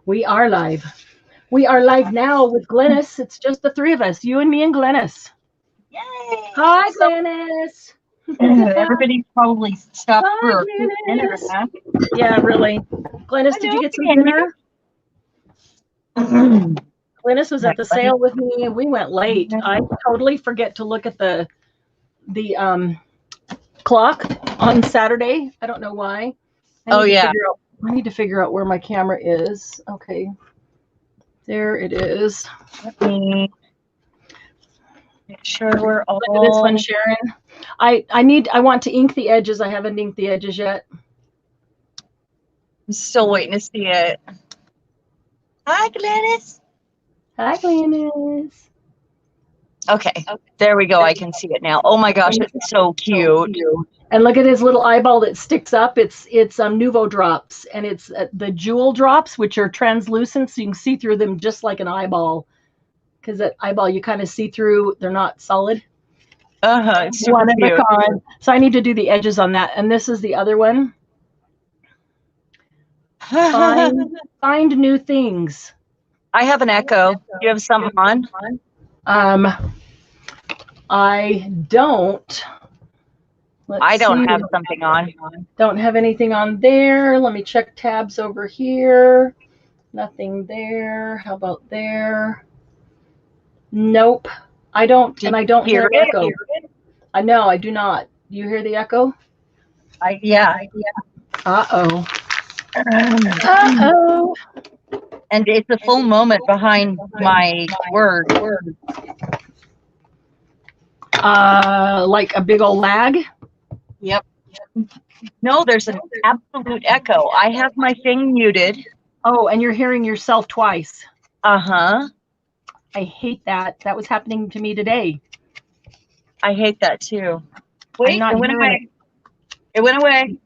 We are live. We are live now with Glennis. It's just the three of us, you and me and Glennis. Yay! Hi, Glennis. Everybody's probably stopped Hi, for dinner, Glennis. huh? Yeah, really. Glennis, did you get some dinner? Glennis was at the sale with me, and we went late. I totally forget to look at the clock on Saturday. I don't know why. I need to figure out where my camera is. Okay. There it is. Let me make sure we're all. Look at this one, Sharon. I want to ink the edges. I haven't inked the edges yet. I'm still waiting to see it. Hi, Glennis. Hi, Glennis. Okay, there we go. I can see it now. Oh my gosh, it's so cute. And look at his little eyeball that sticks up. It's Nuvo drops, and it's the jewel drops, which are translucent, so you can see through them just like an eyeball. Because that eyeball you kind of see through; they're not solid. It's super cute. So I need to do the edges on that. And this is the other one. Find new things. I have an echo. Do you have something on? I don't. I don't have something on. Don't have anything on there. Let me check tabs over here. Nothing there. How about there? Nope. I don't, and I don't hear echo. I know, I do not. Do you hear the echo? Yeah. Uh-oh. Uh-oh. And it's a full moment behind my word. Like a big old lag? Yep. No, there's an absolute echo. I have my thing muted. Oh, and you're hearing yourself twice. Uh-huh. I hate that. That was happening to me today. I hate that too. Wait, it went away. It went away.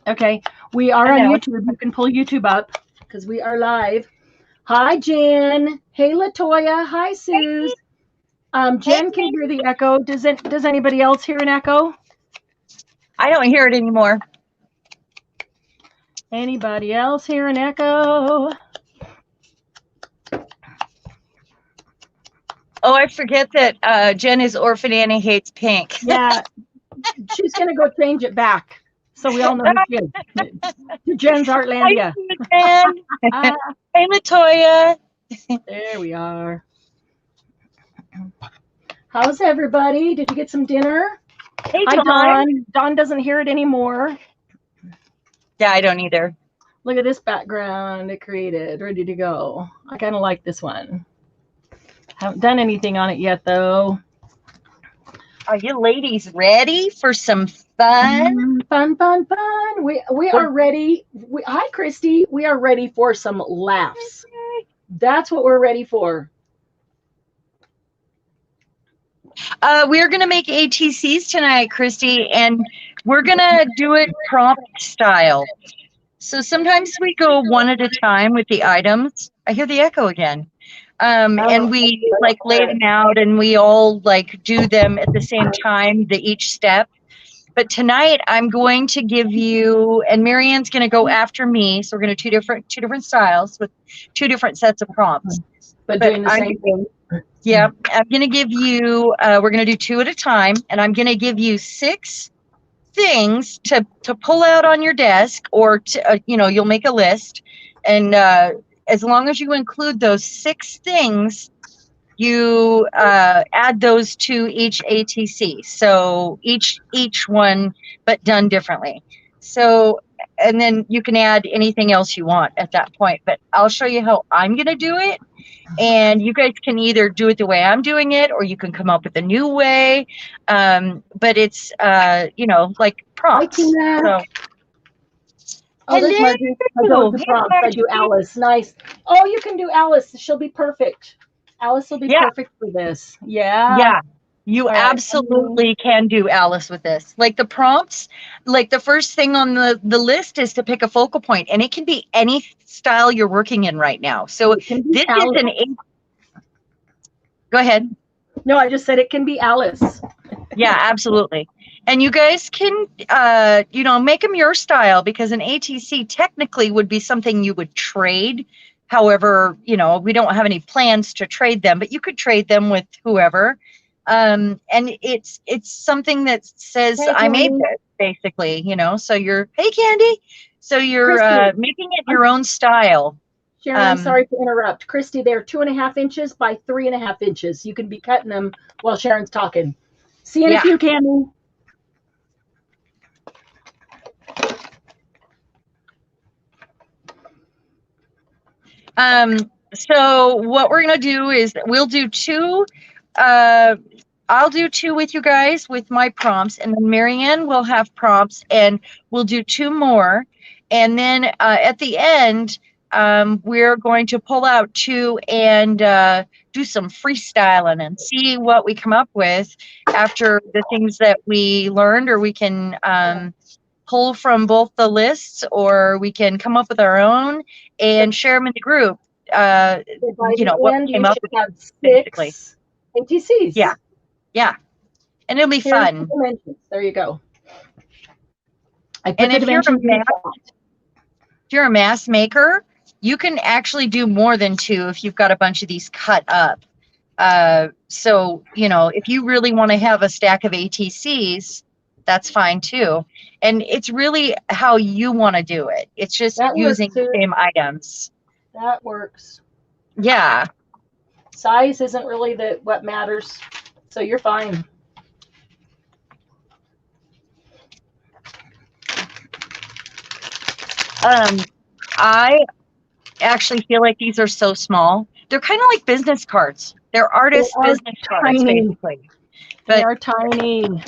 Okay. We are on YouTube. You can pull YouTube up because we are live. Hi, Jen. Hey, Latoya. Hi, Suze. Jen can hear the echo. Does anybody else hear an echo? I don't hear it anymore. Anybody else hear an echo? Oh, I forget that Jen is Orphan Annie Hates Pink. Yeah. She's going to go change it back. So we all know who she is. Jen's Heartlandia. Hi, Jen. Hey, Latoya. There we are. How's everybody? Did you get some dinner? Hey, Hi, Dawn. Dawn doesn't hear it anymore. Yeah, I don't either. Look at this background it created. Ready to go. I kind of like this one. Haven't done anything on it yet, though. Are you ladies ready for some fun? Fun. We are ready. Hi, Christy. We are ready for some laughs. That's what we're ready for. We're going to make ATCs tonight, Christy, and we're going to do it prompt style. So sometimes we go one at a time with the items. I hear the echo again. And we like lay them out and we all like do them at the same time, each step. But tonight I'm going to give you, and Marianne's going to go after me. So we're going to do two different styles with two different sets of prompts. But doing the same thing. Yeah, I'm going to give you, we're going to do two at a time, and I'm going to give you 6 things to pull out on your desk, or to, you'll make a list, and as long as you include those 6 things, you add those to each ATC. So each one, but done differently. So, and then you can add anything else you want at that point. But I'll show you how I'm going to do it. And you guys can either do it the way I'm doing it, or you can come up with a new way. But it's, like prompts. So, oh, there's Margie. I go with the prompts. I do Alice. Nice. Oh, you can do Alice. She'll be perfect. Alice will be perfect for this. Yeah. Yeah. You absolutely can do Alice with this. Like the prompts, like the first thing on the list is to pick a focal point, and it can be any style you're working in right now. So this is go ahead. No, I just said it can be Alice. Yeah, absolutely. And you guys can, make them your style, because an ATC technically would be something you would trade. However, you know, we don't have any plans to trade them, but you could trade them with whoever. And it's something that says, Hey, I made Candy. this, basically, you know, so you're, hey, Candy. So you're Christy, making it your own style. Sharon, I'm sorry to interrupt. Christy, they're 2.5 inches by 3.5 inches. You can be cutting them while Sharon's talking. See you in a few, Candy. So what we're going to do is we'll do 2, I'll do 2 with you guys with my prompts, and then Marianne will have prompts, and we'll do 2 more. And then at the end, we're going to pull out 2 and do some freestyling and see what we come up with after the things that we learned, or we can pull from both the lists, or we can come up with our own and share them in the group. You know, what came up with, basically. 6 ATCs. Yeah. Yeah. And it'll be fun. There you go. And if you're a mass maker, you can actually do more than 2 if you've got a bunch of these cut up. So, you know, if you really want to have a stack of ATCs, that's fine too. And it's really how you want to do it. It's just using the same items. That works. Yeah. Size isn't really what matters. So you're fine. I actually feel like these are so small. They're kind of like business cards. They're artist business cards, basically. But they are tiny.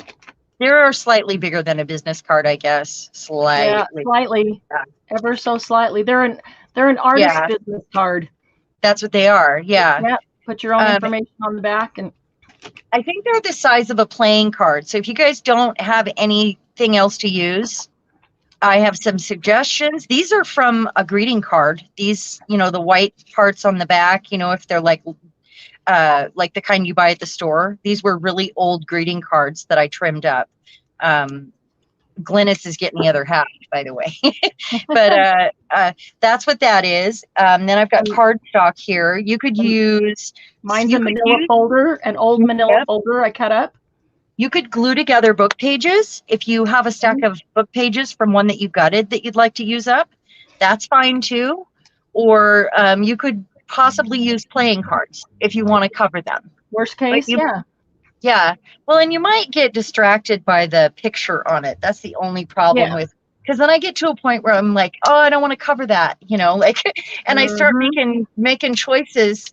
They're slightly bigger than a business card, I guess. Slightly. Yeah, slightly. Yeah. Ever so slightly. They're an artist business card. That's what they are. Yeah. Yeah. Put your own information on the back, and I think they're the size of a playing card. So if you guys don't have anything else to use, I have some suggestions. These are from a greeting card. These, you know, the white parts on the back, you know, if they're like the kind you buy at the store. These were really old greeting cards that I trimmed up. Glynis is getting the other half, by the way. But that's what that is. Then I've got cardstock here. You could use... Mine's a manila folder, an old manila folder I cut up. You could glue together book pages. If you have a stack of book pages from one that you gutted that you'd like to use up, that's fine too. Or you could possibly use playing cards if you want to cover them. Worst case, yeah. Yeah. Well, and you might get distracted by the picture on it. That's the only problem with, because then I get to a point where I'm like, oh, I don't want to cover that, you know, like, and I start making choices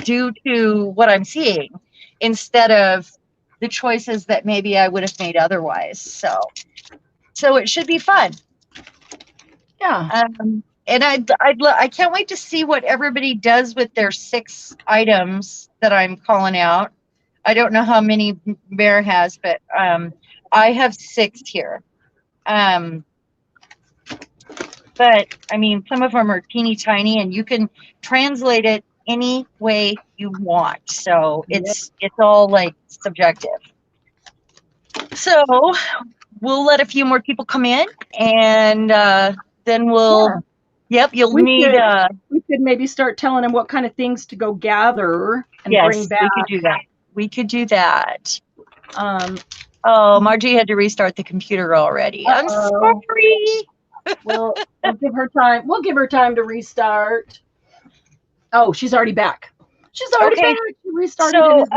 due to what I'm seeing, instead of the choices that maybe I would have made otherwise. So it should be fun. Yeah. And I can't wait to see what everybody does with their 6 items that I'm calling out. I don't know how many Bear has, but I have 6 here. But I mean, some of them are teeny tiny, and you can translate it any way you want. So it's all like subjective. So we'll let a few more people come in, and then we'll. Yeah. Yep, you'll need. We could maybe start telling them what kind of things to go gather and bring back. We could do that. We could do that. Oh, Margie had to restart the computer already. I'm sorry. Well, we'll give her time. We'll give her time to restart. Oh, she's already back. She's already back. She restarted.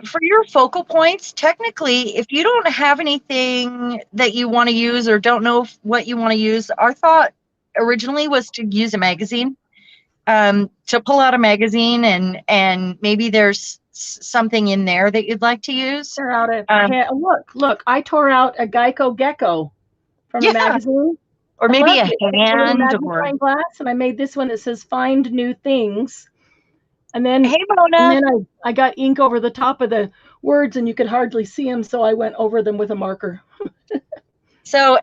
For your focal points, technically, if you don't have anything that you want to use or don't know what you want to use, our thought originally was to use a magazine, to pull out a magazine, and maybe there's something in there that you'd like to use. Look, I tore out a Geico gecko from the magazine. Or maybe a hand or glass, and I made this one that says "Find New Things." And then, hey, Mona. And then I got ink over the top of the words, and you could hardly see them, so I went over them with a marker. So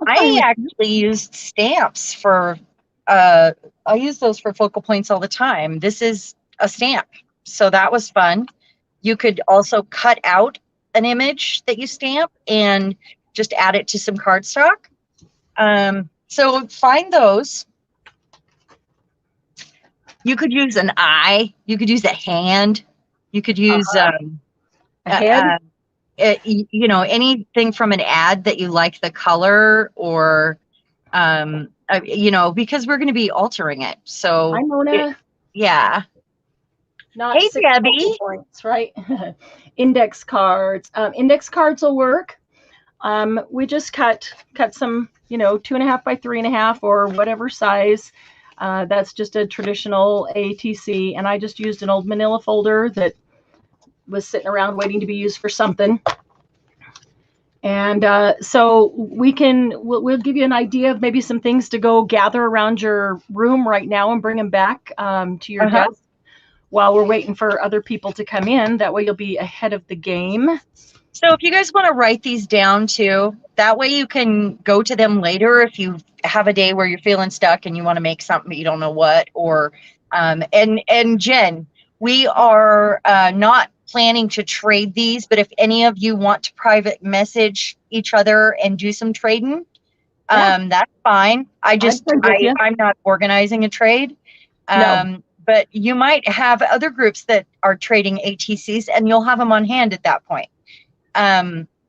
I actually used stamps for. I use those for focal points all the time. This is a stamp, so that was fun. You could also cut out an image that you stamp and just add it to some cardstock. So find those. You could use an eye. You could use a hand. You could use A head. you know, anything from an ad that you like the color, or you know, because we're going to be altering it. So Hi, Mona. yeah. Not Hey, 6 focal Debbie. points, right? Index cards. Index cards will work. We just cut some, you know, 2.5 by 3.5 or whatever size. That's just a traditional ATC, and I just used an old manila folder that was sitting around waiting to be used for something. And so we'll give you an idea of maybe some things to go gather around your room right now and bring them back to your desk while we're waiting for other people to come in. That way you'll be ahead of the game. So if you guys want to write these down too, that way you can go to them later if you have a day where you're feeling stuck and you want to make something but you don't know what. Or and Jen, we are not planning to trade these, but if any of you want to private message each other and do some trading, that's fine. I'm not organizing a trade. No. But you might have other groups that are trading ATCs and you'll have them on hand at that point.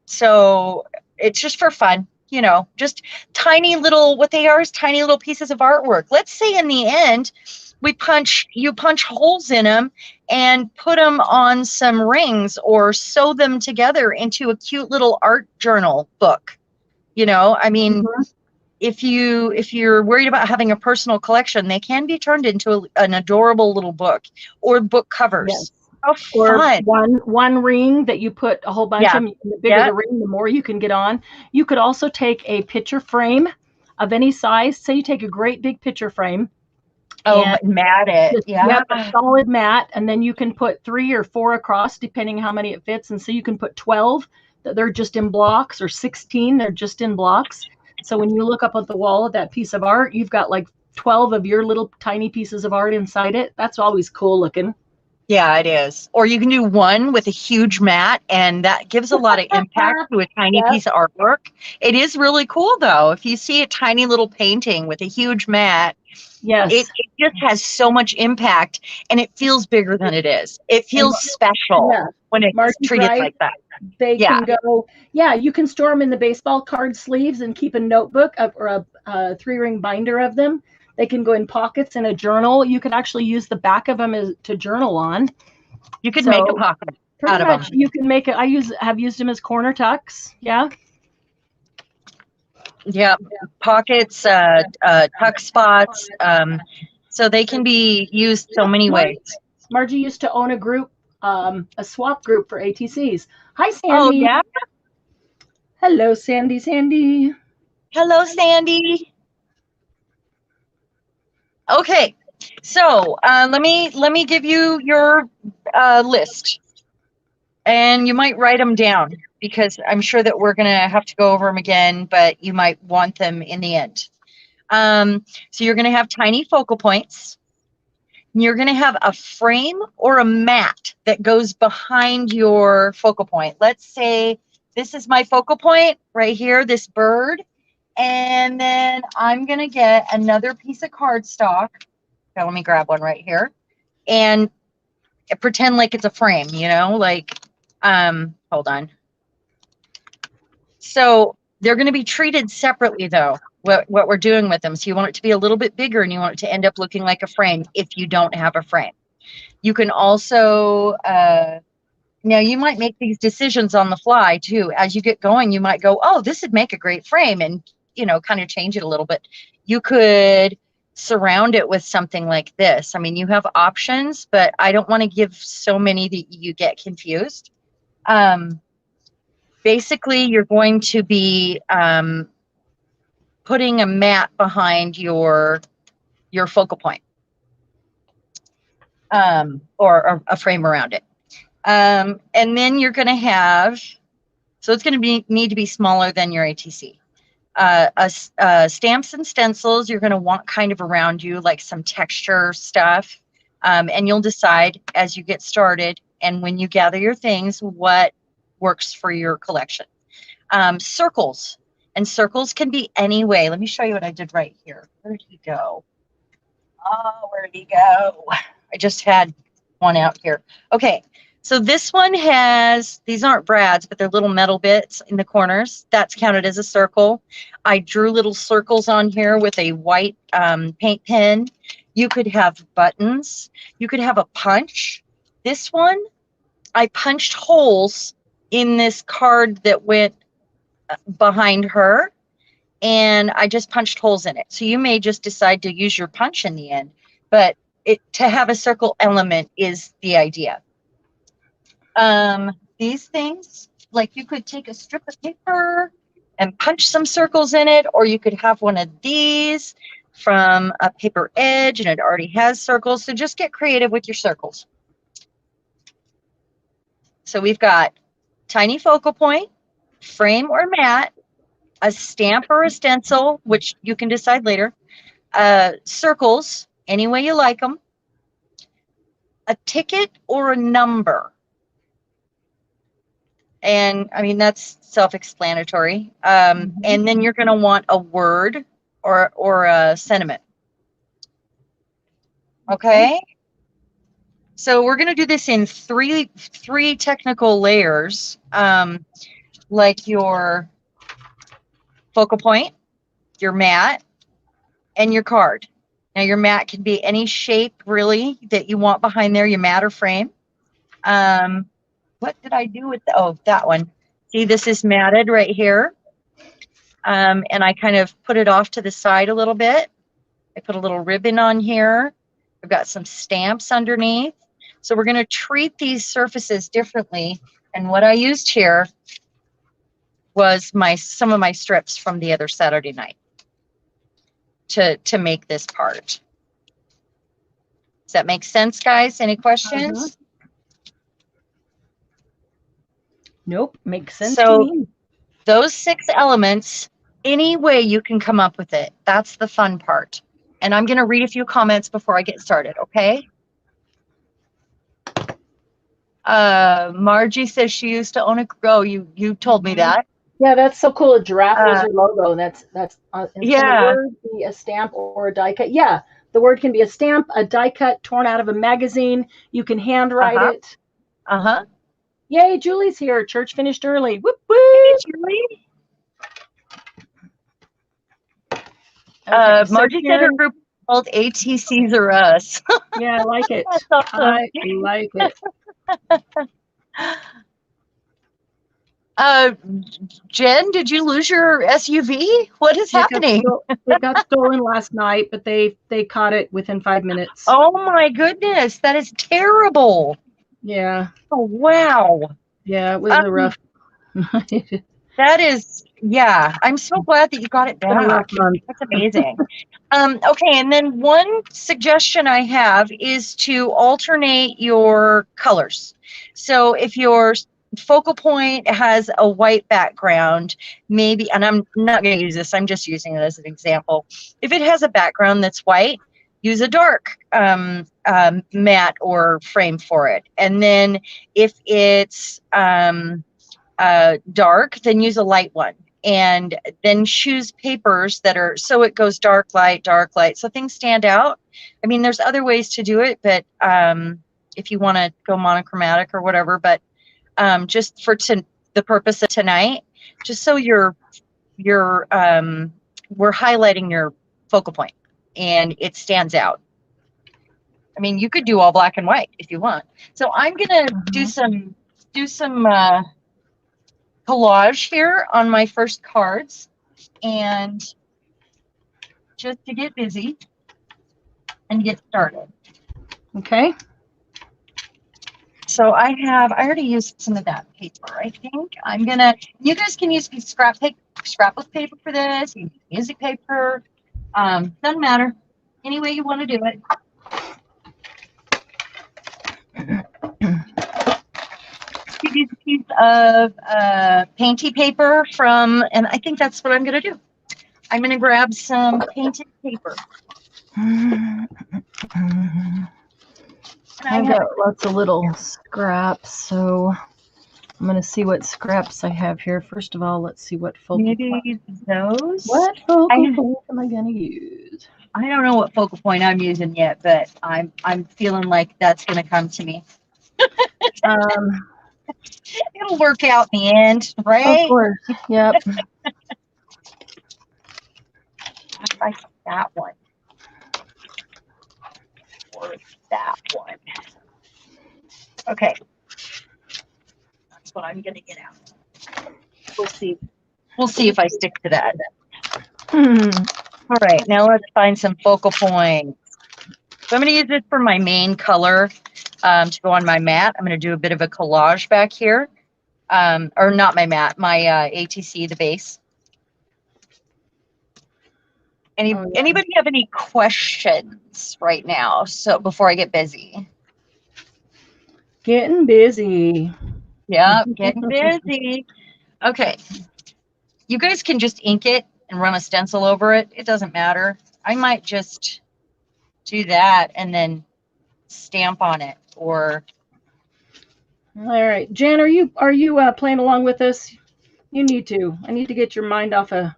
So it's just for fun, you know, just tiny little, what they are is tiny little pieces of artwork. Let's say in the end, you punch holes in them and put them on some rings or sew them together into a cute little art journal book. You know, I mean, if you're worried about having a personal collection, they can be turned into an adorable little book or book covers. Yes. How fun. Or one ring that you put a whole bunch of them. The bigger the ring, the more you can get on. You could also take a picture frame of any size. Say you take a great big picture frame. Oh, mat it. Yeah, a solid mat, and then you can put 3 or 4 across, depending how many it fits. And so you can put 12 that they're just in blocks, or 16 they're just in blocks. So when you look up at the wall of that piece of art, you've got like 12 of your little tiny pieces of art inside it. That's always cool looking. Yeah, it is. Or you can do one with a huge mat, and that gives a lot of impact to a tiny piece of artwork. It is really cool, though. If you see a tiny little painting with a huge mat, it just has so much impact, and it feels bigger than it is. It feels special when it's treated like that. They can go, you can store them in the baseball card sleeves and keep a notebook or a 3-ring binder of them. They can go in pockets in a journal. You can actually use the back of them to journal on. You could make a pocket out of them. You can make it. Have used them as corner tucks. Yeah. Yeah, pockets, tuck spots. So they can be used so many ways. Margie used to own a group, a swap group for ATCs. Hi, Sandy. Oh, yeah. Hello, Sandy. Sandy. Hello, Sandy. Okay, so let me give you your list, and you might write them down because I'm sure that we're gonna have to go over them again, but you might want them in the end. So you're gonna have tiny focal points. You're gonna have a frame or a mat that goes behind your focal point. Let's say this is my focal point right here, this bird. And then I'm going to get another piece of cardstock. Okay, let me grab one right here. And pretend like it's a frame, you know, like, hold on. So they're going to be treated separately, though, what we're doing with them. So you want it to be a little bit bigger, and you want it to end up looking like a frame if you don't have a frame. You can also... now, you might make these decisions on the fly, too. As you get going, you might go, oh, this would make a great frame, and, you know, kind of change it a little bit. You could surround it with something like this. I mean, you have options, but I don't want to give so many that you get confused. Basically, you're going to be putting a mat behind your focal point, or a frame around it. And then you're going to have, so it's going to need to be smaller than your ATC. Stamps and stencils, you're going to want kind of around you, like some texture stuff. And you'll decide as you get started and when you gather your things, what works for your collection. Circles. And circles can be any way. Let me show you what I did right here. Where did he go? Oh, where did he go? I just had one out here. Okay, so this one has, these aren't brads, but they're little metal bits in the corners. That's counted as a circle. I drew little circles on here with a white paint pen. You could have buttons. You could have a punch. This one, I punched holes in this card that went behind her, and I just punched holes in it. So you may just decide to use your punch in the end, but to have a circle element is the idea. These things, like you could take a strip of paper and punch some circles in it, or you could have one of these from a paper edge and it already has circles. So just get creative with your circles. So we've got tiny focal point, frame or matte, a stamp or a stencil, which you can decide later, circles, any way you like them, a ticket or a number. And I mean, that's self-explanatory. And then you're going to want a word or a sentiment. Okay. So we're going to do this in three technical layers, like your focal point, your mat, and your card. Now your mat can be any shape really that you want behind there, your mat or frame. What did I do with that one? See, this is matted right here. And I kind of put it off to the side a little bit. I put a little ribbon on here. I've got some stamps underneath. So we're going to treat these surfaces differently. And what I used here was some of my strips from the other Saturday night to make this part. Does that make sense, guys? Any questions? Nope, makes sense to me. Those 6 elements, any way you can come up with it. That's the fun part. And I'm going to read a few comments before I get started, okay? Margie says she used to own a you told me that. Yeah, that's so cool. A giraffe was her logo. That's yeah. Can the word be a stamp or a die cut? Yeah, the word can be a stamp, a die cut torn out of a magazine. You can handwrite it. Yay, Julie's here. Church finished early. Whoop whoop. Hey, Julie. Okay, Margie said her group called ATCs or Us. Yeah, I like it. Awesome. I like it. Jen, did you lose your SUV? What is happening? It got stolen last night, but they caught it within 5 minutes. Oh my goodness, that is terrible. Yeah. Oh wow. Yeah, it was a rough. That is, yeah. I'm so glad that you got it back. That's amazing. Okay, and then one suggestion I have is to alternate your colors. So if your focal point has a white background, maybe, and I'm not going to use this, I'm just using it as an example. If it has a background that's white, use a dark matte or frame for it. And then if it's dark, then use a light one. And then choose papers that are, so it goes dark, light, so things stand out. I mean, there's other ways to do it, but if you want to go monochromatic or whatever, but just for the purpose of tonight, just so we're highlighting your focal point and it stands out. I mean, you could do all black and white if you want. So I'm gonna do some collage here on my first cards, and just to get busy and get started. Okay. So I already used some of that paper, I think. You guys can use scrapbook paper for this, music paper, doesn't matter. Any way you want to do it. You use a piece of painty paper and I think that's what I'm going to do. I'm going to grab some painted paper. I've got lots of little scraps, so I'm going to see what scraps I have here. First of all, let's see what focal Maybe point. those. What focal point am I going to use? I don't know what focal point I'm using yet, but I'm feeling like that's going to come to me. It'll work out in the end, right? Of course. Yep. I like that one. Or that one. Okay. That's what I'm going to get out. We'll see. We'll see if I stick to that. All right, now let's find some focal points. So I'm going to use this for my main color to go on my mat. I'm going to do a bit of a collage back here. Or not my mat, my ATC, the base. Anybody have any questions right now? So before I get busy. Getting busy. Yeah, getting busy. Okay. You guys can just ink it and run a stencil over it. It doesn't matter. I might just do that and then stamp on it. Or all right, Jan, are you playing along with us? You need to. I need to get your mind off of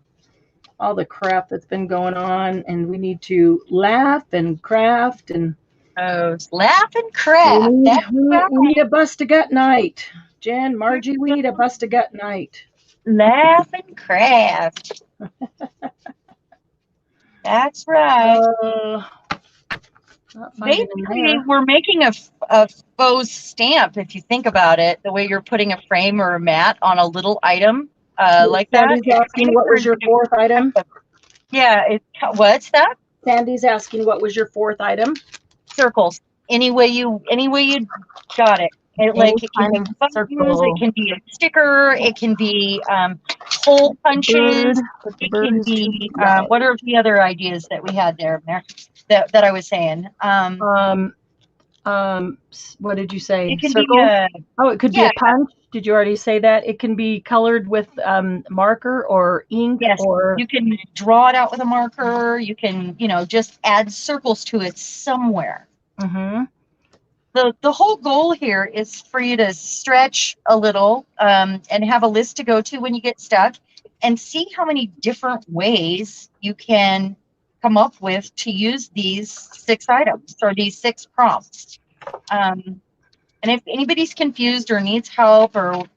all the crap that's been going on, and we need to laugh and craft and laugh and craft. We need a bust a gut night. Jan, Margie, we need a bust a gut night. Laugh and craft. That's right. Basically, we're making a faux stamp, if you think about it, the way you're putting a frame or a mat on a little item like that. Sandy's asking what was your fourth item? Yeah, what's that? Sandy's asking what was your fourth item? Circles. Any way you got it. Like it can be buttons, it can be a sticker, it can be hole punches, it can be what are the other ideas that we had there that I was saying? What did you say? It can Circle? be it could be a punch. Did you already say that? It can be colored with marker or ink. Yes, or you can draw it out with a marker. You can, just add circles to it somewhere. Mm-hmm. The whole goal here is for you to stretch a little and have a list to go to when you get stuck and see how many different ways you can come up with to use these 6 items or these 6 prompts. And if anybody's confused or needs help or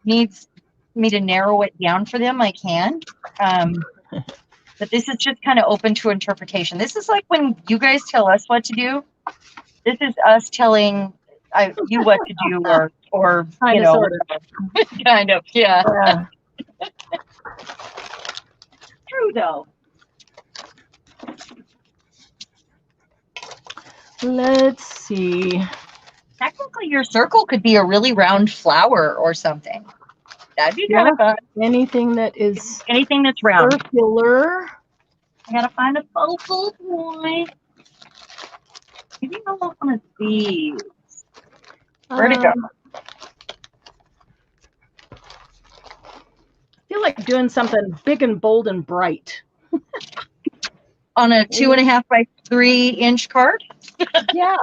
needs me to narrow it down for them, I can. But this is just kind of open to interpretation. This is like when you guys tell us what to do. This is us telling you what to do, or kind of, sort of. Kind of, yeah. True though. Let's see. Technically, your circle could be a really round flower or something. That'd be kind of fun. Anything that's round, circular. I gotta find a focal point. Maybe I'll look one of these. Where'd it go? I feel like doing something big and bold and bright. On a 2.5 by 3 inch card? Yeah,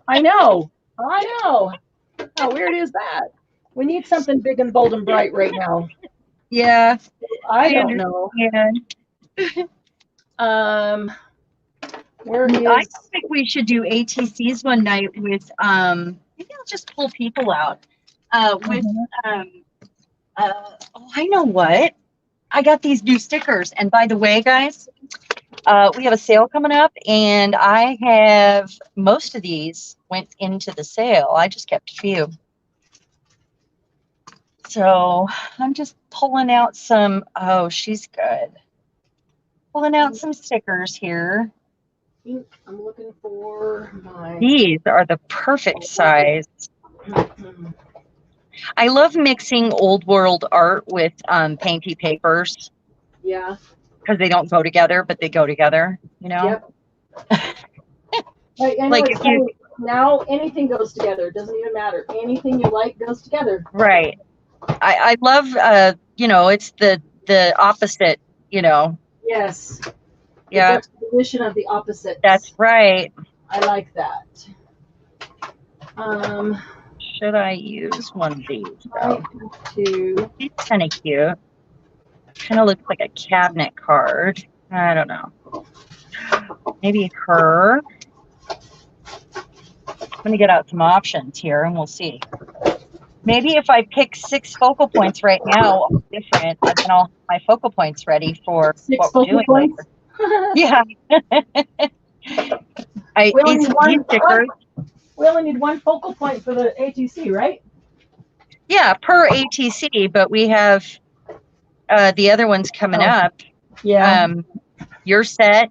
I know. How weird is that? We need something big and bold and bright right now. Yeah. I don't know. I think we should do ATCs one night with maybe I'll just pull people out with I know what, I got these new stickers, and by the way, guys, we have a sale coming up, and I have most of these went into the sale. I just kept a few, so I'm just pulling out some. Oh, she's good. Pulling out some stickers here. I'm looking for my. These are the perfect size. I love mixing old world art with painty papers. Yeah. Because they don't go together, but they go together, Yep. Like now anything goes together. It doesn't even matter. Anything you like goes together. Right. I love it's the opposite, Yes. Yeah. The juxtaposition of the opposites. That's right. I like that. should I use one of these? Might have to. He's kind of cute. Kind of looks like a cabinet card. I don't know. Maybe her. I'm going to get out some options here and we'll see. Maybe if I pick 6 focal points right now, different, and then I'll have my focal points ready for 6 what we're focal doing points? later. Yeah. We only need one focal point for the ATC, right? Yeah, per ATC, but we have the other ones coming up. Yeah. Your set,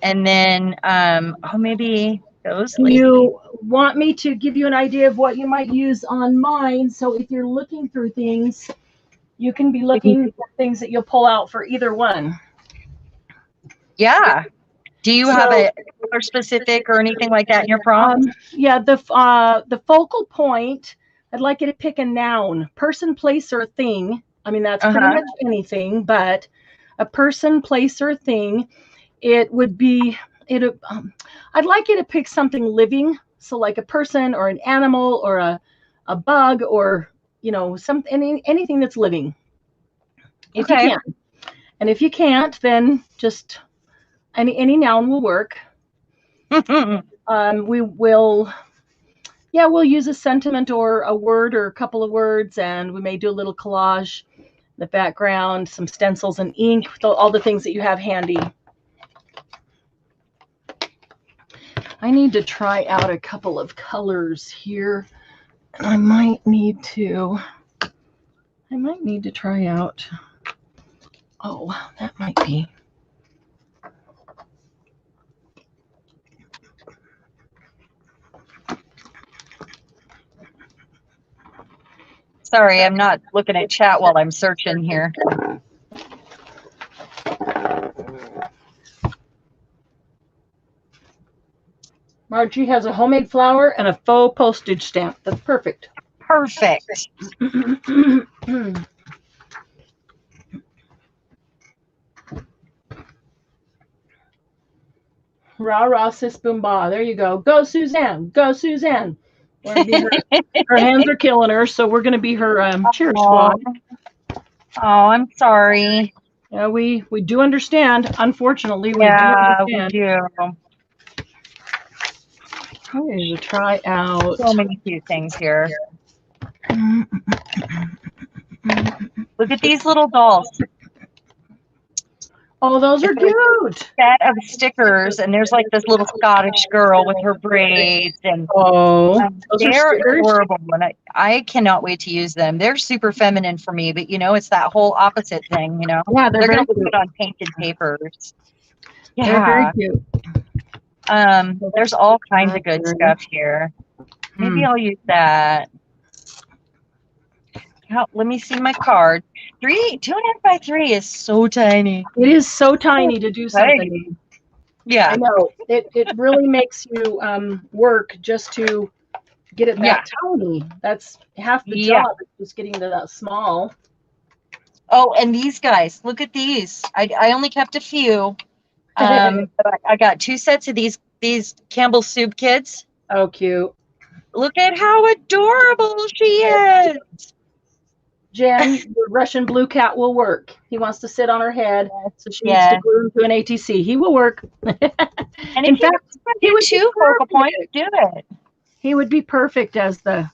and then maybe those ladies. You want me to give you an idea of what you might use on mine, so if you're looking through things, you can be looking for things that you'll pull out for either one. Yeah. Do you have a color specific or anything like that in your prompt? Yeah, the focal point, I'd like you to pick a noun, person, place, or thing. I mean, that's pretty much anything, but a person, place, or thing. It would be, I'd like you to pick something living. So like a person or an animal or a bug or, you know, anything that's living. If you can. And if you can't, then just any noun will work. We'll use a sentiment or a word or a couple of words, and we may do a little collage, the background, some stencils and ink, all the things that you have handy. I need to try out a couple of colors here. I might need to try out, that might be. Sorry, I'm not looking at chat while I'm searching here. Margie has a homemade flower and a faux postage stamp. That's perfect. Perfect. Rah, rah, sis, boom, bah. There you go. Go, Suzanne. Go, Suzanne. Her hands are killing her, so we're going to be her cheer squad. Oh, I'm sorry. Yeah, we do understand. Unfortunately, we do understand. We do. I'm going to try out. So many cute things here. Look at these little dolls. Oh, those are cute. Set of stickers, and there's like this little Scottish girl with her braids, and they're adorable. And I cannot wait to use them. They're super feminine for me, but you know, it's that whole opposite thing. You know, yeah, they're going to put it on painted papers. Yeah, they're very cute. There's all kinds of good stuff here. Maybe I'll use that. Let me see my card. 2.5 by 3 is so tiny. It is so tiny to do something. Yeah, I know. It really makes you work just to get it that tiny. That's half the job, just getting to that small. Oh, and these guys, look at these. I only kept a few. But I got 2 sets of these Campbell Soup kids. Oh, cute. Look at how adorable she is. Jen, the Russian blue cat will work. He wants to sit on her head, so she needs to glue him to an ATC. He will work. And in fact, he would 2 focal points. Do it. He would be perfect as the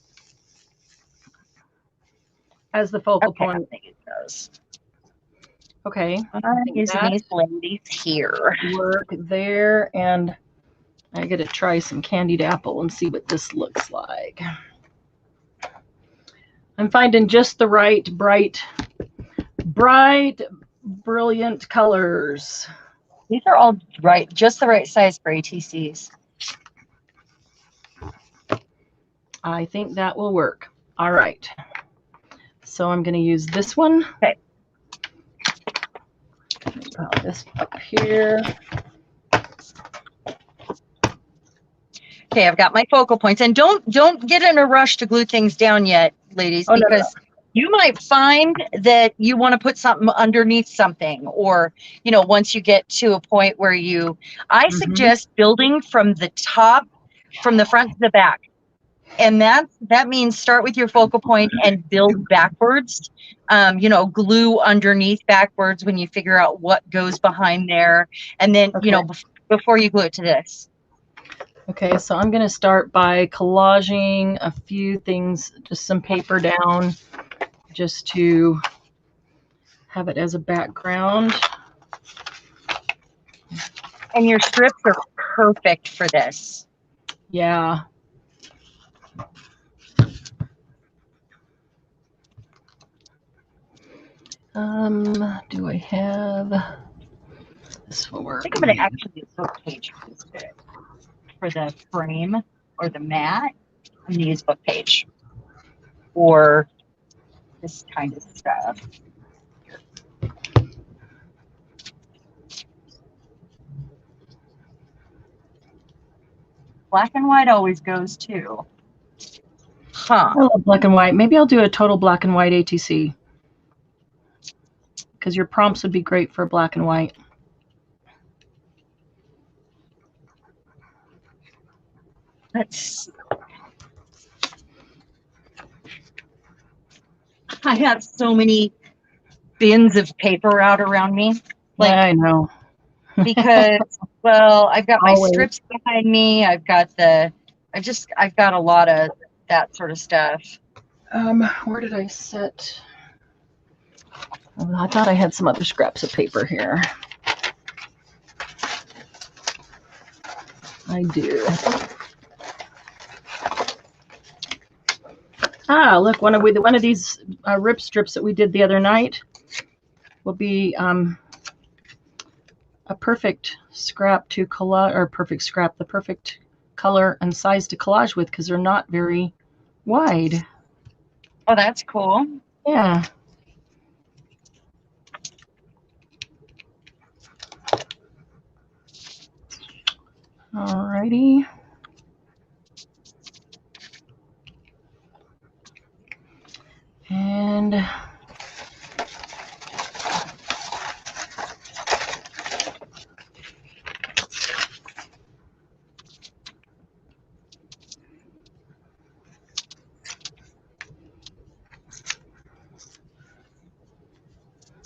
focal point. Okay. I'm using these ladies here. Work there, and I got to try some candied apple and see what this looks like. I'm finding just the right, bright, brilliant colors. These are all just the right size for ATCs. I think that will work. All right. So I'm going to use this one. Okay. Put this up here. Okay, I've got my focal points, and don't get in a rush to glue things down yet, ladies, because you might find that you want to put something underneath something, or you know, once you get to a point where I suggest building from the top, from the front to the back. And that means start with your focal point and build backwards. You know, glue underneath backwards when you figure out what goes behind there. And then, Okay. you know, before you glue it to this. Okay, so I'm going to start by collaging a few things, just some paper down, just to have it as a background. And your strips are perfect for this. Yeah. Do I have this will work? I think I'm going to actually use book page for the frame or the mat. I'm going to use book page or this kind of stuff. Black and white always goes too. Huh. I love black and white. Maybe I'll do a total black and white ATC. Because your prompts would be great for black and white. I have so many bins of paper out around me. Like, I know. Because, well, I've got my Always. strips behind me. I've got a lot of that sort of stuff. Where did I set? I thought I had some other scraps of paper here. I do. Ah, look, one of these rip strips that we did the other night will be a perfect scrap to collage, or the perfect color and size to collage with, because they're not very wide. Oh, that's cool. Yeah. Alrighty. And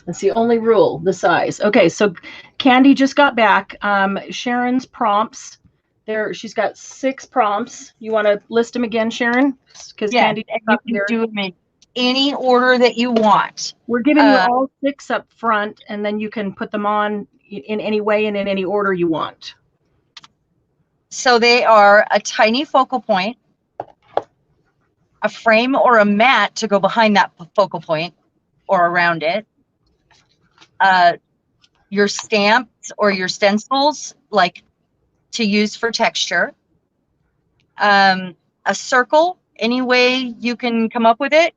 that's the only rule, the size. Okay, so Candy just got back. Sharon's prompts. She's got 6 prompts. You want to list them again, Sharon? Because Yeah, Candy, and you can do them in any order that you want. We're giving you all 6 up front, and then you can put them on in any way and in any order you want. So they are a tiny focal point, a frame or a mat to go behind that focal point or around it, your stamps or your stencils, like to use for texture, a circle, any way you can come up with it.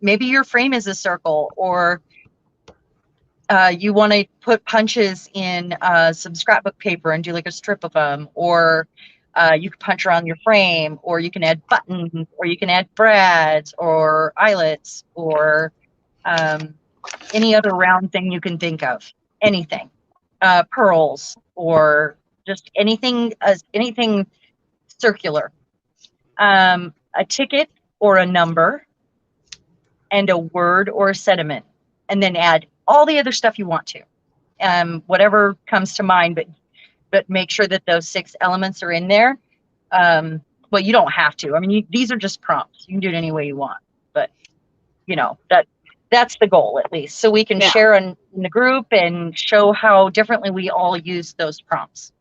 Maybe your frame is a circle, or you want to put punches in some scrapbook paper and do like a strip of them, or you can punch around your frame, or you can add buttons, or you can add brads or eyelets, or any other round thing you can think of. Anything, pearls, or just anything circular. A ticket or a number, and a word or a sentiment, and then add all the other stuff you want to, whatever comes to mind, but make sure that those 6 elements are in there. Well, you don't have to. I mean, these are just prompts. You can do it any way you want, but you know, that's the goal, at least, so we can share in the group and show how differently we all use those prompts.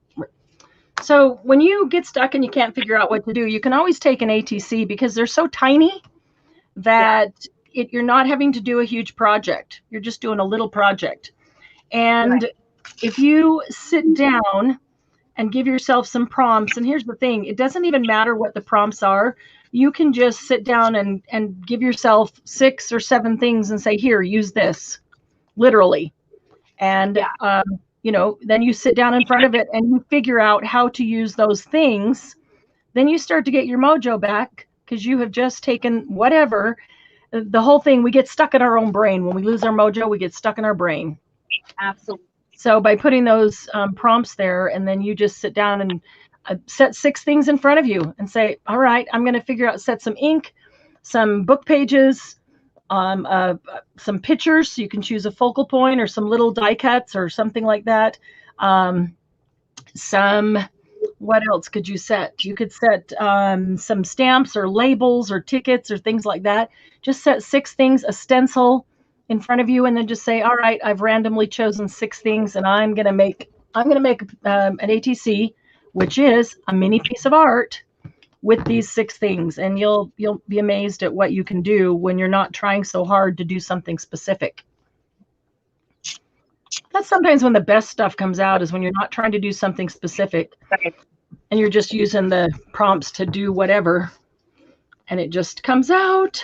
So when you get stuck and you can't figure out what to do, you can always take an ATC, because they're so tiny that you're not having to do a huge project. You're just doing a little project. And if you sit down and give yourself some prompts, and here's the thing, it doesn't even matter what the prompts are. You can just sit down and give yourself 6 or 7 things and say, here, use this, literally. And, you know, then you sit down in front of it and you figure out how to use those things. Then you start to get your mojo back, because you have just taken whatever, the whole thing. We get stuck in our own brain. When we lose our mojo, we get stuck in our brain. Absolutely. So by putting those prompts there, and then you just sit down and set 6 things in front of you and say, all right, I'm going to figure out, set some ink, some book pages, some pictures. So you can choose a focal point or some little die cuts or something like that. What else could you set? You could set some stamps or labels or tickets or things like that. Just set 6 things, a stencil in front of you, and then just say, all right, I've randomly chosen 6 things, and I'm going to make an ATC, which is a mini piece of art with these 6 things. And you'll be amazed at what you can do when you're not trying so hard to do something specific. That's sometimes when the best stuff comes out, is when you're not trying to do something specific and you're just using the prompts to do whatever, and it just comes out.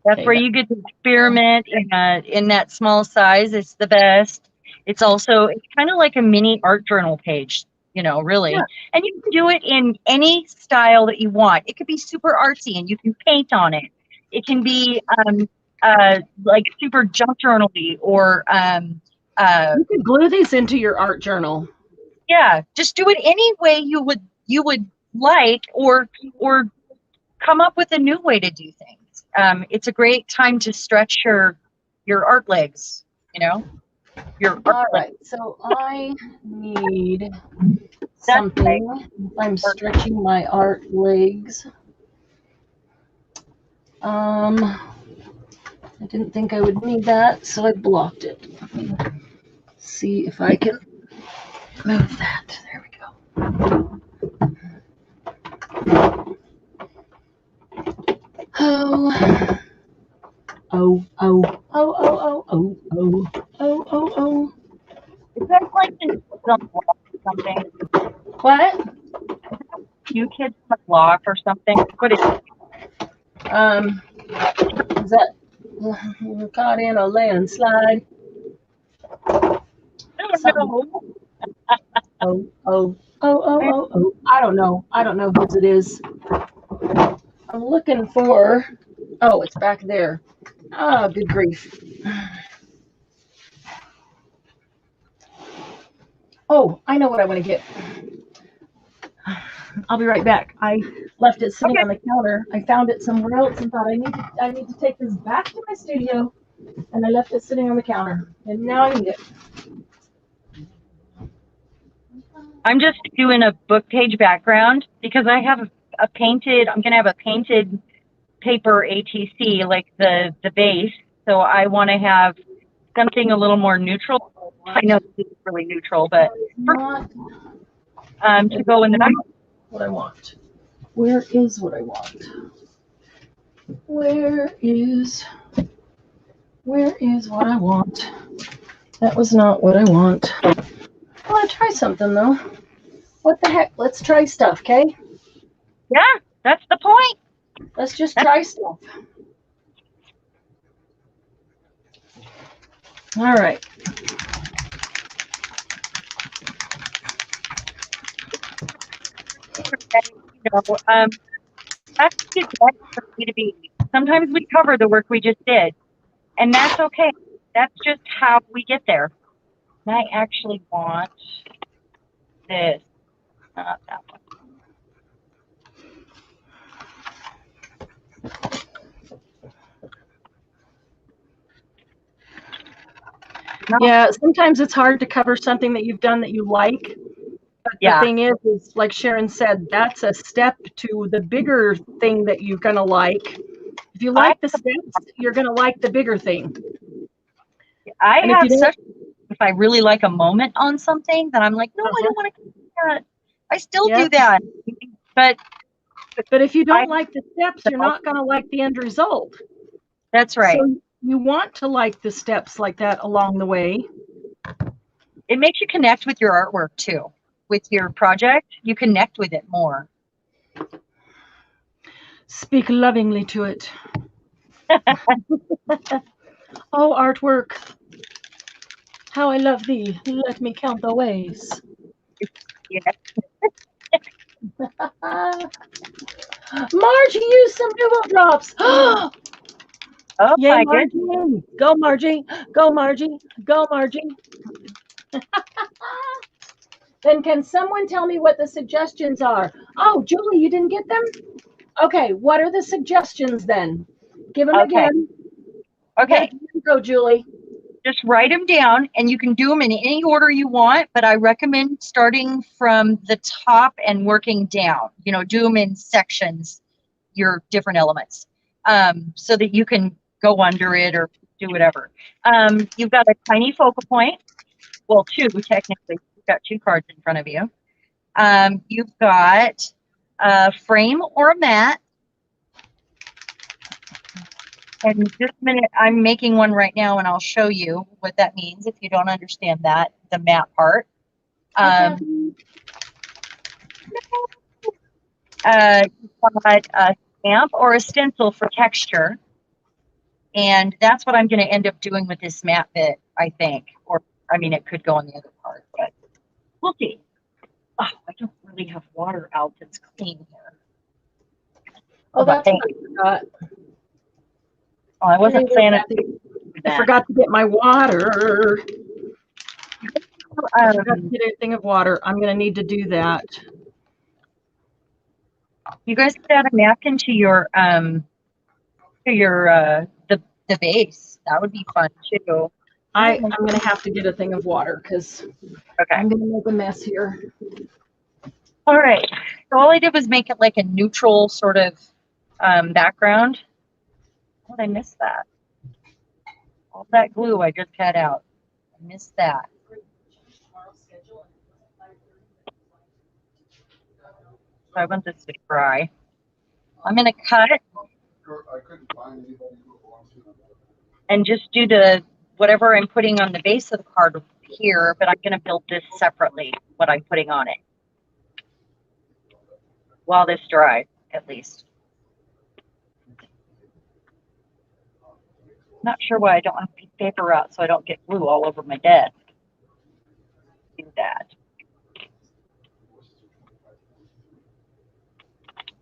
That's where you get to experiment in that small size. It's the best. It's kind of like a mini art journal page, really. Yeah. And you can do it in any style that you want. It could be super artsy and you can paint on it. It can be like super junk journal-y, or you could glue these into your art journal. Yeah, just do it any way you would like, or come up with a new way to do things. It's a great time to stretch your art legs, Right, so I need something. I'm stretching my art legs. I didn't think I would need that, so I blocked it. Let me see if I can move that. There we go. Oh. Is that like something? What? You kids on the block or something? What is it? Is that caught in a landslide? Oh. I don't know whose it is. I'm looking for, oh, it's back there. Oh, good grief. Oh, I know what I want to get. I'll be right back. I left it sitting on the counter. I found it somewhere else and thought I need to take this back to my studio, and I left it sitting on the counter, and now I need it. I'm just doing a book page background because I have I'm going to have a painted paper ATC, like the base. So I want to have something a little more neutral. I know this is really neutral, but to go in the back. What I want. Where is what I want? Where is what I want? That was not what I want. I want to try something though. What the heck? Let's try stuff, okay? Yeah, that's the point. Let's just try stuff. All right. That's good for me to be. Sometimes we cover the work we just did, and that's okay. That's just how we get there. And I actually want this, not that one. Yeah, sometimes it's hard to cover something that you've done that you like. But the thing is like Sharon said, that's a step to the bigger thing that you're going to like. If you like the steps, you're going to like the bigger thing. If I really like a moment on something, then I'm like, no, I don't want to do that. I still do that. But if you don't like the steps, you're not going to like the end result. That's right. So you want to like the steps like that along the way. It makes you connect with your artwork too. With your project, you connect with it more. Speak lovingly to it. Oh, artwork. How I love thee. Let me count the ways. Yeah. Margie used some doodle drops. Oh, yay, my Margie. goodness. Go, Margie. Go, Margie. Go, Margie. Then can someone tell me what the suggestions are? Oh, Julie, you didn't get them? Okay, what are the suggestions then? Give them again. Okay. Here you go, Julie. Just write them down, and you can do them in any order you want, but I recommend starting from the top and working down. You know, do them in sections, your different elements, so that you can go under it or do whatever. You've got a tiny focal point. Well, two, technically. You've got two cards in front of you. You've got a frame or a mat. And just a minute, I'm making one right now, and I'll show you what that means if you don't understand that, the mat part. You've got a stamp or a stencil for texture. And that's what I'm going to end up doing with this mat bit, I think. Or, I mean, it could go on the other part, but we'll see. Oh, I don't really have water out that's clean here. Oh, that's what I forgot. Oh, I wasn't saying it. I forgot to get my water. I forgot to get a thing of water. I'm going to need to do that. You guys could add a napkin to your the base. That would be fun too. I'm going to have to get a thing of water because I'm going to make a mess here. All right. So all I did was make it like a neutral sort of background. Oh, I missed that. All that glue I just had out. I missed that. So I want this to dry. I'm going to cut and just do the whatever I'm putting on the base of the card here, but I'm going to build this separately, what I'm putting on it. While this dries, at least. Not sure why I don't have paper out so I don't get glue all over my desk. Do that.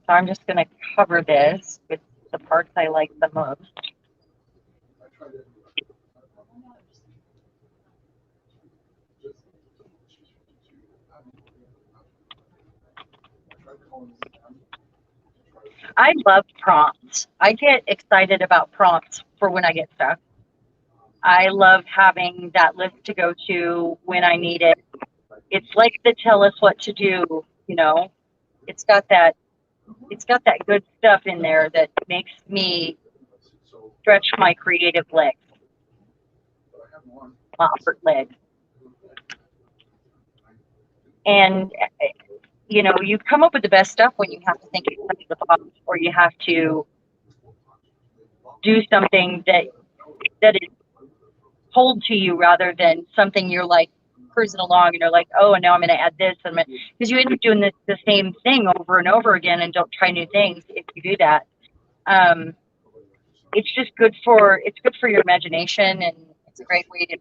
So I'm just going to cover this with the parts I like the most. I love prompts. I get excited about prompts for when I get stuck. I love having that list to go to when I need it. It's like the tell us what to do, you know. It's got that good stuff in there that makes me stretch my creative legs. My upper legs. And you know, you come up with the best stuff when you have to think outside the box, or you have to do something that is told to you rather than something you're like cruising along and you're like, oh, and now I'm going to add this, and because you end up doing the same thing over and over again and don't try new things if you do that. It's just good for your imagination, and it's a great way to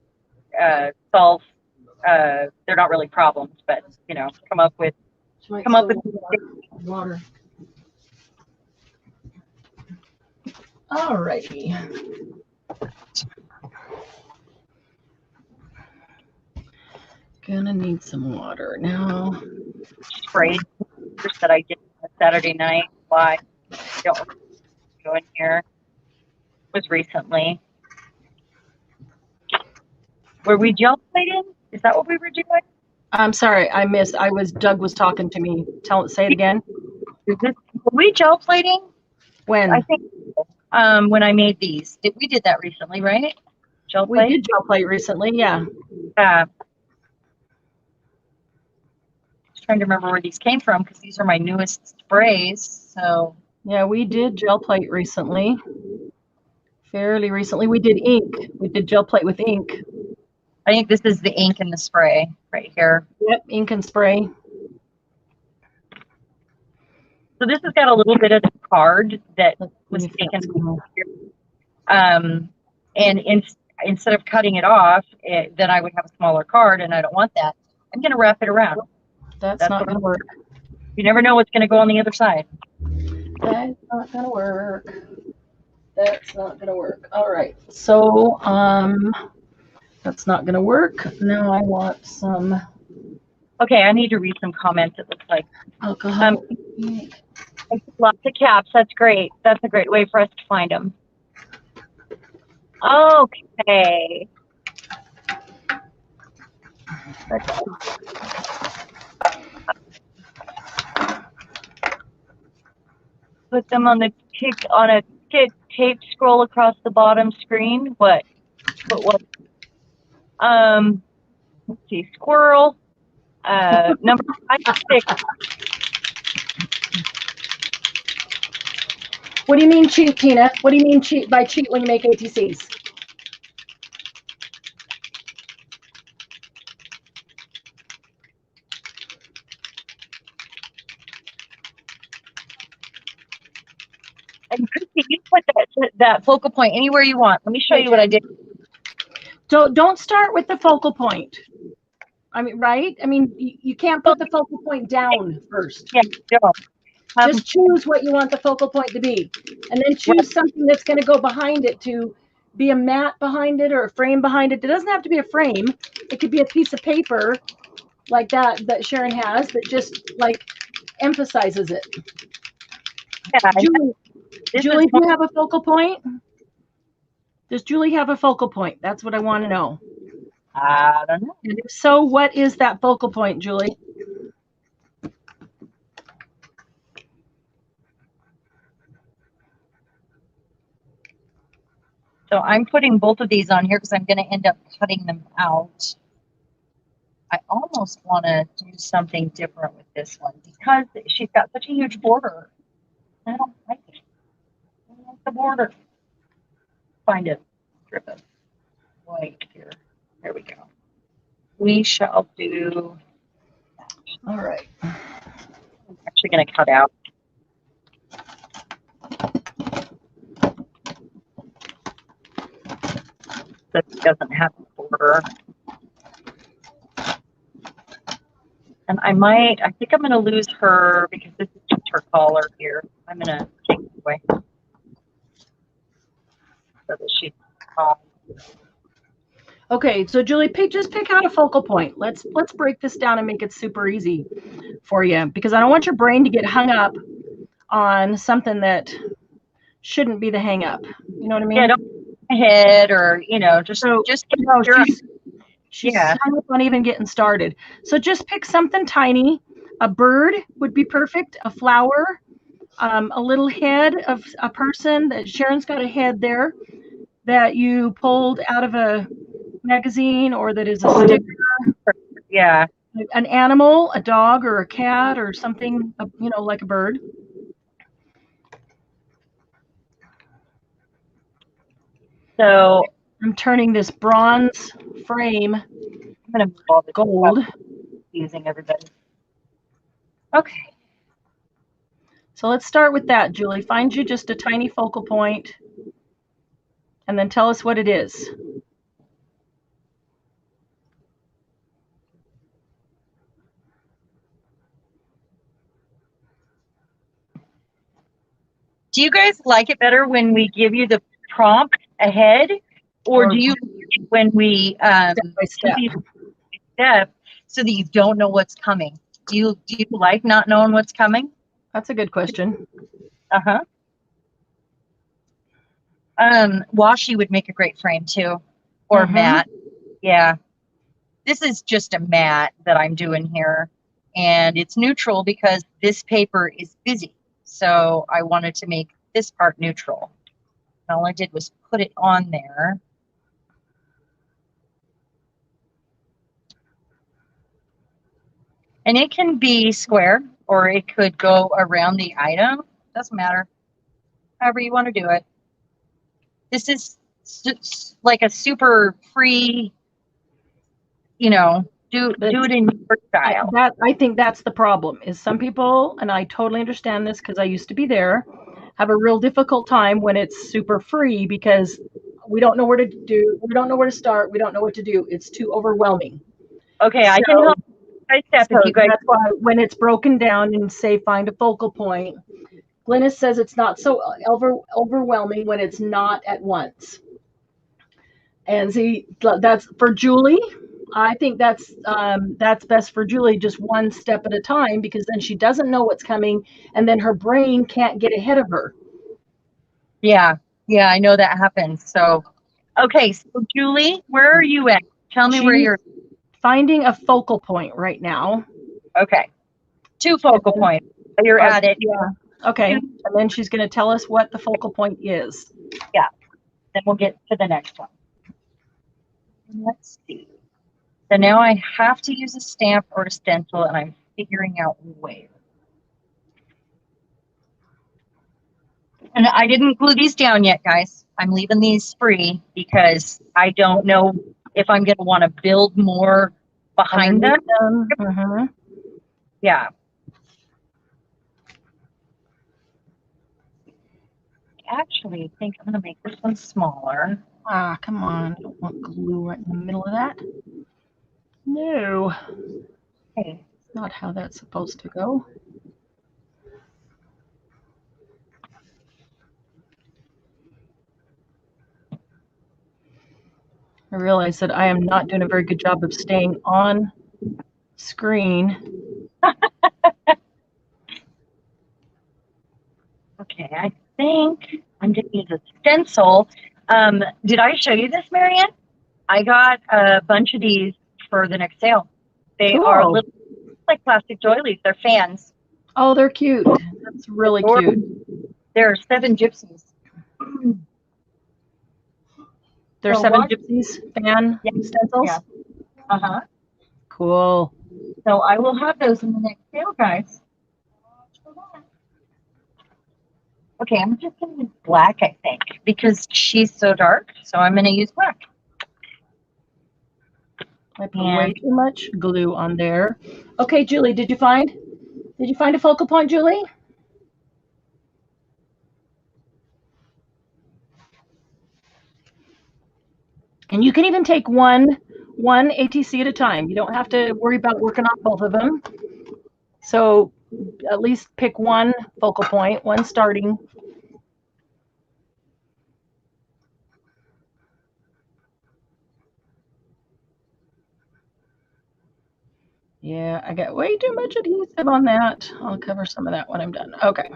solve. They're not really problems, but you know, come up with water. All righty. Gonna need some water now. Spray that I did Saturday night. Why don't go in here? Was recently. Were we gel plating? Is that what we were doing? I'm sorry, I missed. Doug was talking to me. Say it again. Were we gel plating? When? I think when I made these. We did that recently, right? Gel plate? We did gel plate recently, yeah. Trying to remember where these came from because these are my newest sprays. So yeah, we did gel plate recently. Fairly recently. We did ink. We did gel plate with ink. I think this is the ink and the spray right here. Yep, ink and spray. So this has got a little bit of the card that was taken. And instead of cutting it off, then I would have a smaller card, and I don't want that. I'm going to wrap it around. That's not going to work. You never know what's going to go on the other side. That's not going to work. That's not going to work. All right. So, that's not going to work. Now I want some Okay, I need to read some comments, it looks like. Alcohol. Lots of caps. That's great. That's a great way for us to find them. Okay. Put them on a tape scroll across the bottom screen. What? Let's see. Squirrel. Number 6. What do you mean cheat, Tina? What do you mean cheat by cheat when you make ATCs? And Christy, you put that focal point anywhere you want. Let me show you what I did. Don't start with the focal point. I mean, right? I mean, you can't put the focal point down first. Yeah, don't. Just choose what you want the focal point to be, and then choose something that's going to go behind it, to be a mat behind it or a frame behind it. It doesn't have to be a frame. It could be a piece of paper like that Sharon has that just like emphasizes it. Yeah, Julie, do you have a focal point? Does Julie have a focal point? That's what I want to know. I don't know. And if so, what is that focal point, Julie? So I'm putting both of these on here because I'm going to end up cutting them out. I almost want to do something different with this one because she's got such a huge border. I don't like it. I don't like the border. Find a strip of white here. There we go. We shall do that. All right. I'm actually going to cut out. This doesn't have a border. And I think I'm going to lose her because this is just her collar here. I'm going to take it away so that she's Okay, so Julie, just pick out a focal point. Let's break this down and make it super easy for you, because I don't want your brain to get hung up on something that shouldn't be the hang up. You know what I mean? Yeah, don't head or just she's hung up on even getting started. So just pick something tiny. A bird would be perfect. A flower, a little head of a person. That Sharon's got a head there that you pulled out of a magazine, or that is a sticker. Yeah. An animal, a dog or a cat or something, like a bird. So I'm turning this bronze frame gold. Using everybody. Okay. So let's start with that, Julie. Find you just a tiny focal point and then tell us what it is. Do you guys like it better when we give you the prompt ahead, or do you like it when we step so that you don't know what's coming? Do you like not knowing what's coming? That's a good question. Washi would make a great frame too, or mat. Yeah, this is just a mat that I'm doing here, and it's neutral because this paper is busy. So I wanted to make this part neutral. And all I did was put it on there. And it can be square, or it could go around the item. Doesn't matter. However you want to do it. This is like a super free, do it in your style. I think that's the problem, is some people, and I totally understand this because I used to be there, have a real difficult time when it's super free because we don't know where to do, we don't know where to start, we don't know what to do. It's too overwhelming. Okay, I can help. That's why when it's broken down and say find a focal point, Glynis says it's not so overwhelming when it's not at once. And see, that's for Julie. I think that's best for Julie, just one step at a time, because then she doesn't know what's coming, and then her brain can't get ahead of her. Yeah, yeah, I know that happens. So, okay, so Julie, where are you at? Tell me where you're. Finding a focal point right now. Okay, 2 focal points. You're at it. Yeah. Okay, and then she's going to tell us what the focal point is. Yeah, then we'll get to the next one. Let's see. So now I have to use a stamp or a stencil, and I'm figuring out where. And I didn't glue these down yet, guys. I'm leaving these free because I don't know if I'm going to want to build more behind them. Mm-hmm. Yeah. Actually, I think I'm going to make this one smaller. Ah, come on. I don't want glue right in the middle of that. No. Okay. Not how that's supposed to go. I realize that I am not doing a very good job of staying on screen. Okay, I think I'm going to use a stencil. Did I show you this, Marianne? I got a bunch of these for the next sale. They are little, like plastic doilies. They're fans. Oh, they're cute. That's really cute. There are 7 gypsies. There's 7 gypsies fan stencils? Yeah. Uh-huh. Cool. So I will have those in the next sale, guys. Okay, I'm just going to use black, I think, because she's so dark. So I'm going to use black. I put way too much glue on there. Okay, Julie, did you find a focal point, Julie? And you can even take one ATC at a time. You don't have to worry about working on both of them. So at least pick one focal point, one starting. Yeah, I got way too much adhesive on that. I'll cover some of that when I'm done. Okay.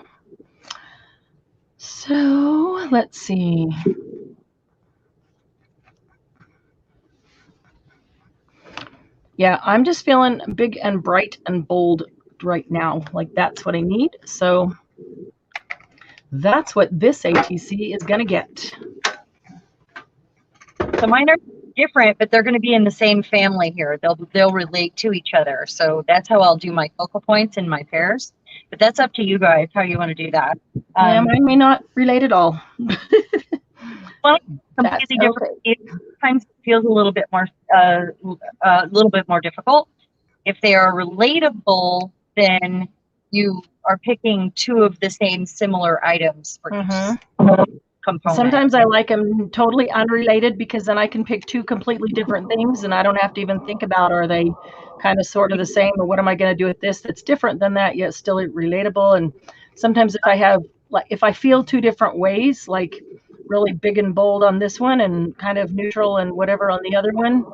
So let's see. Yeah, I'm just feeling big and bright and bold right now. Like that's what I need. So that's what this ATC is going to get. So mine are different, but they're going to be in the same family here. They'll relate to each other. So that's how I'll do my focal points in my pairs. But that's up to you guys how you want to do that. Yeah, mine may not relate at all. Well, completely different. Okay. Sometimes it feels a little bit more difficult. If they are relatable, then you are picking 2 of the same similar items for each component. Sometimes I like them totally unrelated because then I can pick 2 completely different things and I don't have to even think about, are they kind of sort of the same, or what am I going to do with this that's different than that yet still relatable. And sometimes if I feel 2 different ways, like really big and bold on this one and kind of neutral and whatever on the other one,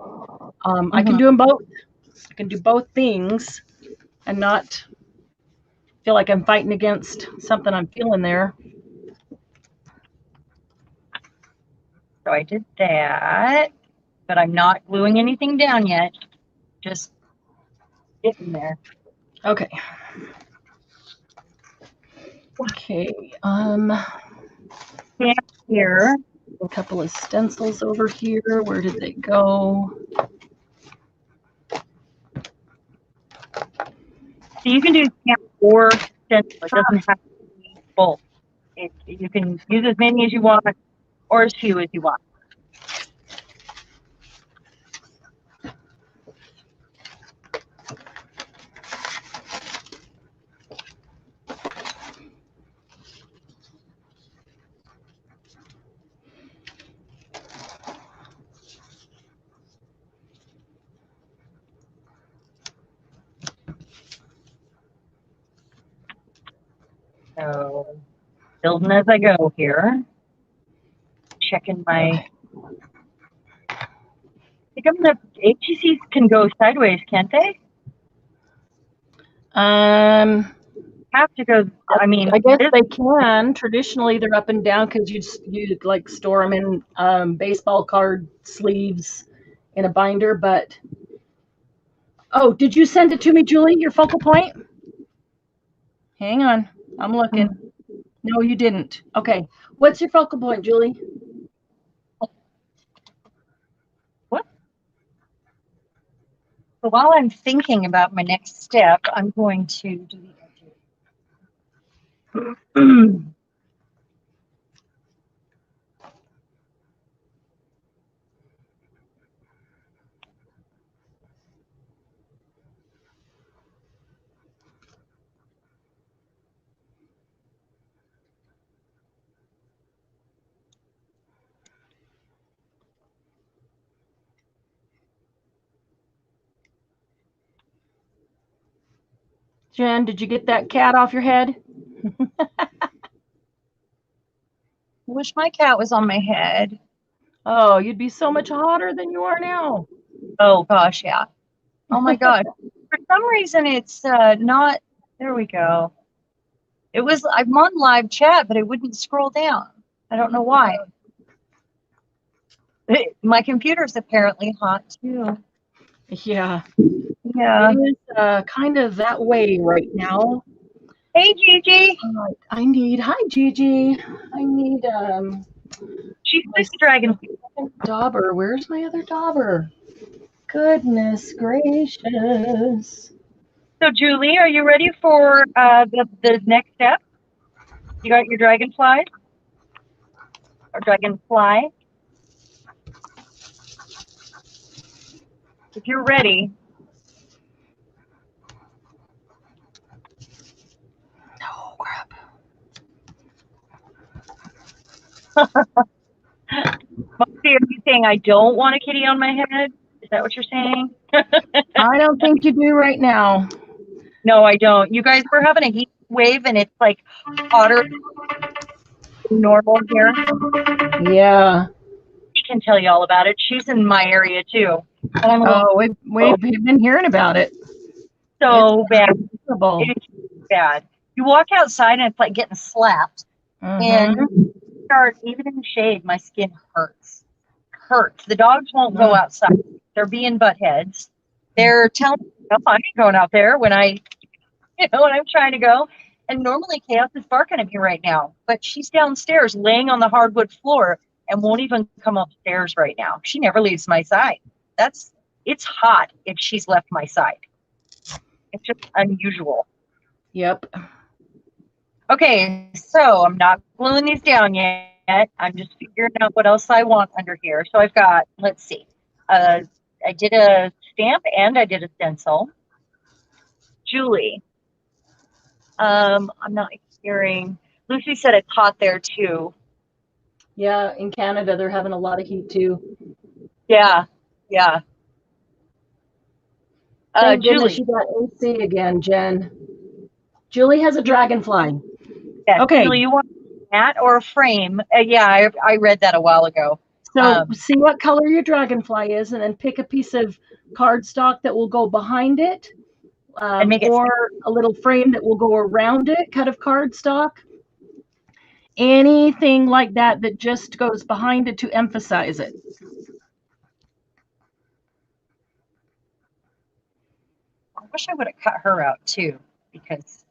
I can do them both. I can do both things and not feel like I'm fighting against something I'm feeling there. So I did that, but I'm not gluing anything down yet. Just getting there. Okay. Okay. Here. A couple of stencils over here. Where did they go? So you can do stamp or stencil. It doesn't have to be both. You can use as many as you want or as few as you want. So building as I go here. Checking my the ATCs can go sideways, can't they? Have to go. I mean, I guess they can. Traditionally, they're up and down because you like store them in baseball card sleeves in a binder. But oh, did you send it to me, Julie? Your focal point? Hang on, I'm looking. No, you didn't. Okay, what's your focal point, Julie? What? So while I'm thinking about my next step, I'm going to do the edges. Jen, did you get that cat off your head? I wish my cat was on my head. Oh, you'd be so much hotter than you are now. Oh gosh, yeah. Oh my god. For some reason it's not. There we go. I'm on live chat, but it wouldn't scroll down. I don't know why. My computer's apparently hot too. Yeah. Yeah. It is kind of that way right now. Hey Gigi. Hi Gigi. I need She's like the dragon. dauber. Where's my other dauber? Goodness gracious. So Julie, are you ready for the next step? You got your dragonfly? Or dragonfly? If you're ready. Oh crap. Moxie, are you saying I don't want a kitty on my head? Is that what you're saying? I don't think you do right now. No, I don't. You guys, we're having a heat wave and it's like hotter than normal here. Yeah. She can tell you all about it. She's in my area too. And I'm We've been hearing about it. so It's bad. terrible. It's bad. You walk outside and it's like getting slapped. And start, even in the shade, my skin hurts. Hurts. The dogs won't go outside. They're being butt heads. They're telling me, oh, I ain't going out there when I'm trying to go. And normally Chaos is barking at me right now, but she's downstairs laying on the hardwood floor and won't even come upstairs right now. She never leaves my side. It's hot if she's left my side. It's just unusual. Yep. Okay, so I'm not gluing these down yet. I'm just figuring out what else I want under here. So I've got, let's see, I did a stamp and I did a stencil. Julie, I'm not hearing. Lucy said it's hot there too. Yeah, in Canada they're having a lot of heat too. Yeah, yeah. Thank Julie, goodness you got AC again, Jen. Julie has a dragonfly. yes, Okay. Julie, you want a mat or a frame? Yeah, I read that a while ago. So see what color your dragonfly is, and then pick a piece of cardstock that will go behind it, and make it or a little frame that will go around it, cut of cardstock. Anything like that that just goes behind it to emphasize it. I wish I would have cut her out too, because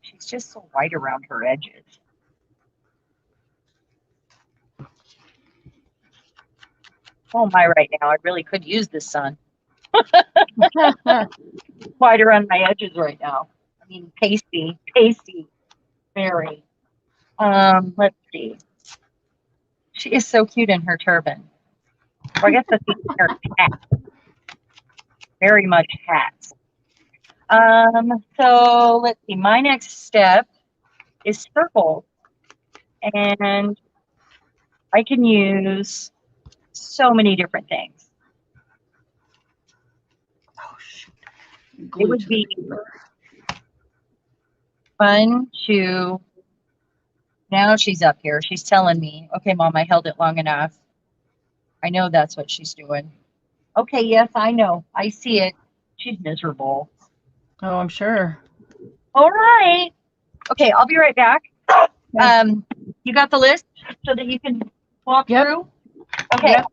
she's just so white around her edges. Oh my, right now, I really could use the sun. White around my edges right now. I mean, pasty, very. Let's see. She is so cute in her turban. Or I guess that's her hat. Very much hats. So let's see. My next step is circles. And I can use so many different things. Oh, shoot. It would be fun to, now she's up here. She's telling me, okay, Mom, I held it long enough. I know that's what she's doing. Okay, yes, I know. I see it. She's miserable. Oh, I'm sure. All right. Okay, I'll be right back. Okay. You got the list so that you can walk Yep. through? Okay. Yep.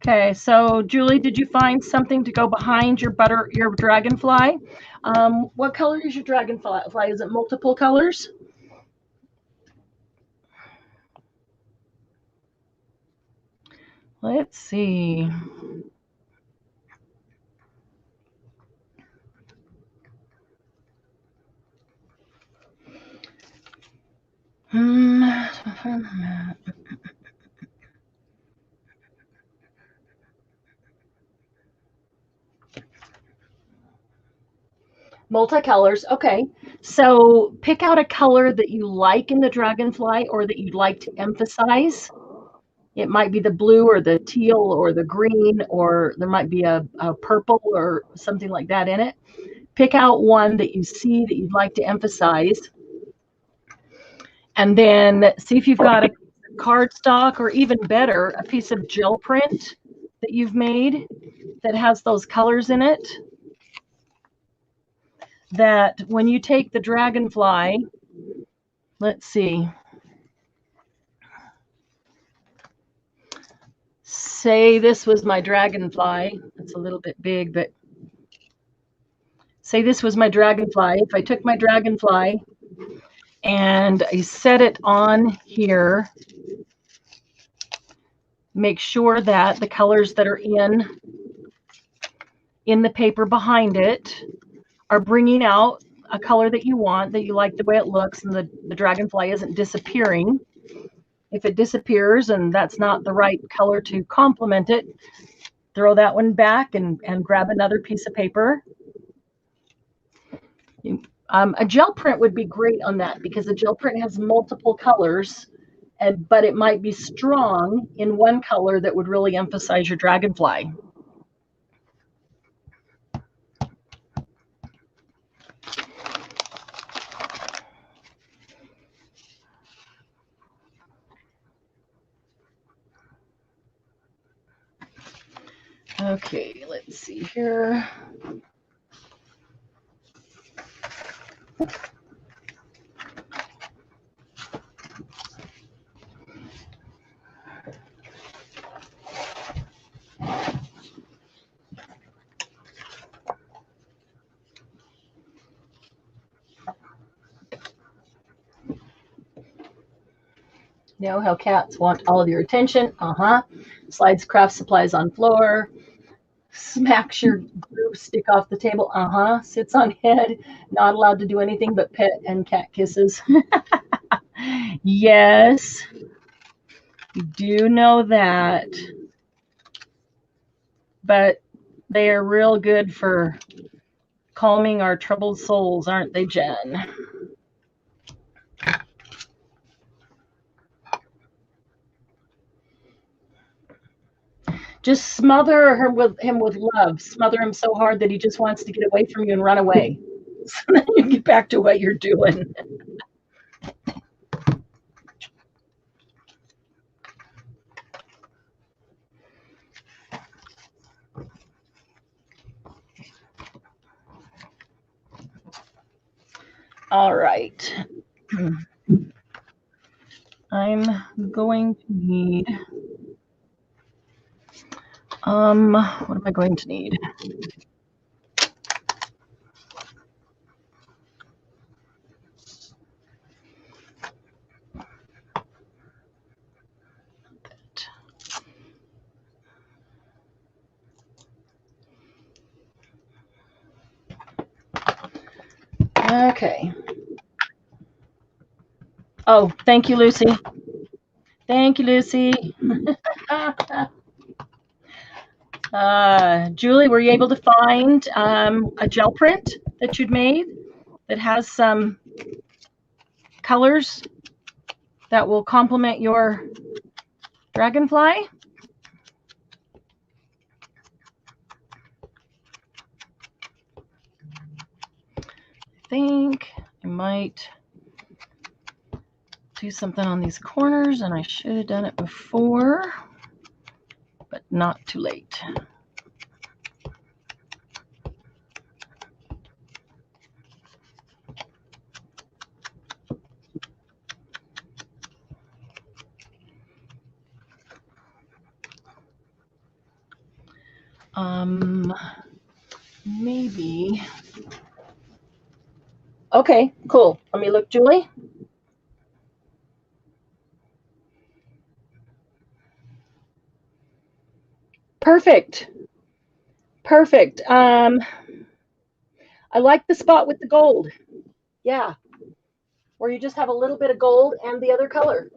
Okay, so Julie, did you find something to go behind your dragonfly? What color is your dragonfly? Is it multiple colors? Let's see. Multicolors. Okay. So pick out a color that you like in the dragonfly or that you'd like to emphasize. It might be the blue or the teal or the green, or there might be a purple or something like that in it. Pick out one that you see that you'd like to emphasize. And then see if you've got a cardstock, or even better, a piece of gel print that you've made that has those colors in it. That when you take the dragonfly, let's see, say this was my dragonfly. It's a little bit big, but say this was my dragonfly. If I took my dragonfly and I set it on here, make sure that the colors that are in the paper behind it are bringing out a color that you want, that you like the way it looks, and the dragonfly isn't disappearing. If it disappears and that's not the right color to complement it, throw that one back and grab another piece of paper. A gel print would be great on that, because a gel print has multiple colors, but it might be strong in one color that would really emphasize your dragonfly. Okay, let's see here. You know how cats want all of your attention. Slides craft supplies on floor. Smacks your glue stick off the table. Sits on head. Not allowed to do anything but pet and cat kisses. Yes, you do know that. But they are real good for calming our troubled souls, aren't they, Jen? Just smother him with love. Smother him so hard that he just wants to get away from you and run away. So then you get back to what you're doing. All right. I'm going to need, what am I going to need? Okay. Oh, thank you, Lucy. Thank you, Lucy. Julie, were you able to find a gel print that you'd made that has some colors that will complement your dragonfly? I think I might do something on these corners, and I should have done it before, but not too late. Maybe. Okay, cool. Let me look, Julie. Perfect. Perfect. I like the spot with the gold. Yeah. Where you just have a little bit of gold and the other color.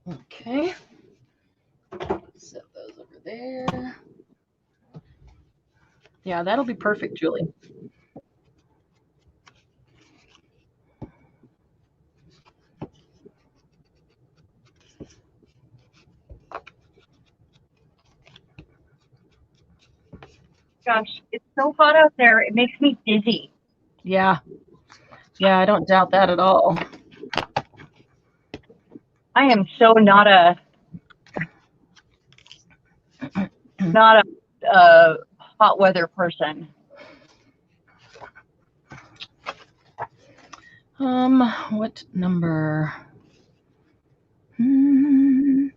Okay. Set those over there. Yeah, that'll be perfect, Julie. Gosh, it's so hot out there. It makes me dizzy. Yeah. Yeah, I don't doubt that at all. I am so not a hot weather person. What number? That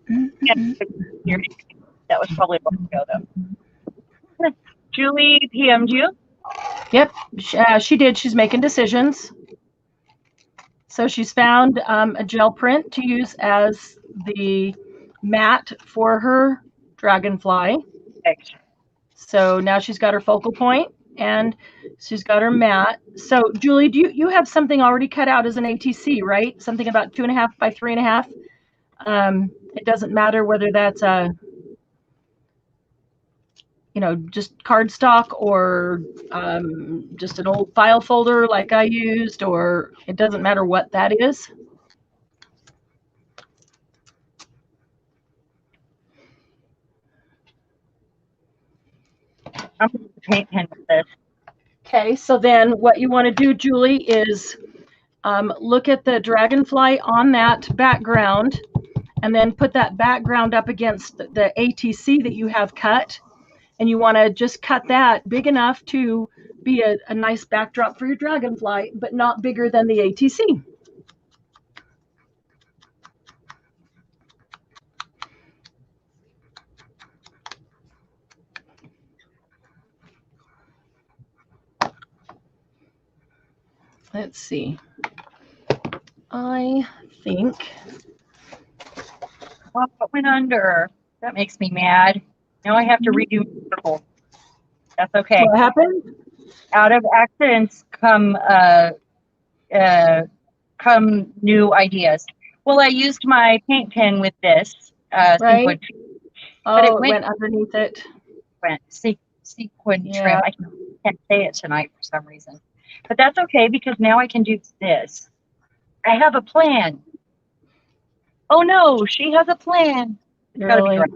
was probably a while ago, though. Julie PM'd you? Yep, she did. She's making decisions. So she's found a gel print to use as the mat for her dragonfly. Thanks. So now she's got her focal point and she's got her mat. So Julie, do you have something already cut out as an ATC, right? Something about 2.5 by 3.5. It doesn't matter whether that's a, just cardstock or just an old file folder like I used, or it doesn't matter what that is. I'm going to paint pen with this. Okay, so then what you want to do, Julie, is look at the dragonfly on that background and then put that background up against the ATC that you have cut. And you want to just cut that big enough to be a nice backdrop for your dragonfly, but not bigger than the ATC. Let's see. I think. Oh, it went under. That makes me mad. Now I have to redo my circle. That's okay. What happened? Out of accidents come new ideas. Well, I used my paint pen with this Right. sequin, but it went underneath it. Went sequin trim. I can't say it tonight for some reason, but that's okay because now I can do this. I have a plan. Oh no, she has a plan. It's gotta be dry.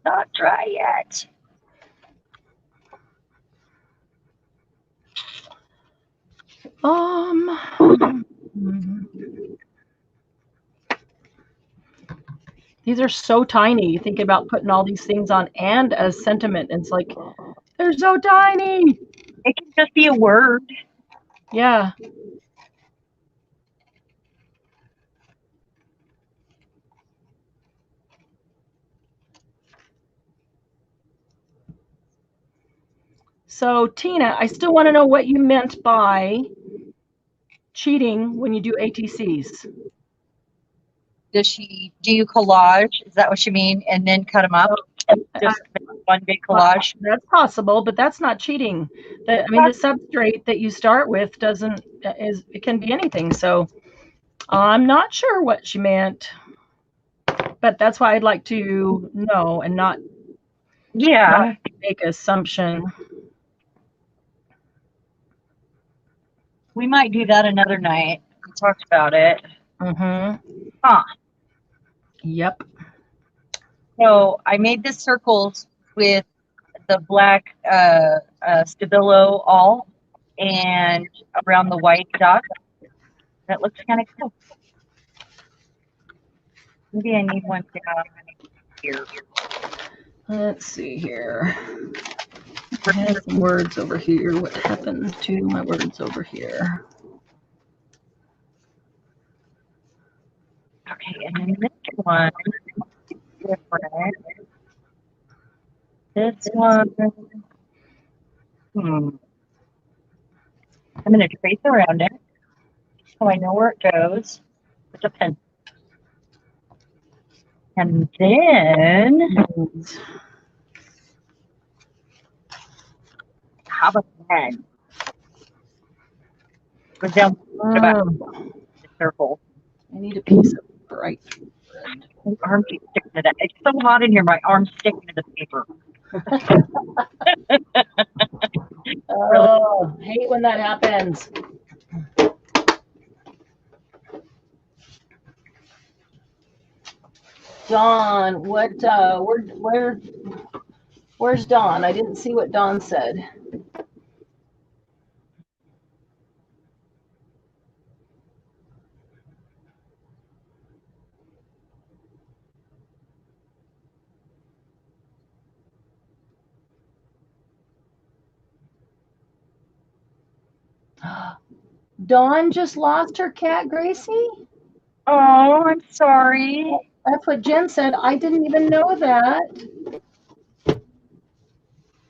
Not dry yet. These are so tiny. You think about putting all these things on and as sentiment. And it's like, they're so tiny. It can just be a word. Yeah. So Tina, I still want to know what you meant by cheating when you do ATCs. Does she, do you collage? Is that what you mean? And then cut them up? Just one big collage? That's possible, but that's not cheating. I mean, the substrate that you start with it can be anything. So I'm not sure what she meant, but that's why I'd like to know and not make assumption. We might do that another night. We talked about it. Huh. Yep. So I made the circles with the black Stabilo all and around the white dot. That looks kind of cool. Maybe I need one down here. Let's see here. I have some words over here. What happened to my words over here? Okay, and then this one is different. This one, I'm going to trace around it so I know where it goes with a pen. And then, how about pen? Go down the circle. I need a piece of bright red. My arm keeps sticking to that. It's so hot in here, my arm's sticking to the paper. Oh, hate when that happens. Dawn, where's Dawn? I didn't see what Dawn said. Dawn just lost her cat, Gracie? Oh, I'm sorry. That's what Jen said. I didn't even know that.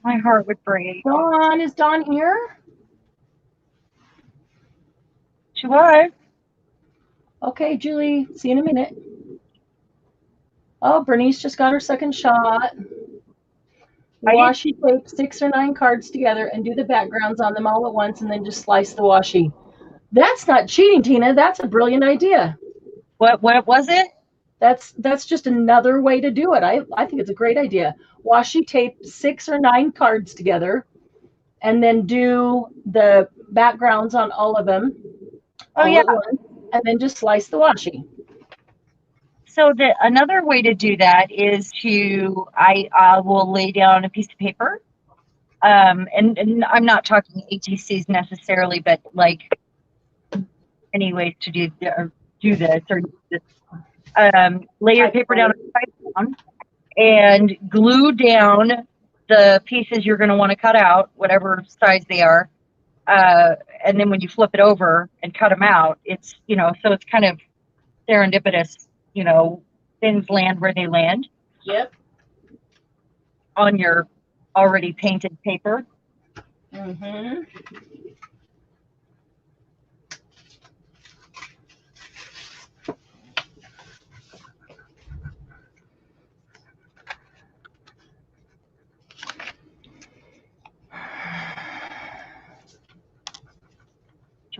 My heart would break. Dawn, is Dawn here? She was. Okay, Julie, see you in a minute. Oh, Bernice just got her second shot. Washi tape 6 or 9 cards together and do the backgrounds on them all at once and then just slice the washi. That's not cheating, Tina. That's a brilliant idea. What was it? That's just another way to do it. I think it's a great idea. Washi tape 6 or 9 cards together and then do the backgrounds on all of them. Oh, yeah. And then just slice the washi. So another way to do that is I will lay down a piece of paper. And I'm not talking ATCs necessarily, but like any ways to do this or lay your paper down upside down and glue down the pieces you're going to want to cut out, whatever size they are. And then when you flip it over and cut them out, it's, so it's kind of serendipitous, things land where they land. Yep. On your already painted paper. Mm-hmm.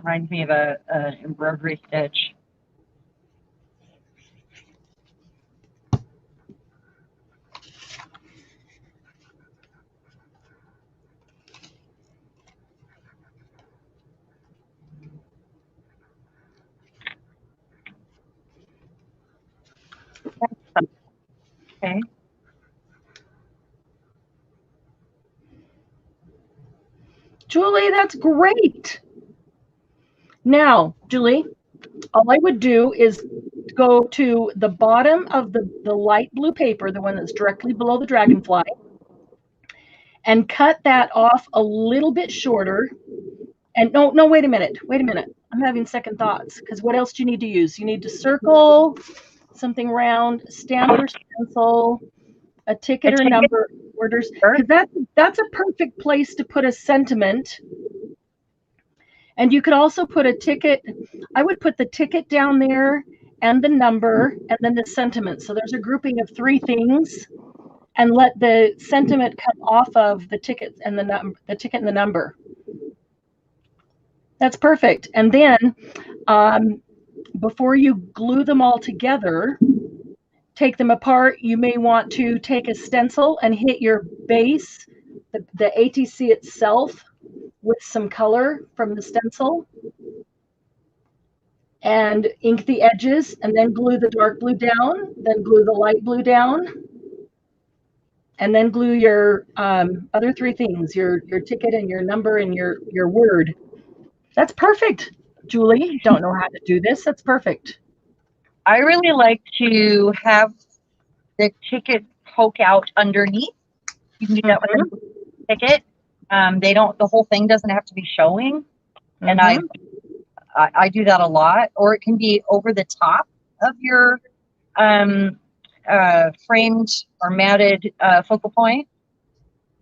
Reminds me of an embroidery stitch. Okay. Julie, that's great. Now, Julie, all I would do is go to the bottom of the light blue paper, the one that's directly below the dragonfly, and cut that off a little bit shorter. And no, wait a minute. I'm having second thoughts, because what else do you need to use? You need to circle something round, stamp or stencil, a ticket or number orders, because that's a perfect place to put a sentiment. And you could also put a ticket. I would put the ticket down there and the number and then the sentiment. So there's a grouping of 3 things, and let the sentiment come off of the ticket and the ticket and the number. That's perfect. And then before you glue them all together, take them apart. You may want to take a stencil and hit your base, the ATC itself, with some color from the stencil, and ink the edges, and then glue the dark blue down, then glue the light blue down, and then glue your other 3 things, your ticket and your number and your word. That's perfect, Julie. Don't know how to do this. That's perfect. I really like to have the ticket poke out underneath. You can do that with a ticket. The whole thing doesn't have to be showing. And I do that a lot. Or it can be over the top of your framed or matted focal point.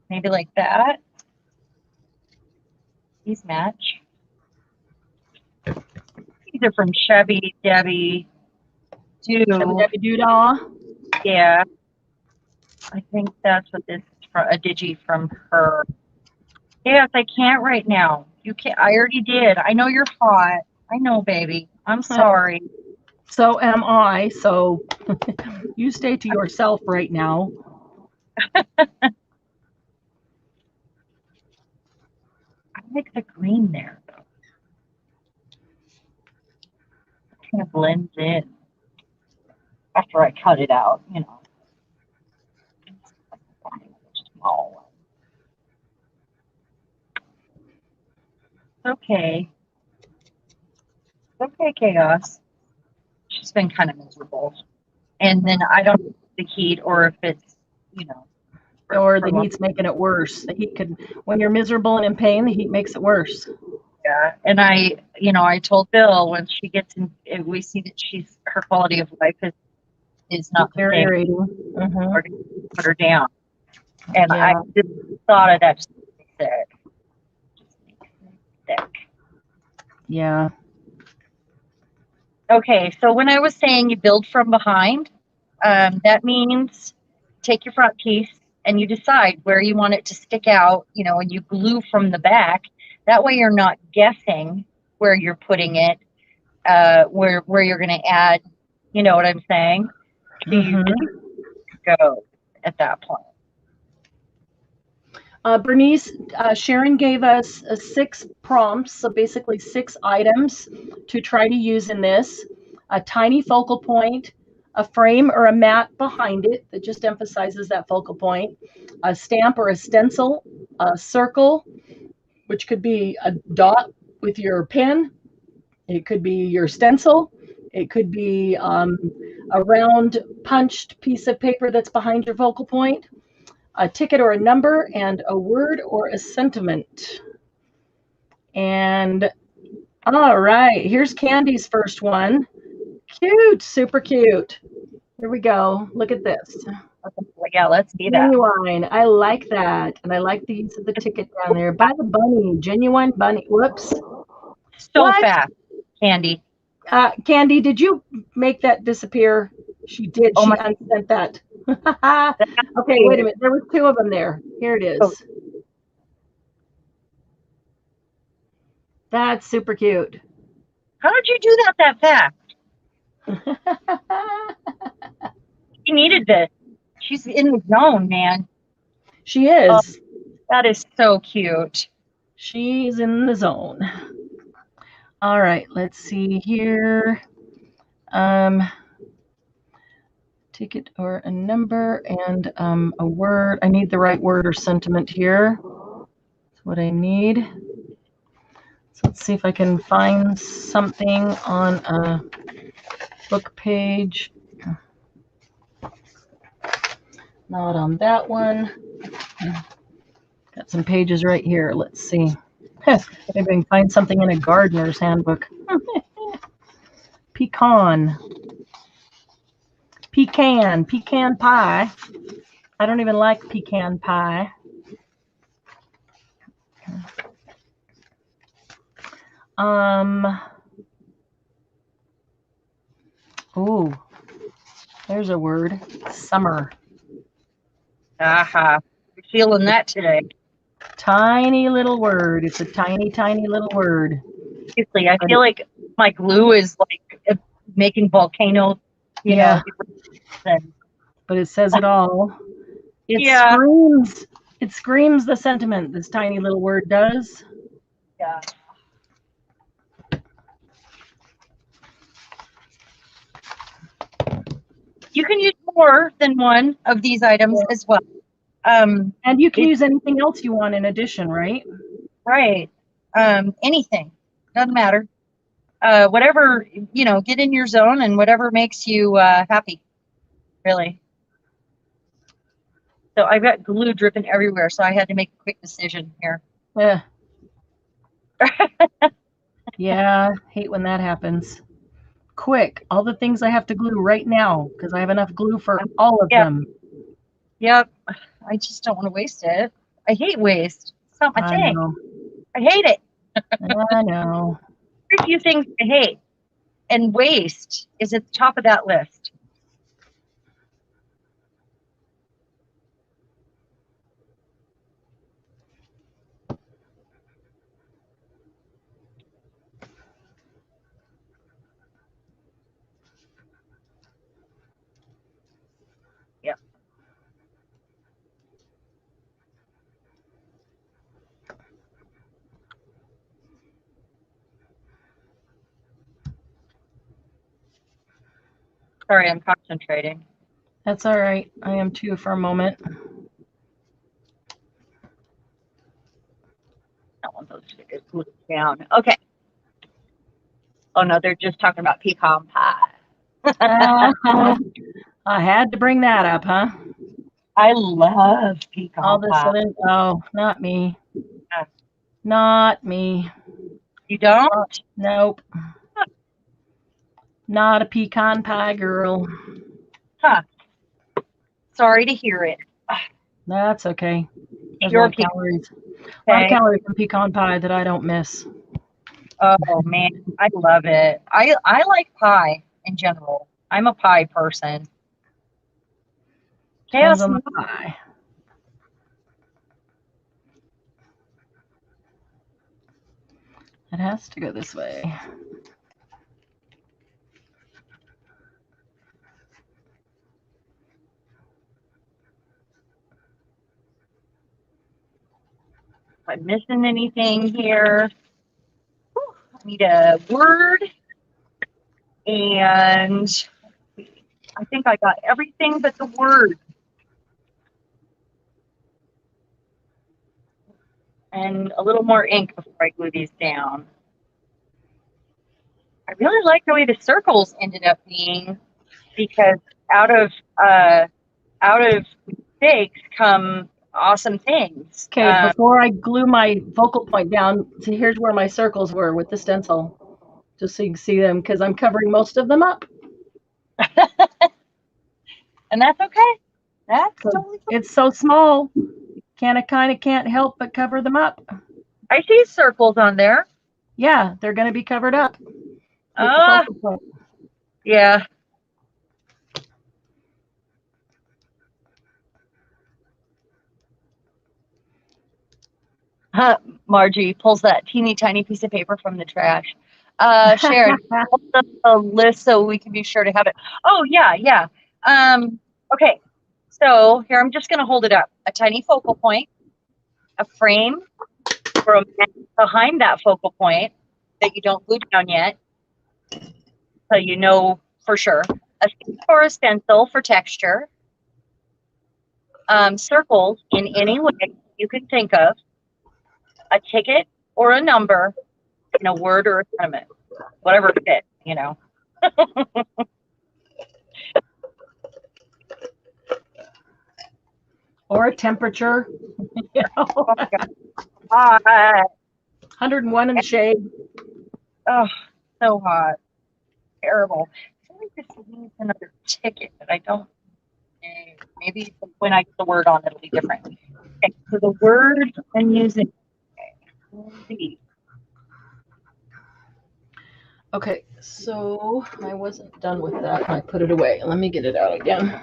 Maybe like that. These match. These are from Chevy Debbie Doo. Debbie Doodah. Yeah. I think that's what this is from, a digi from her. Yes, I can't right now. You can't. I already did. I know you're hot. I know, baby. I'm sorry. So am I. So you stay to yourself right now. I like the green there, though. It kind of blends in after I cut it out, you know. Small. Okay. Okay, Chaos. She's been kind of miserable. And then I don't know if the heat or if it's, you know. Or the heat's making it worse. The heat could, when you're miserable and in pain, the heat makes it worse. Yeah. And I told Bill when she gets in, we see that her quality of life is not the same. Put her down. And I just thought of that just thick. Yeah. Okay, so when I was saying you build from behind, that means take your front piece and you decide where you want it to stick out, you know, and you glue from the back. That way you're not guessing where you're putting it, where you're going to add, you know what I'm saying? You go at that point. Bernice, Sharon gave us 6 prompts, so basically 6 items to try to use in this. A tiny focal point, a frame or a mat behind it that just emphasizes that focal point, a stamp or a stencil, a circle, which could be a dot with your pen, it could be your stencil, it could be a round punched piece of paper that's behind your focal point, a ticket or a number, and a word or a sentiment. And all right, here's Candy's first one. Cute, super cute. Here we go. Look at this. Yeah, let's see that. Genuine. I like that. And I like the use of the ticket down there. By the bunny. Genuine bunny. Whoops. So fast, Candy. Candy, did you make that disappear? She did. She unsent that. Okay, wait a minute. There were 2 of them there. Here it is. Oh. That's super cute. How did you do that fast? She needed this. She's in the zone, man. She is. Oh, that is so cute. She's in the zone. All right, let's see here. Ticket or a number and a word. I need the right word or sentiment here. That's what I need. So let's see if I can find something on a book page. Not on that one. Got some pages right here. Let's see. Maybe I can find something in a gardener's handbook. Pecan pie. I don't even like pecan pie. Ooh, there's a word. Summer. Aha. You're feeling that today. Tiny little word. It's a tiny, tiny little word. Seriously, I feel like my glue is like making volcanoes, you know. And, but it says it all. It yeah. screams. It screams the sentiment. This tiny little word does. Yeah. You can use more than one of these items as well. And you can use anything else you want in addition, right? Right. Anything. Doesn't matter. Whatever, you know, get in your zone and whatever makes you happy, really. So I've got glue dripping everywhere, so I had to make a quick decision here. Yeah. Yeah, hate when that happens. Quick, all the things I have to glue right now because I have enough glue for all of them. Yep. I just don't want to waste it. I hate waste. It's not my thing. Know. I hate it. I know. Very few things I hate, and waste is at the top of that list. Yep. Sorry, I'm concentrating. That's all right. I am too for a moment. I want those to cool down. Okay. Oh no, they're just talking about pecan pie. I had to bring that up, huh? I love pecan all this pie. Other, oh, not me. Not me. You don't? Nope. Not a pecan pie girl. Huh. Sorry to hear it. That's okay. There's Your a lot of calories. A lot of calories in pecan pie that I don't miss. Oh man, I love it. I like pie in general. I'm a pie person. Depends on the pie. It has to go this way. If I'm missing anything here, I need a word, and I think I got everything but the word. And a little more ink before I glue these down. I really like the way the circles ended up being, because out of mistakes come awesome things. Okay, before I glue my focal point down, so here's where my circles were with the stencil, just so you can see them, because I'm covering most of them up. And that's okay. That's totally fine. It's so small, kind of can't help but cover them up. I see circles on there. Yeah, they're going to be covered up. Yeah. Margie pulls that teeny tiny piece of paper from the trash. Sharon, hold up a list so we can be sure to have it. Oh, yeah. Okay, so here I'm just going to hold it up. A tiny focal point, a frame for a mat behind that focal point that you don't glue down yet, so you know for sure. A stick or a stencil for texture. Circles in any way you can think of. A ticket or a number, in a word or a sentiment, whatever fits, you know. Or a temperature. You know? Oh my God. Hot. 101 in the shade. Oh, so hot. Terrible. I feel like this needs another ticket, but I don't. Maybe when I get the word on, it'll be different. Okay, so the word I'm using. Okay. Okay, so I wasn't done with that. I put it away. Let me get it out again.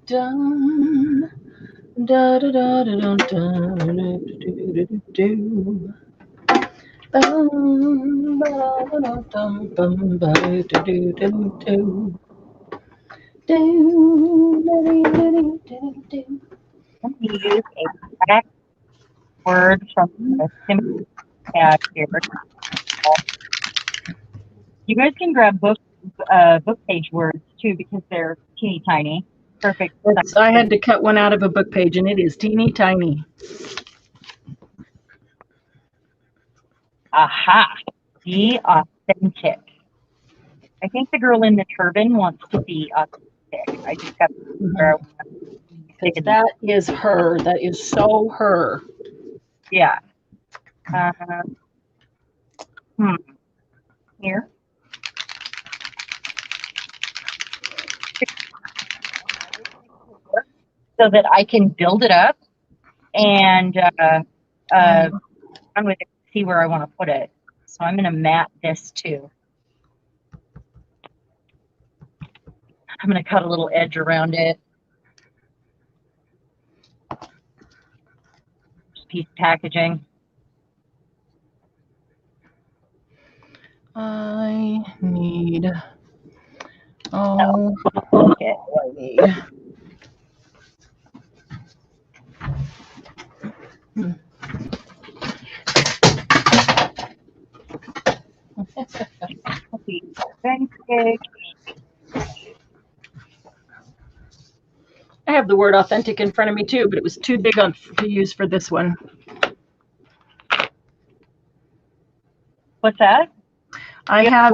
Done. Da da da da da da do do do. Bum ba da da dum bum ba do do do do. Do do do do do. Let me use a back word from the sim pad here. You guys can grab book page words too because they're teeny tiny. Perfect. I had to cut one out of a book page, and it is teeny tiny. Aha! Be authentic. I think the girl in the turban wants to be authentic. I just got to figure out Because that is her. That is so her. Yeah. Here. So that I can build it up and I'm going to see where I want to put it. So I'm going to mat this too. I'm going to cut a little edge around it. Just piece of packaging. I need. Oh, okay. I need. I have the word authentic in front of me too, but it was too big to use for this one. What's that? I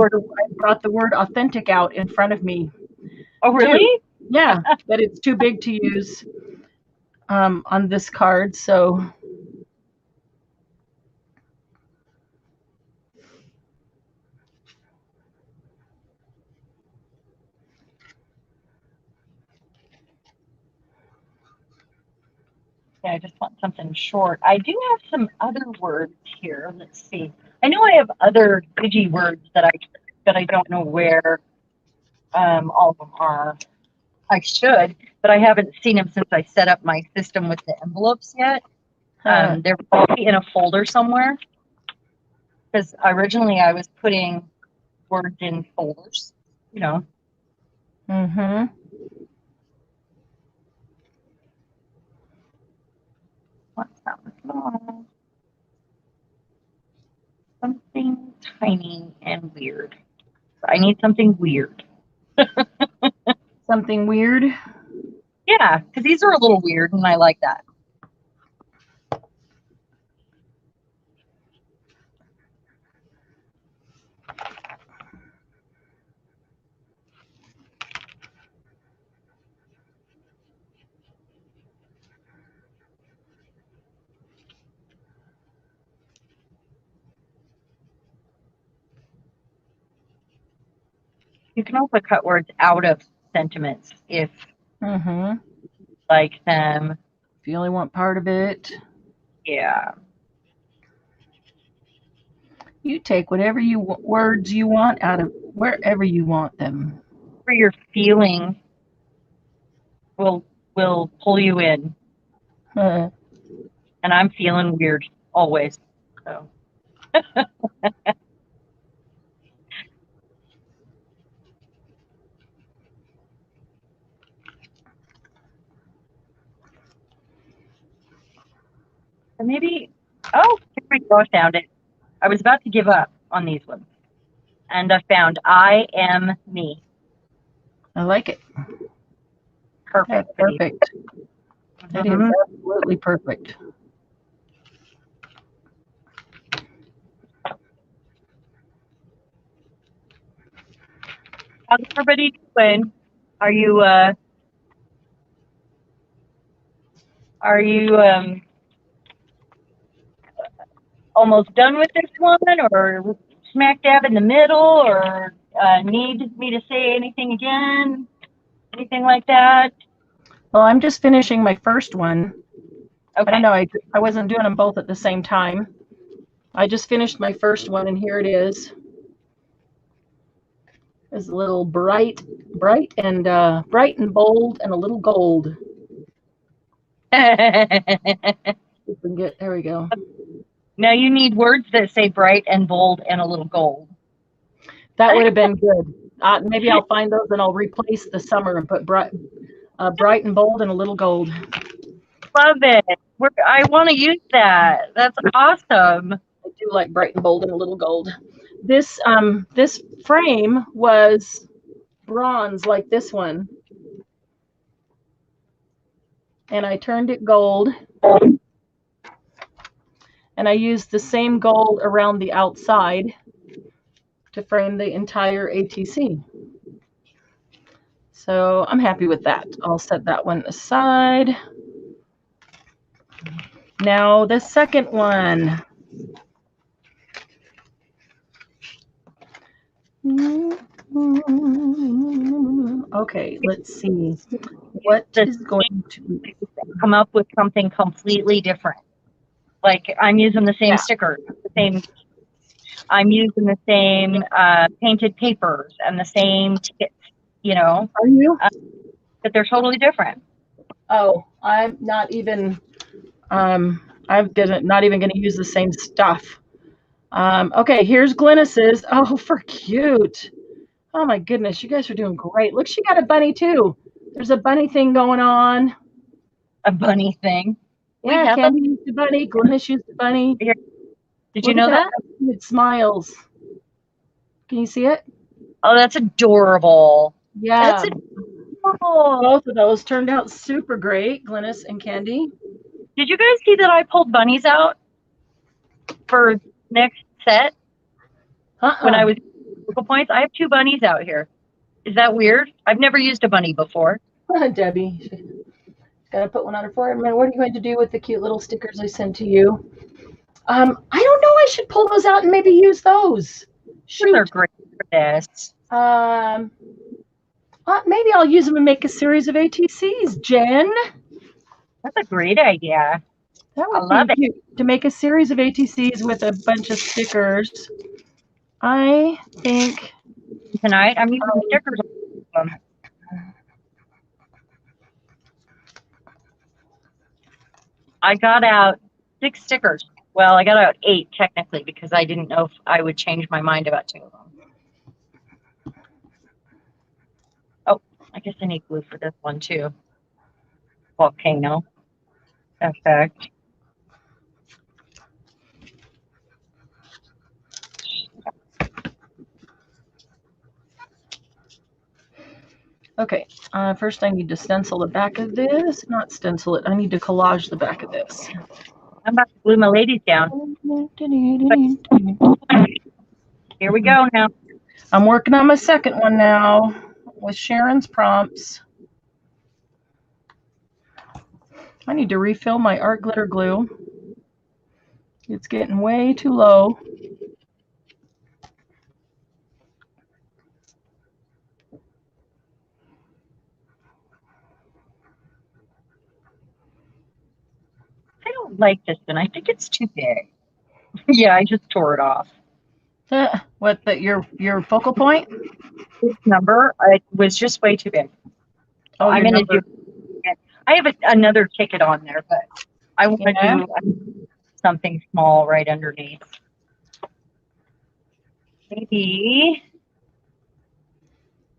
brought the word authentic out in front of me. Oh, really? Too. Yeah, but it's too big to use on this card, so. I just want something short. I do have some other words here. Let's see. I know I have other digi words that I don't know where all of them are. I should, but I haven't seen them since I set up my system with the envelopes yet. They're probably in a folder somewhere. Because originally I was putting words in folders, you know. Mm-hmm. What's that one? Something tiny and weird. I need something weird. Something weird? Yeah, because these are a little weird and I like that. You can also cut words out of sentiments if you like them. If you only want part of it. Yeah. You take whatever words you want out of wherever you want them. For your feeling will pull you in. And I'm feeling weird always. So maybe, oh, here we go, I found it. I was about to give up on these ones. And I found I am me. I like it. Perfect. That's perfect. That is absolutely perfect. How's everybody doing? Are you almost done with this one, or smack dab in the middle, or need me to say anything again? Anything like that? Well, I'm just finishing my first one. Okay. I don't know. I wasn't doing them both at the same time. I just finished my first one, and here it is. It's a little bright and bold, and a little gold. There we go. Now you need words that say bright and bold and a little gold. That would have been good. Maybe I'll find those and I'll replace the summer and put bright and bold and a little gold. Love it. I want to use that. That's awesome. I do like bright and bold and a little gold. This this frame was bronze like this one, and I turned it gold, and I used the same gold around the outside to frame the entire ATC. So I'm happy with that. I'll set that one aside. Now the second one. Okay, let's see. What is going to come up with something completely different? Like I'm using the same stickers, I'm using the same painted papers and the same tickets, you know. Are you? But they're totally different. Oh, I'm not even. I'm not even going to use the same stuff. Okay, here's Glynis's. Oh, for cute. Oh my goodness, you guys are doing great. Look, she got a bunny too. There's a bunny thing going on. A bunny thing. Yeah, Candy used the bunny. Glynis used the bunny. Here. Did you know that? It smiles. Can you see it? Oh, that's adorable. Yeah. That's adorable. Both of those turned out super great, Glynis and Candy. Did you guys see that I pulled bunnies out for next set? When I was focal points, I have 2 bunnies out here. Is that weird? I've never used a bunny before. Debbie, gotta put one on her forehead. What are you going to do with the cute little stickers I sent to you? I don't know. I should pull those out and maybe use those. Shoot. They're great for this. Maybe I'll use them and make a series of ATCs, Jen. That's a great idea. That would be cute to make a series of ATCs with a bunch of stickers. I think tonight I'm using stickers. I got out 6 stickers. Well, I got out 8 technically because I didn't know if I would change my mind about 2 of them. Oh, I guess I need glue for this one too. Volcano effect. Okay, first I need to stencil the back of this. Not stencil it, I need to collage the back of this. I'm about to glue my ladies down. Here we go now. I'm working on my second one now with Sharon's prompts. I need to refill my art glitter glue. It's getting way too low. I don't like this one. I think it's too big. Yeah, I just tore it off. What, your focal point? This number, it was just way too big. Oh, I'm going to do it. I have another ticket on there, but I want to do something small right underneath. Maybe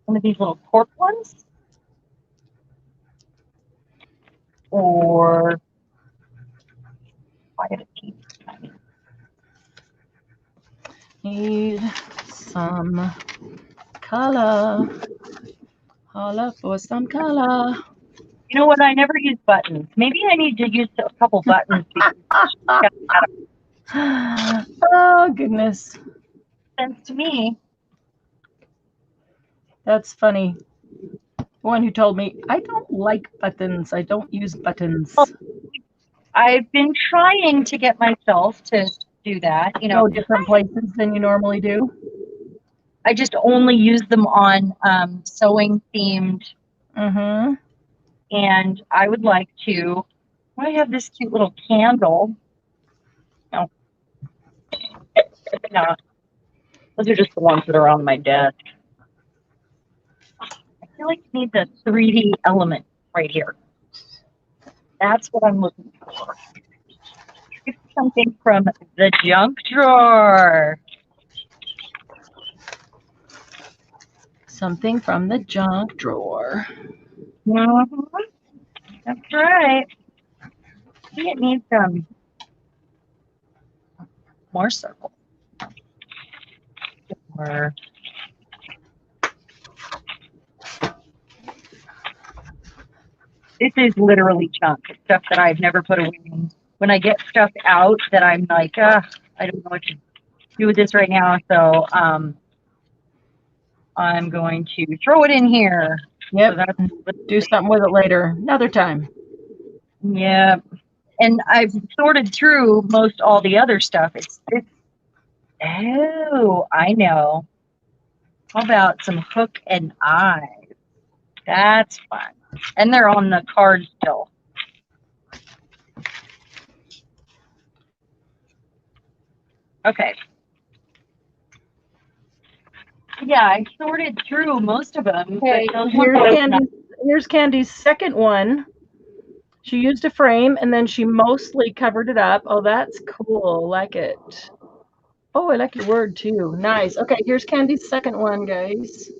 one of these little cork ones. Or I gotta keep need some color. Holla for some color. You know what? I never use buttons. Maybe I need to use a couple buttons. Oh, goodness. Sense to me. That's funny. One who told me, I don't like buttons. I don't use buttons. Well, I've been trying to get myself to do that. You know, go different places than you normally do. I just only use them on sewing themed Mm-hmm. And I would like to, I have this cute little candle. No, no, those are just the ones that are on my desk. I feel like you need the 3D element right here. That's what I'm looking for. Something from the junk drawer. Something from the junk drawer. Mm-hmm. That's right. I think it needs some more circle. Or this is literally junk. It's stuff that I've never put away. When I get stuff out that I'm like, I don't know what to do with this right now, so I'm going to throw it in here. Yep. So do something with it later, another time. Yeah. And I've sorted through most all the other stuff. Oh, I know. How about some hook and eyes? That's fun. And they're on the card still. Okay. Yeah, I sorted through most of them. Okay, here's Candy's second one. She used a frame and then she mostly covered it up. Oh, that's cool. Like it. Oh, I like your word too. Nice. Okay, here's Candy's second one, guys.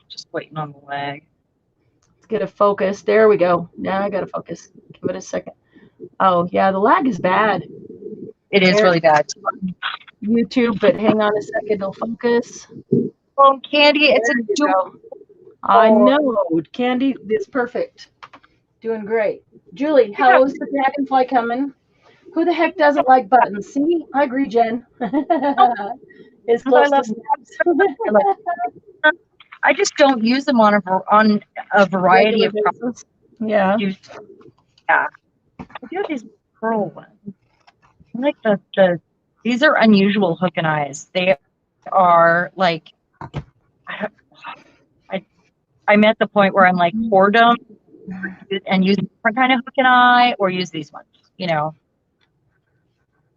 Just waiting on the leg. Let's get a focus. There we go. Now I got to focus. Give it a second. Oh, yeah, the lag is bad. It is really bad. YouTube, but hang on a second. It'll focus. Oh, Candy, it's a go. I know. Candy is perfect. Doing great. Julie, how's the dragonfly coming? Who the heck doesn't like buttons? See? I agree, Jen. It's close to snaps. I just don't use them on a variety of products. Yeah. Yeah. I do have these pearl ones. I like these are unusual hook and eyes. They are like, I'm at the point where I'm like, hoard them and use a different kind of hook and eye, or use these ones, you know.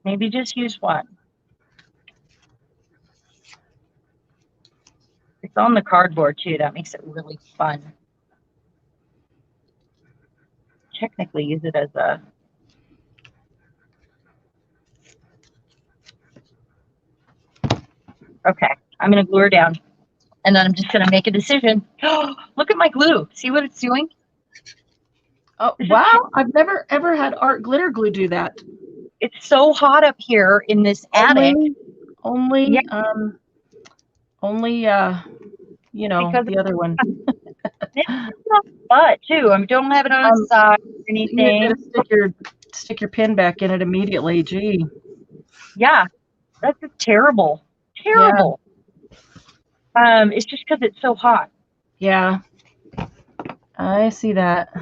Maybe just use one. It's on the cardboard too. That makes it really fun. Technically use it as a okay. I'm gonna glue her down. And then I'm just gonna make a decision. Look at my glue. See what it's doing? Oh wow. I've never ever had art glitter glue do that. It's so hot up here in this attic. Only you know, because the other one. But too, I don't have it on its side or anything. You're gonna stick your pin back in it immediately. Gee. Yeah, that's just terrible. Terrible. Yeah. It's just because it's so hot. Yeah, I see that.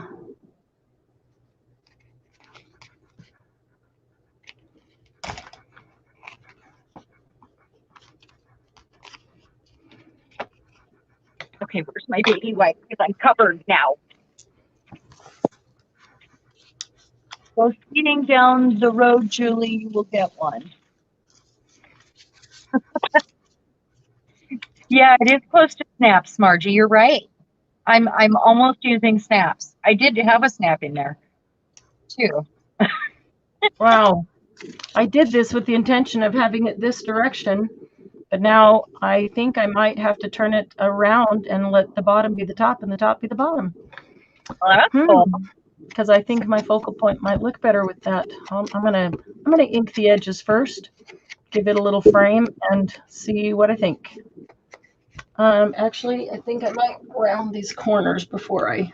Okay, where's my baby wipe? Because I'm covered now. So speeding down the road, Julie, you will get one. Yeah, it is close to snaps, Margie. You're right. I'm almost using snaps. I did have a snap in there too. Wow. I did this with the intention of having it this direction, but now I think I might have to turn it around and let the bottom be the top and the top be the bottom. Well, that's cool. Because I think my focal point might look better with that. I'm gonna ink the edges first, give it a little frame, and see what I think. Actually, I think I might round these corners before I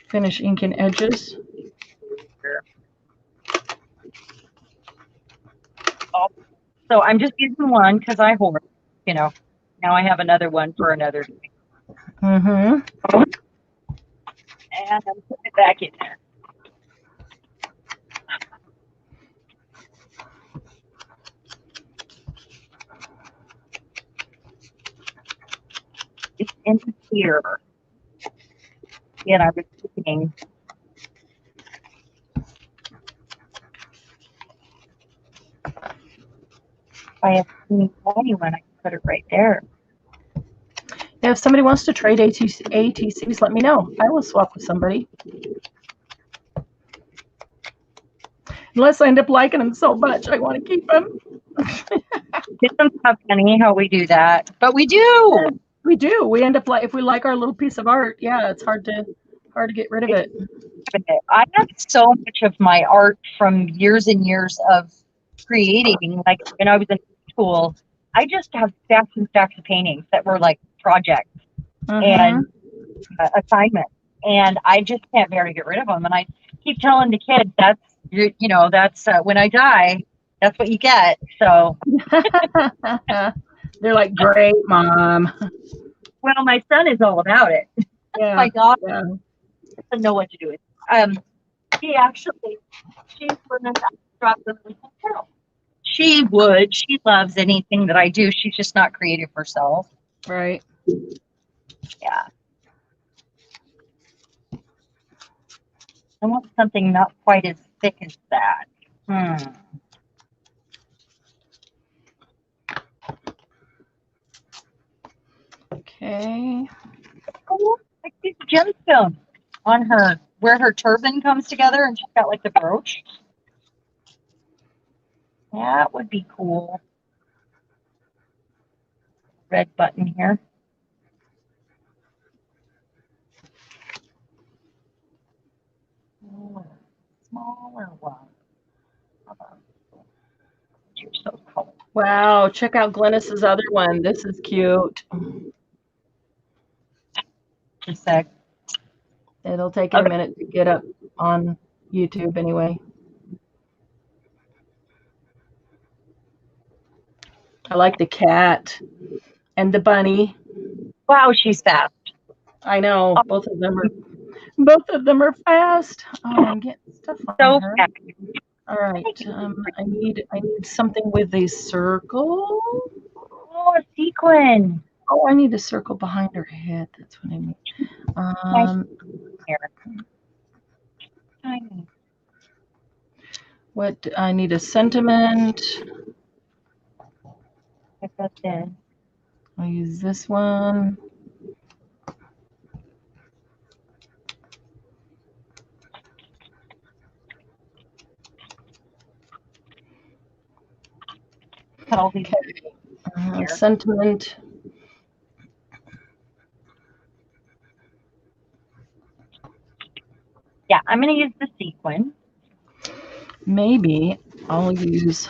finish inking edges. So I'm just using one because I hoard, you know. Now I have another one for another day. Mm-hmm. And I'm putting it back in there. It's in here. And I was thinking, if I have anyone, I can put it right there. Yeah, if somebody wants to trade ATCs, let me know. I will swap with somebody. Unless I end up liking them so much, I want to keep them. Isn't that funny how we do that? But we do. Yeah, we do. We end up like if we like our little piece of art. Yeah, it's hard to get rid of it. I have so much of my art from years and years of creating. Like when I was in school, I just have stacks and stacks of paintings that were like projects and assignments, and I just can't bear to get rid of them. And I keep telling the kids, that's that's when I die, that's what you get. So they're like, great, Mom. well, my son is all about it. Yeah, my daughter doesn't know what to do with it. She's learning to drop them in the She loves anything that I do. She's just not creative herself. Right. Yeah. I want something not quite as thick as that. Okay. Oh, I see the gemstone on her, where her turban comes together, and she's got like the brooch. That would be cool. Red button here. Oh, smaller one. You're so cool. Wow, check out Glennis's other one. This is cute. Just a sec. It'll take a minute to get up on YouTube anyway. I like the cat and the bunny. Wow, she's fast. I know, both of them are fast. Oh, I'm getting stuff on her. Fast. All right, I need something with a circle. Oh, a sequin. Oh, I need a circle behind her head. That's what I need. What I need a sentiment. I'll use this one. Okay. Sentiment. Yeah, I'm going to use the sequin. Maybe I'll use.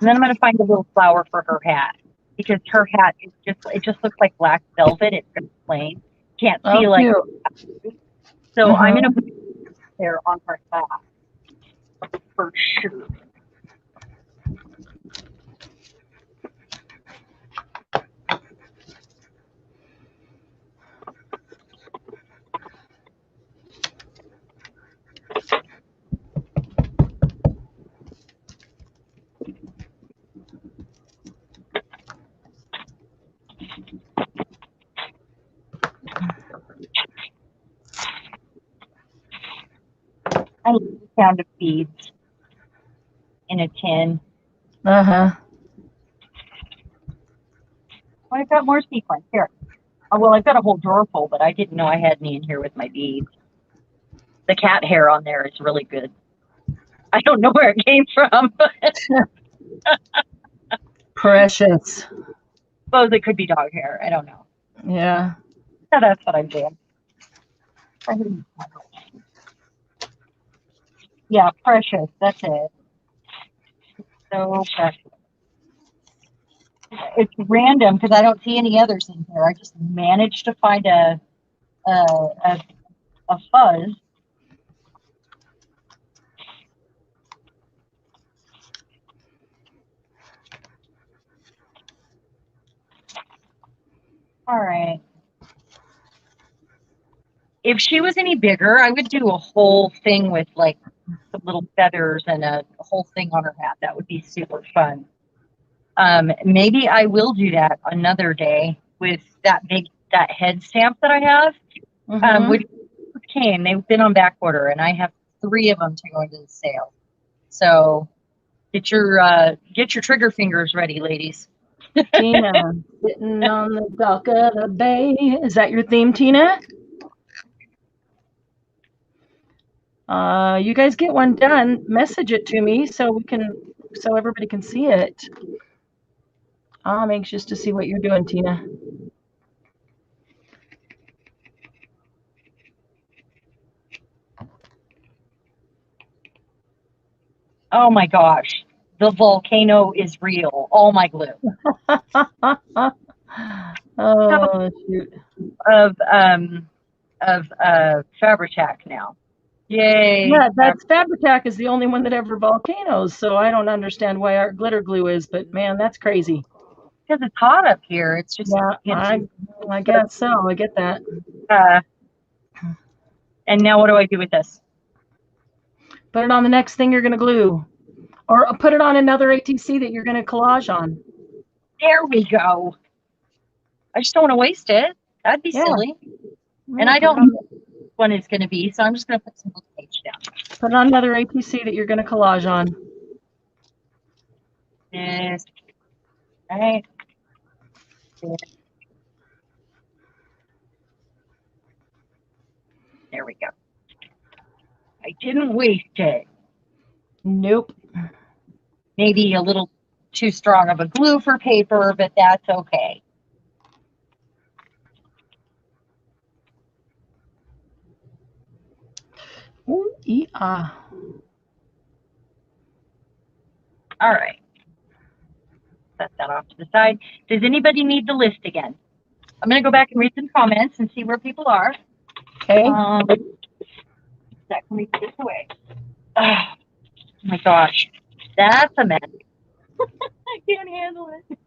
And then I'm going to find a little flower for her hat, because her hat is it just looks like black velvet. It's just plain. Can't see like. So I'm going to put it there on her hat for sure. I like the sound of beads in a tin. Oh, I've got more sequins here. Oh, well, I've got a whole drawer full, but I didn't know I had any in here with my beads. The cat hair on there is really good. I don't know where it came from, but precious. Suppose it could be dog hair. I don't know. Yeah. So that's what I'm doing. Yeah, precious. That's it. So precious. It's random because I don't see any others in here. I just managed to find a fuzz. All right. If she was any bigger, I would do a whole thing with like some little feathers and a whole thing on her hat. That would be super fun. Maybe I will do that another day with that head stamp that I have. Which came. They've been on back order, and I have 3 of them to go into the sale. So get your trigger fingers ready, ladies. Tina, sitting on the dock of the bay. Is that your theme, Tina? You guys get one done, message it to me so everybody can see it. I'm anxious to see what you're doing, Tina. Oh my gosh, the volcano is real. All my glue. Oh shoot. Of Fabri-Tac now. Yay. Yeah, that's Fabri-Tac is the only one that ever volcanoes, so I don't understand why our glitter glue is, but man, that's crazy. Because it's hot up here. It's just I guess so. I get that. And now what do I do with this? Put it on the next thing you're going to glue. Or put it on another ATC that you're going to collage on. There we go. I just don't want to waste it. That'd be silly. And I don't know what one is going to be, so I'm just going to put some page down. Put it on another ATC that you're going to collage on. Yes. All right. There we go. I didn't waste it. Nope. Maybe a little too strong of a glue for paper, but that's okay. Ooh, yeah. All right. Set that off to the side. Does anybody need the list again? I'm going to go back and read some comments and see where people are. Okay. Let me put this away. Oh my gosh. That's a mess. I can't handle it.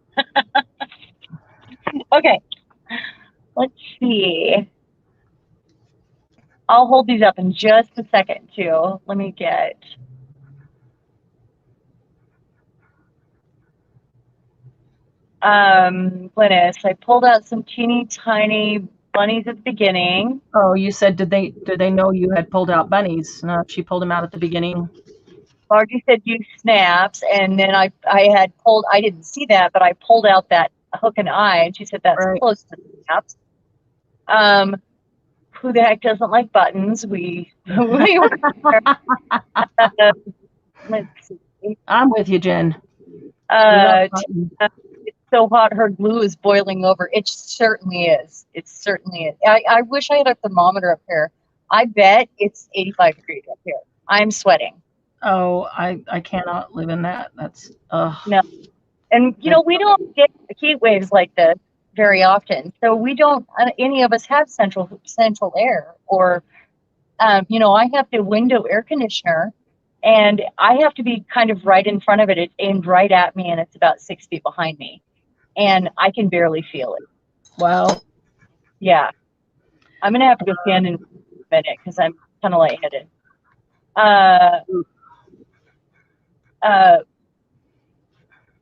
Okay. Let's see. I'll hold these up in just a second, too. Let me get... Glynis, I pulled out some teeny tiny bunnies at the beginning. Oh, you said, did they know you had pulled out bunnies? No, she pulled them out at the beginning. Margie said use snaps, and then I didn't see that, but I pulled out that hook and eye, and she said that's close to snaps. Who the heck doesn't like buttons? We were let's see. I'm with you, Jen. It's so hot, her glue is boiling over. It certainly is. It certainly is. I wish I had a thermometer up here. I bet it's 85 degrees up here. I'm sweating. Oh, I cannot live in that. That's no. And you know, we don't get heat waves like this very often. So we don't any of us have central air, or you know, I have the window air conditioner and I have to be kind of right in front of it. It's aimed right at me and it's about 6 feet behind me. And I can barely feel it. Wow. Yeah. I'm gonna have to go stand in a minute because I'm kind of lightheaded.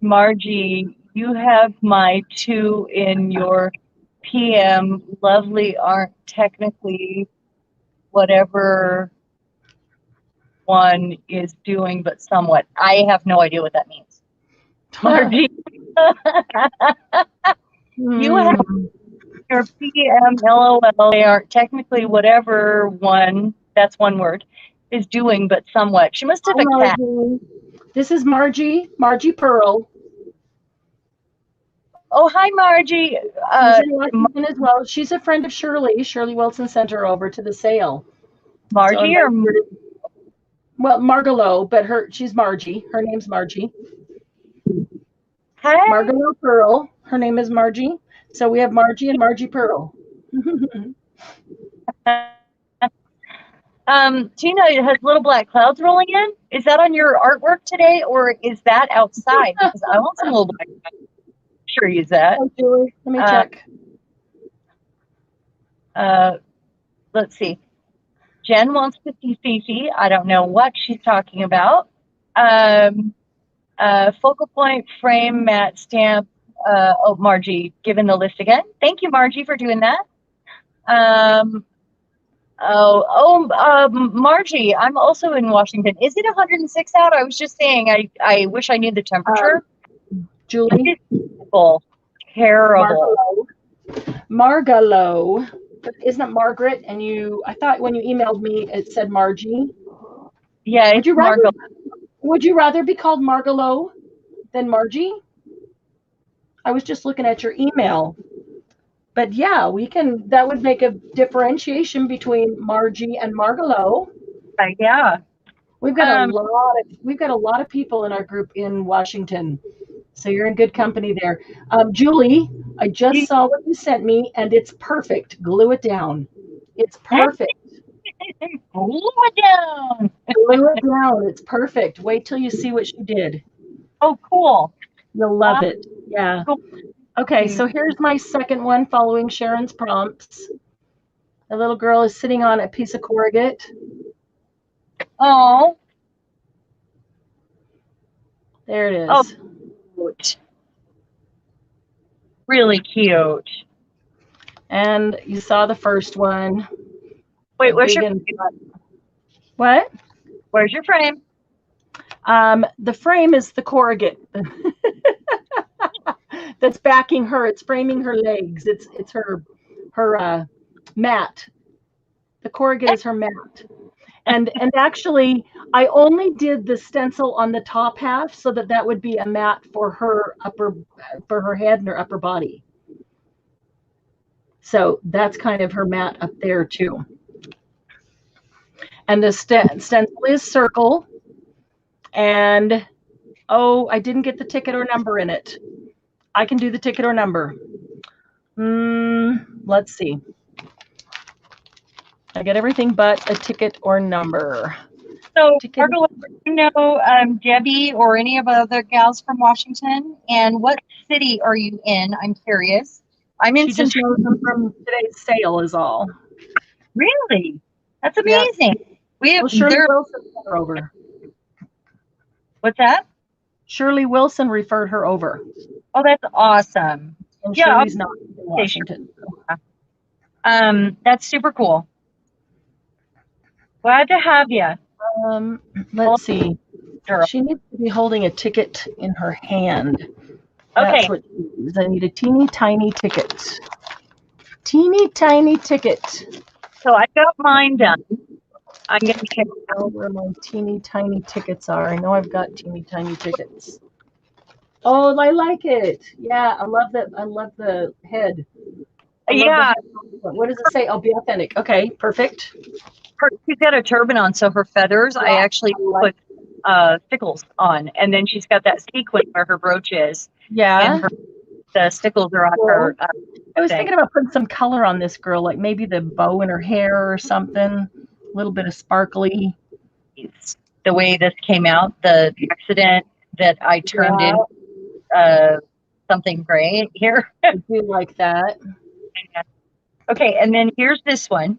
Margie, you have my 2 in your PM. Lovely aren't technically whatever one is doing, but somewhat. I have no idea what that means. Margie, you have your PM, LOL. They aren't technically whatever one, that's one word, is doing, but somewhat. She must have a cat. This is Margie Pearl. Oh, hi, Margie. She's in Washington as well. She's a friend of Shirley Wilson sent her over to the sale. Margie so or well, Margalo, but she's Margie. Her name's Margie. Hey. Margalo Pearl. Her name is Margie. So we have Margie and Margie Pearl. Tina has little black clouds rolling in. Is that on your artwork today, or is that outside? Because I want some little black clouds. Sure, use that. Oh, Julie, let me check. Let's see. Jen wants to see Fifi. I don't know what she's talking about. Focal point, frame, matte, stamp. Oh, Margie, given the list again. Thank you, Margie, for doing that. Margie, I'm also in Washington. Is it 106 out? I was just saying, I wish I knew the temperature. Julie? Terrible. Terrible. Margalo. Isn't it Margaret? And I thought when you emailed me, it said Margie. Yeah, would you rather be called Margalo than Margie? I was just looking at your email. But yeah, that would make a differentiation between Margie and Margalo. Yeah. We've got a lot of people in our group in Washington. So you're in good company there. Julie, I just saw what you sent me and it's perfect. Glue it down. It's perfect. Glue it down. Glue it down. It's perfect. Wait till you see what she did. Oh, cool. You'll love it. Yeah. Cool. Okay, so here's my second one following Sharon's prompts. The little girl is sitting on a piece of corrugate. Oh. There it is. Oh, cute. Really cute. And you saw the first one. Wait, where's your What? Where's your frame? The frame is the corrugate that's backing her. It's framing her legs. It's her mat. The corrugate is her mat. And actually, I only did the stencil on the top half so that would be a mat for her head and her upper body. So that's kind of her mat up there too. And the stencil is circle. And I didn't get the ticket or number in it. I can do the ticket or number. Let's see. I get everything but a ticket or number. So, Margo, you know Debbie or any of the other gals from Washington? And what city are you in? I'm curious. I'm in. She just knows them from today's sale is all. Really? That's amazing. Yep. We have Shirley Wilson referred her over. What's that? Shirley Wilson referred her over. Oh, that's awesome. And Shirley's not in Washington. That's super cool. Glad to have you. Let's see. She needs to be holding a ticket in her hand. That's what she needs. I need a teeny tiny ticket. Teeny tiny ticket. So I got mine done. I'm going to check out where my teeny tiny tickets are. I know I've got teeny tiny tickets. Oh, I like it. Yeah, I love that. I love the head. Yeah. What does it say? Oh, be authentic. Okay, perfect. She's got a turban on, so her feathers, I actually put stickles on. And then she's got that sequin where her brooch is. Yeah. And the stickles are on her. I was thinking about putting some color on this girl, like maybe the bow in her hair or something. A little bit of sparkly. The way this came out, the accident that I turned in something gray here. I do like that. Okay, and then here's this one.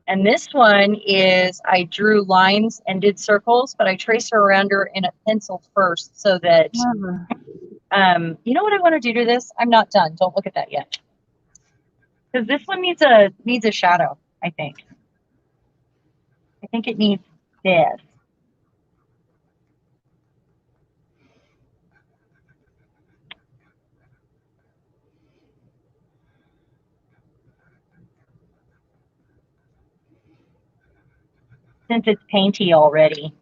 And this one is, I drew lines and did circles, but I traced her around her in a pencil first so that, you know what I want to do to this? I'm not done. Don't look at that yet. Because this one needs a shadow, I think. I think it needs this. Since it's painty already.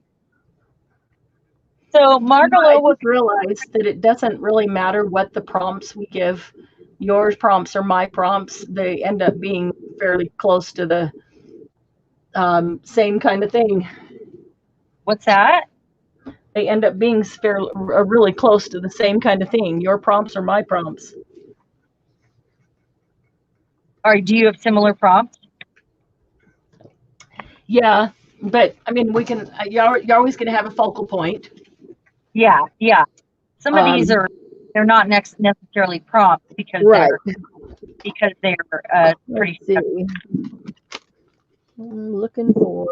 So Margo, I just realized that it doesn't really matter what the prompts we give. Yours prompts or my prompts, they end up being fairly close to the same kind of thing. What's that? They end up being really close to the same kind of thing. Your prompts or my prompts. Do you have similar prompts? Yeah, but I mean, we can. You're always going to have a focal point. Yeah, yeah. Some of these they're not necessarily prompts because they're pretty. I'm looking for.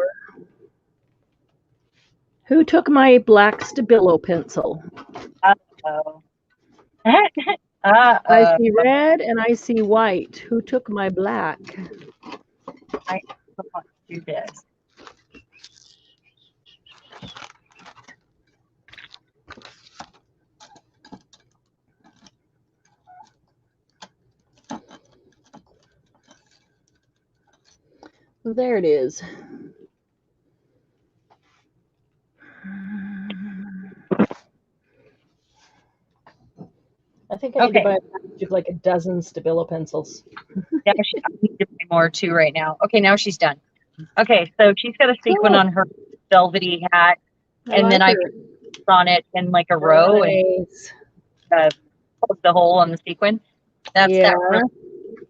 Who took my black Stabilo pencil? Uh-oh. I see red and I see white. Who took my black? I also want to do this. There it is. I think I need to buy a package of like a dozen Stabilo pencils. Yeah, I need to buy more too right now. Okay, now she's done. Okay, so she's got a sequin on her velvety hat, and then I put on it in like a row and plug the hole on the sequin. That's that really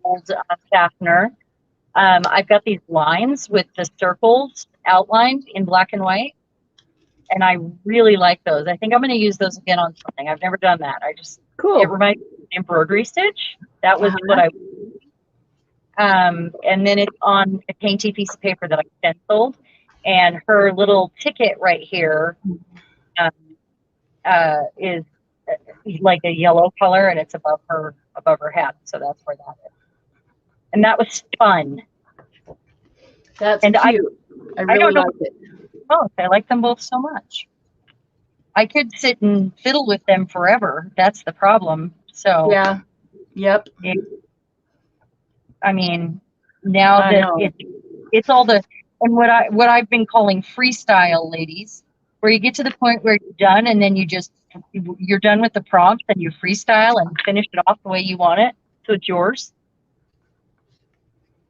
old fastener. I've got these lines with the circles outlined in black and white, and I really like those. I think I'm going to use those again on something. I've never done that. I just it reminds me of an embroidery stitch. That was what I. And then it's on a painty piece of paper that I stenciled, and her little ticket right here is like a yellow color, and it's above her hat. So that's where that is. And that was fun. That's cute. I really like it. Oh, I like them both so much. I could sit and fiddle with them forever. That's the problem. So yeah, yep. I mean, now that it's all the and what I've been calling freestyle, ladies, where you get to the point where you're done and then you're done with the prompts and you freestyle and finish it off the way you want it, so it's yours.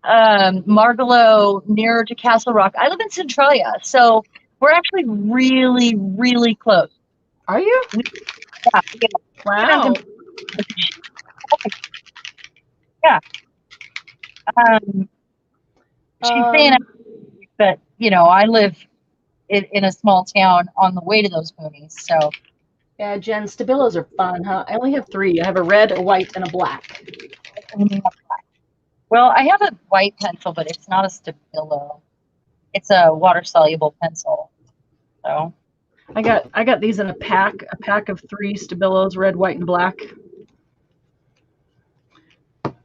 Margalo, nearer to Castle Rock. I live in Centralia, so we're actually really, really close. Are you? Yeah. Wow. Yeah. She's saying that, you know, I live in a small town on the way to those movies, so. Yeah, Jen, Stabilos are fun, huh? I only have 3. I have a red, a white, and a black. Well, I have a white pencil, but it's not a Stabilo. It's a water-soluble pencil. So I got these in a pack of 3 Stabilos, red, white, and black,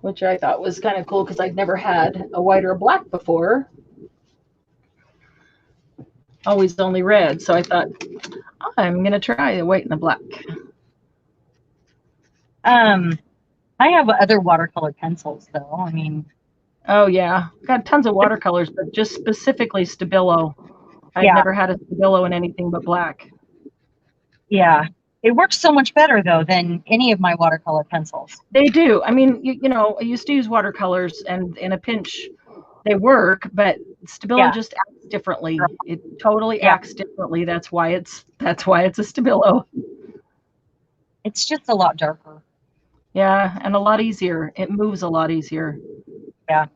which I thought was kind of cool because I'd never had a white or a black before. Always only red, so I thought I'm gonna try the white and the black. I have other watercolor pencils, though. I mean, oh yeah, got tons of watercolors, but just specifically Stabilo. I've never had a Stabilo in anything but black. Yeah, it works so much better though than any of my watercolor pencils. They do. I mean, you know, I used to use watercolors, and in a pinch, they work, but Stabilo just acts differently. It totally acts differently. That's why it's a Stabilo. It's just a lot darker. Yeah, and a lot easier. It moves a lot easier. Yeah.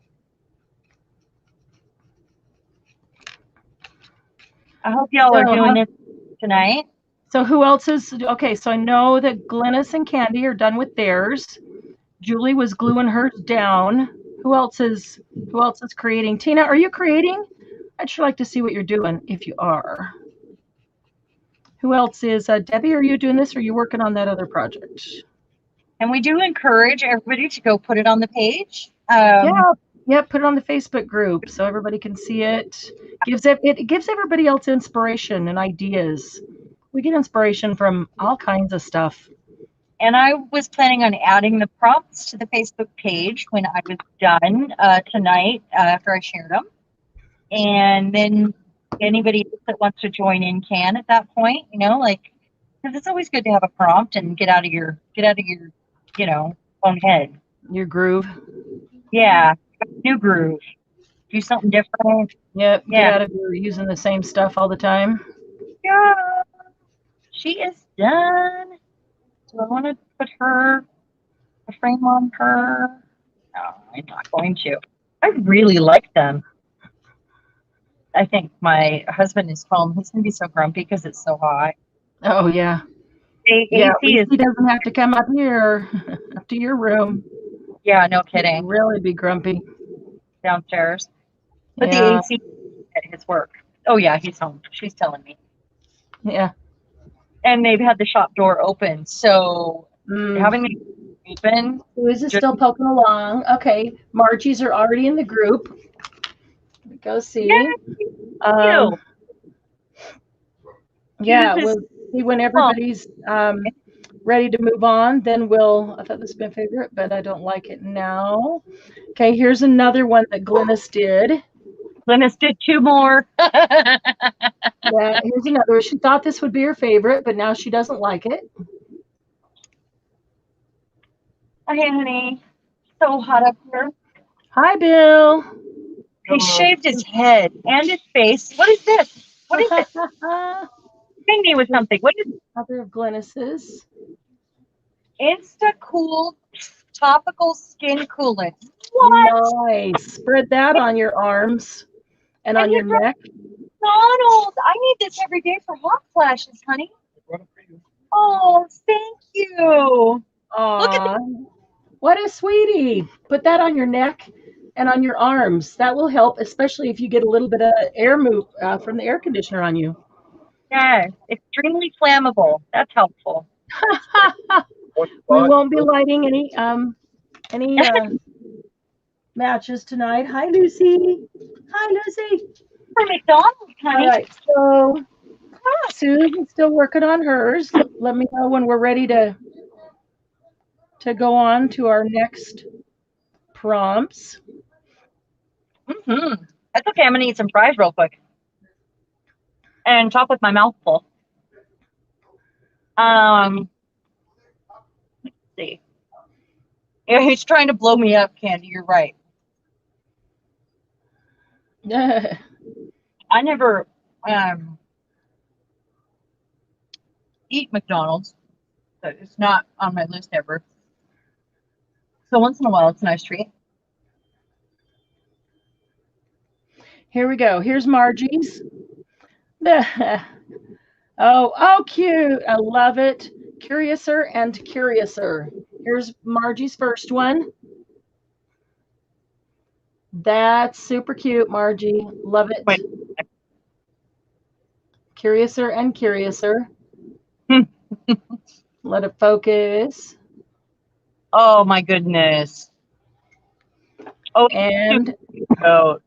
I hope y'all are doing this tonight. So who else is okay? So I know that Glynis and Candy are done with theirs. Julie was gluing hers down. Who else is creating? Tina, are you creating? I'd sure like to see what you're doing if you are. Who else is Debbie? Are you doing this, or are you working on that other project? And we do encourage everybody to go put it on the page. Yeah, put it on the Facebook group so everybody can see it. It gives everybody else inspiration and ideas. We get inspiration from all kinds of stuff. And I was planning on adding the prompts to the Facebook page when I was done tonight after I shared them. And then anybody that wants to join in can at that point, you know, like, because it's always good to have a prompt and get out of your, you know, own head. Your groove. Yeah, new groove. Do something different. Yep. Yeah. Get out of your using the same stuff all the time. Yeah. She is done. Do I want to put a frame on her? No, I'm not going to. I really like them. I think my husband is home. He's going to be so grumpy because it's so hot. Oh, yeah. He doesn't have to come up here, up to your room. Yeah, no kidding. He'd really be grumpy. Downstairs. But the AC at his work. Oh, yeah, he's home. She's telling me. Yeah. And they've had the shop door open, so having it open. Who is it still poking along? Okay, Margie's are already in the group. Go see. Yeah, yeah, we'll see when everybody's ready to move on. Then we'll. I thought this was my favorite, but I don't like it now. Okay, here's another one that Glynis did. Glynis did 2 more. Yeah, here's another. She thought this would be her favorite, but now she doesn't like it. Hi, honey. So hot up here. Hi, Bill. He shaved his head and his face. What is this? What is it? Bring me with something. What is other of Glynis's? Insta Cool Topical Skin Coolant. What? Nice. Spread that on your arms and on your neck. Donald, I need this every day for hot flashes, honey. Oh, thank you. Aww. Look at that. What a sweetie. Put that on your neck and on your arms. That will help, especially if you get a little bit of air move from the air conditioner on you. Yes, extremely flammable. That's helpful. We won't be lighting any matches tonight. Hi, Lucy. Hi, Lucy. For McDonald's, honey. All right, so Sue's still working on hers. Let me know when we're ready to go on to our next prompts. That's okay. I'm gonna eat some fries real quick and talk with my mouth full. Let's see. Yeah, he's trying to blow me up, Candy. You're right. I never eat McDonald's, but it's not on my list ever. So once in a while, it's a nice treat. Here we go. Here's Margie's. Oh, cute. I love it. Curiouser and Curiouser. Here's Margie's first one. That's super cute, Margie. Love it. Wait. Curiouser and Curiouser. Let it focus. Oh my goodness. Oh, and oh,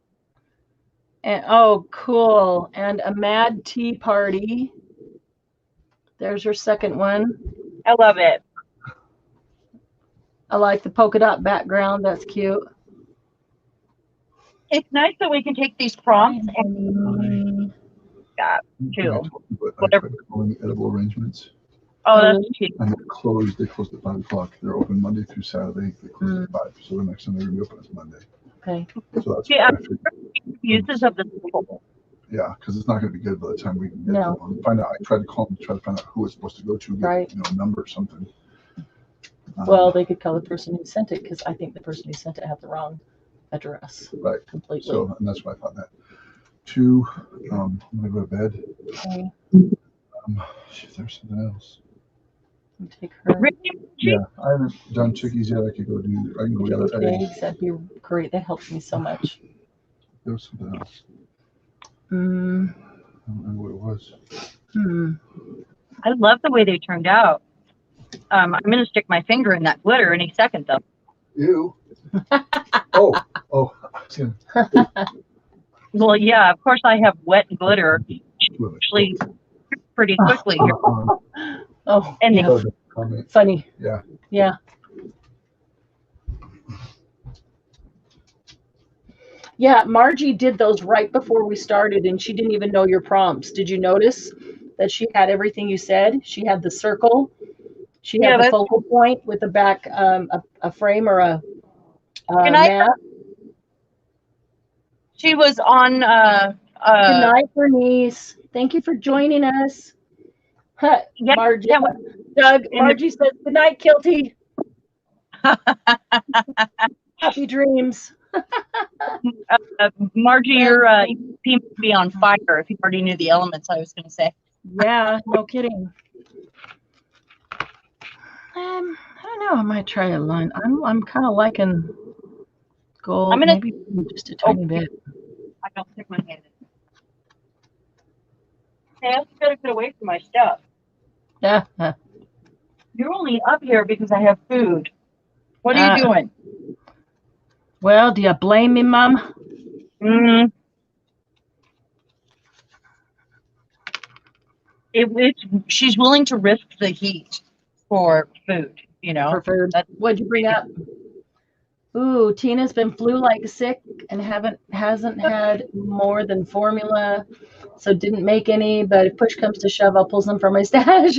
cool. And a Mad Tea Party. There's your second one. I love it. I like the polka dot background. That's cute. It's nice that we can take these prompts and whatever. Edible arrangements. Oh, that's cute. And they're closed. They closed at 5 o'clock. They're open Monday through Saturday. They close at 5. So the next time they're going to be open is Monday. Okay. So that's uses of the tool. Yeah, because it's not going to be good by the time we can get to them. Find out. I tried to call them to try to find out who it's supposed to go to. Get, a number or something. Well, they could call the person who sent it because I think the person who sent it had the wrong address. Right. Completely. So, and that's why I thought that. 2, I'm going to go to bed. Okay. If there's something else. Take her. Yeah, I haven't done chickies yet. I could go do. I can go the other eggs. That'd be great. That helps me so much. There was something else. I don't remember what it was. I love the way they turned out. I'm going to stick my finger in that glitter any second, though. Ew. Oh. Well, yeah, of course I have wet glitter. Actually, pretty quickly here. Oh, and yeah. Funny. Yeah. Yeah. Yeah, Margie did those right before we started, and she didn't even know your prompts. Did you notice that she had everything you said? She had the circle. She had the focal point with the back, a frame or a map. She was on. Good night, Bernice. Thank you for joining us. Margie. Doug. Margie says good night, Kilty. Happy dreams. Margie, your team would be on fire if you already knew the elements. I was going to say. Yeah, no kidding. I don't know. I might try a line. I'm kind of liking gold. I'm gonna maybe just a tiny bit. I don't stick my hand in. Hey, I just gotta get away from my stuff. Yeah. You're only up here because I have food. What are you doing? Well, do you blame me, Mom? She's willing to risk the heat for food, you know. For food. What'd you bring up? Ooh, Tina's been flu-like sick and hasn't had more than formula, so didn't make any. But if push comes to shove, I'll pull some from my stash.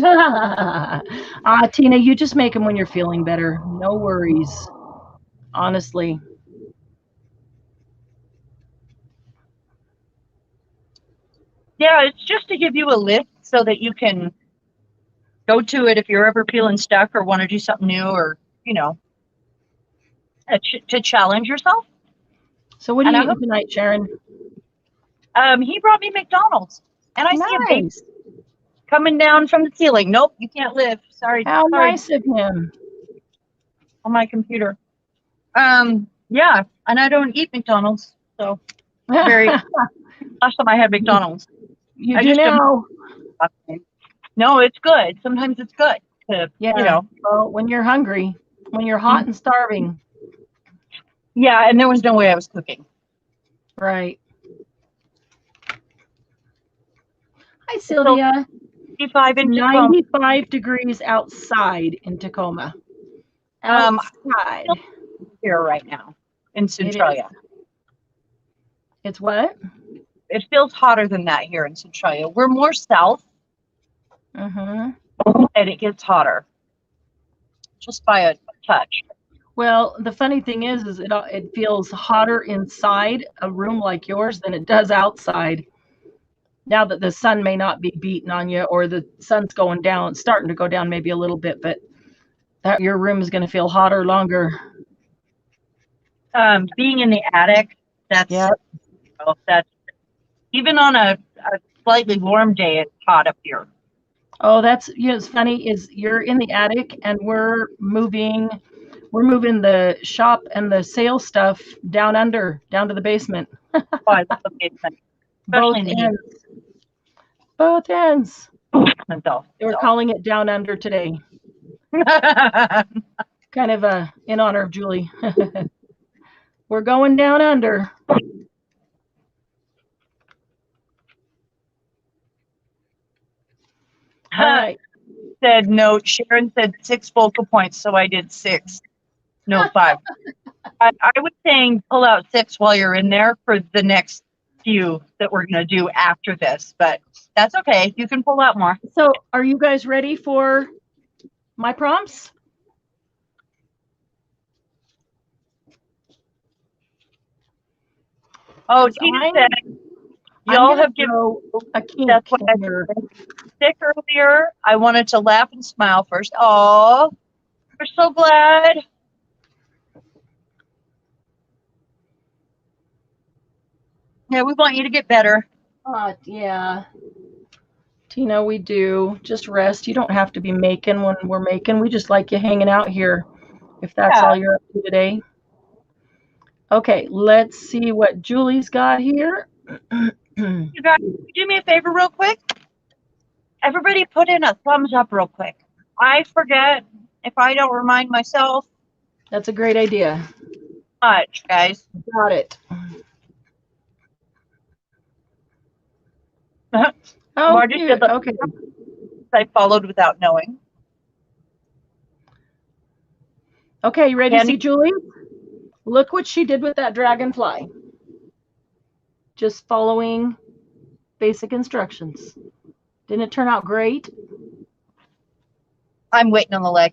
Tina, you just make them when you're feeling better. No worries. Honestly. Yeah, it's just to give you a list so that you can go to it if you're ever feeling stuck or want to do something new, or, you know, to challenge yourself. So what are you eating tonight, Sharon? He brought me McDonald's, and I see a baby coming down from the ceiling. Nope, you can't live. Sorry. How nice of him. On my computer. Yeah, and I don't eat McDonald's, so very. Last time I had McDonald's. You do now. No, it's good. Sometimes it's good to, yeah. You know. Well, when you're hungry, when you're hot and starving. Yeah, and there was no way I was cooking. Right. Hi, Sylvia. 95 degrees outside in Tacoma. Outside. Here right now in Centralia. It's what? It feels hotter than that here in Centralia. We're more south. Mm-hmm. And it gets hotter. Just by a touch. Well, the funny thing is it feels hotter inside a room like yours than it does outside. Now that the sun may not be beating on you, or the sun's going down, starting to go down maybe a little bit, but that your room is going to feel hotter longer. Being in the attic, that's even on a slightly warm day, it's hot up here. Oh, that's, you know, it's funny is you're in the attic and we're moving the shop and the sales stuff down to the basement. Oh, I love the basement. Both ends. They were calling it down under today. Kind of in honor of Julie. We're going down under. All right. Said no. Sharon said 6 focal points, so I did 6. No, 5. I was saying pull out 6 while you're in there for the next few that we're going to do after this, but that's okay. You can pull out more. So are you guys ready for my prompts? Oh, Tina said y'all have given a kink. That's what I sick earlier. I wanted to laugh and smile first. Oh, we're so glad. Yeah, we want you to get better. Yeah. Tina, we do. Just rest. You don't have to be making when we're making. We just like you hanging out here, if that's all you're up to today. Okay, let's see what Julie's got here. You guys, do me a favor real quick. Everybody put in a thumbs up real quick. I forget if I don't remind myself. That's a great idea. Much, guys. Got it. Margie said, okay. I followed without knowing. Okay, you ready to see Julie? Look what she did with that dragonfly. Just following basic instructions. Didn't it turn out great? I'm waiting on the leg.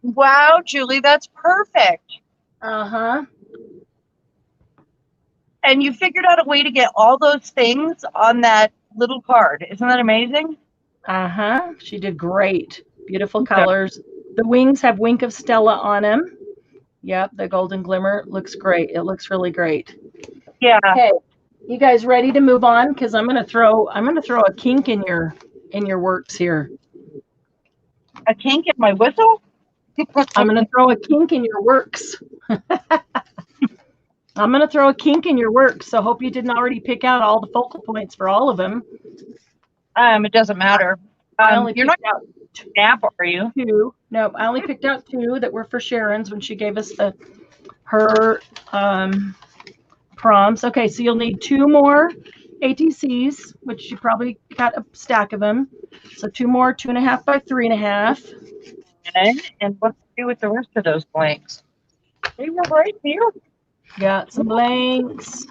Wow, Julie, that's perfect. Uh-huh. And you figured out a way to get all those things on that little card. Isn't that amazing? Uh-huh. She did great. Beautiful colors. The wings have Wink of Stella on them. Yep, the golden glimmer looks great. It looks really great. Yeah. Okay, you guys ready to move on? Because I'm gonna throw a kink in your works here. A kink in my whistle? I'm gonna throw a kink in your works. I'm gonna throw a kink in your works. So hope you didn't already pick out all the focal points for all of them. It doesn't matter. You're not out nap, are you? 2. No, I only picked out 2 that were for Sharon's when she gave us the her prompts. Okay, so you'll need 2 more ATCs, which you probably got a stack of them. So 2 more 2.5 by 3.5. Okay. And what to do with the rest of those blanks? They were right here. Got some blanks.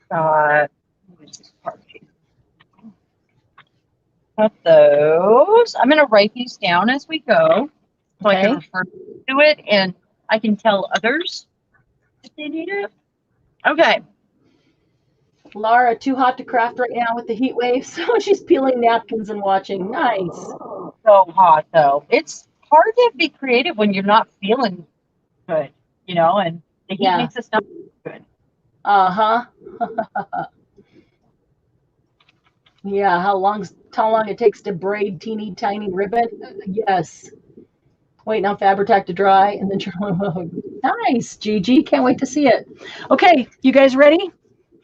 Got those. I'm going to write these down as we go, so I can refer to it and I can tell others if they need it. Okay. Laura, too hot to craft right now with the heat wave, so she's peeling napkins and watching. Nice. So hot though. It's hard to be creative when you're not feeling good, you know, and the heat makes us not good. Uh-huh. Yeah, how long it takes to braid teeny tiny ribbon? Yes. Waiting on Fabri-Tac to dry, and then nice, Gigi. Can't wait to see it. Okay, you guys ready?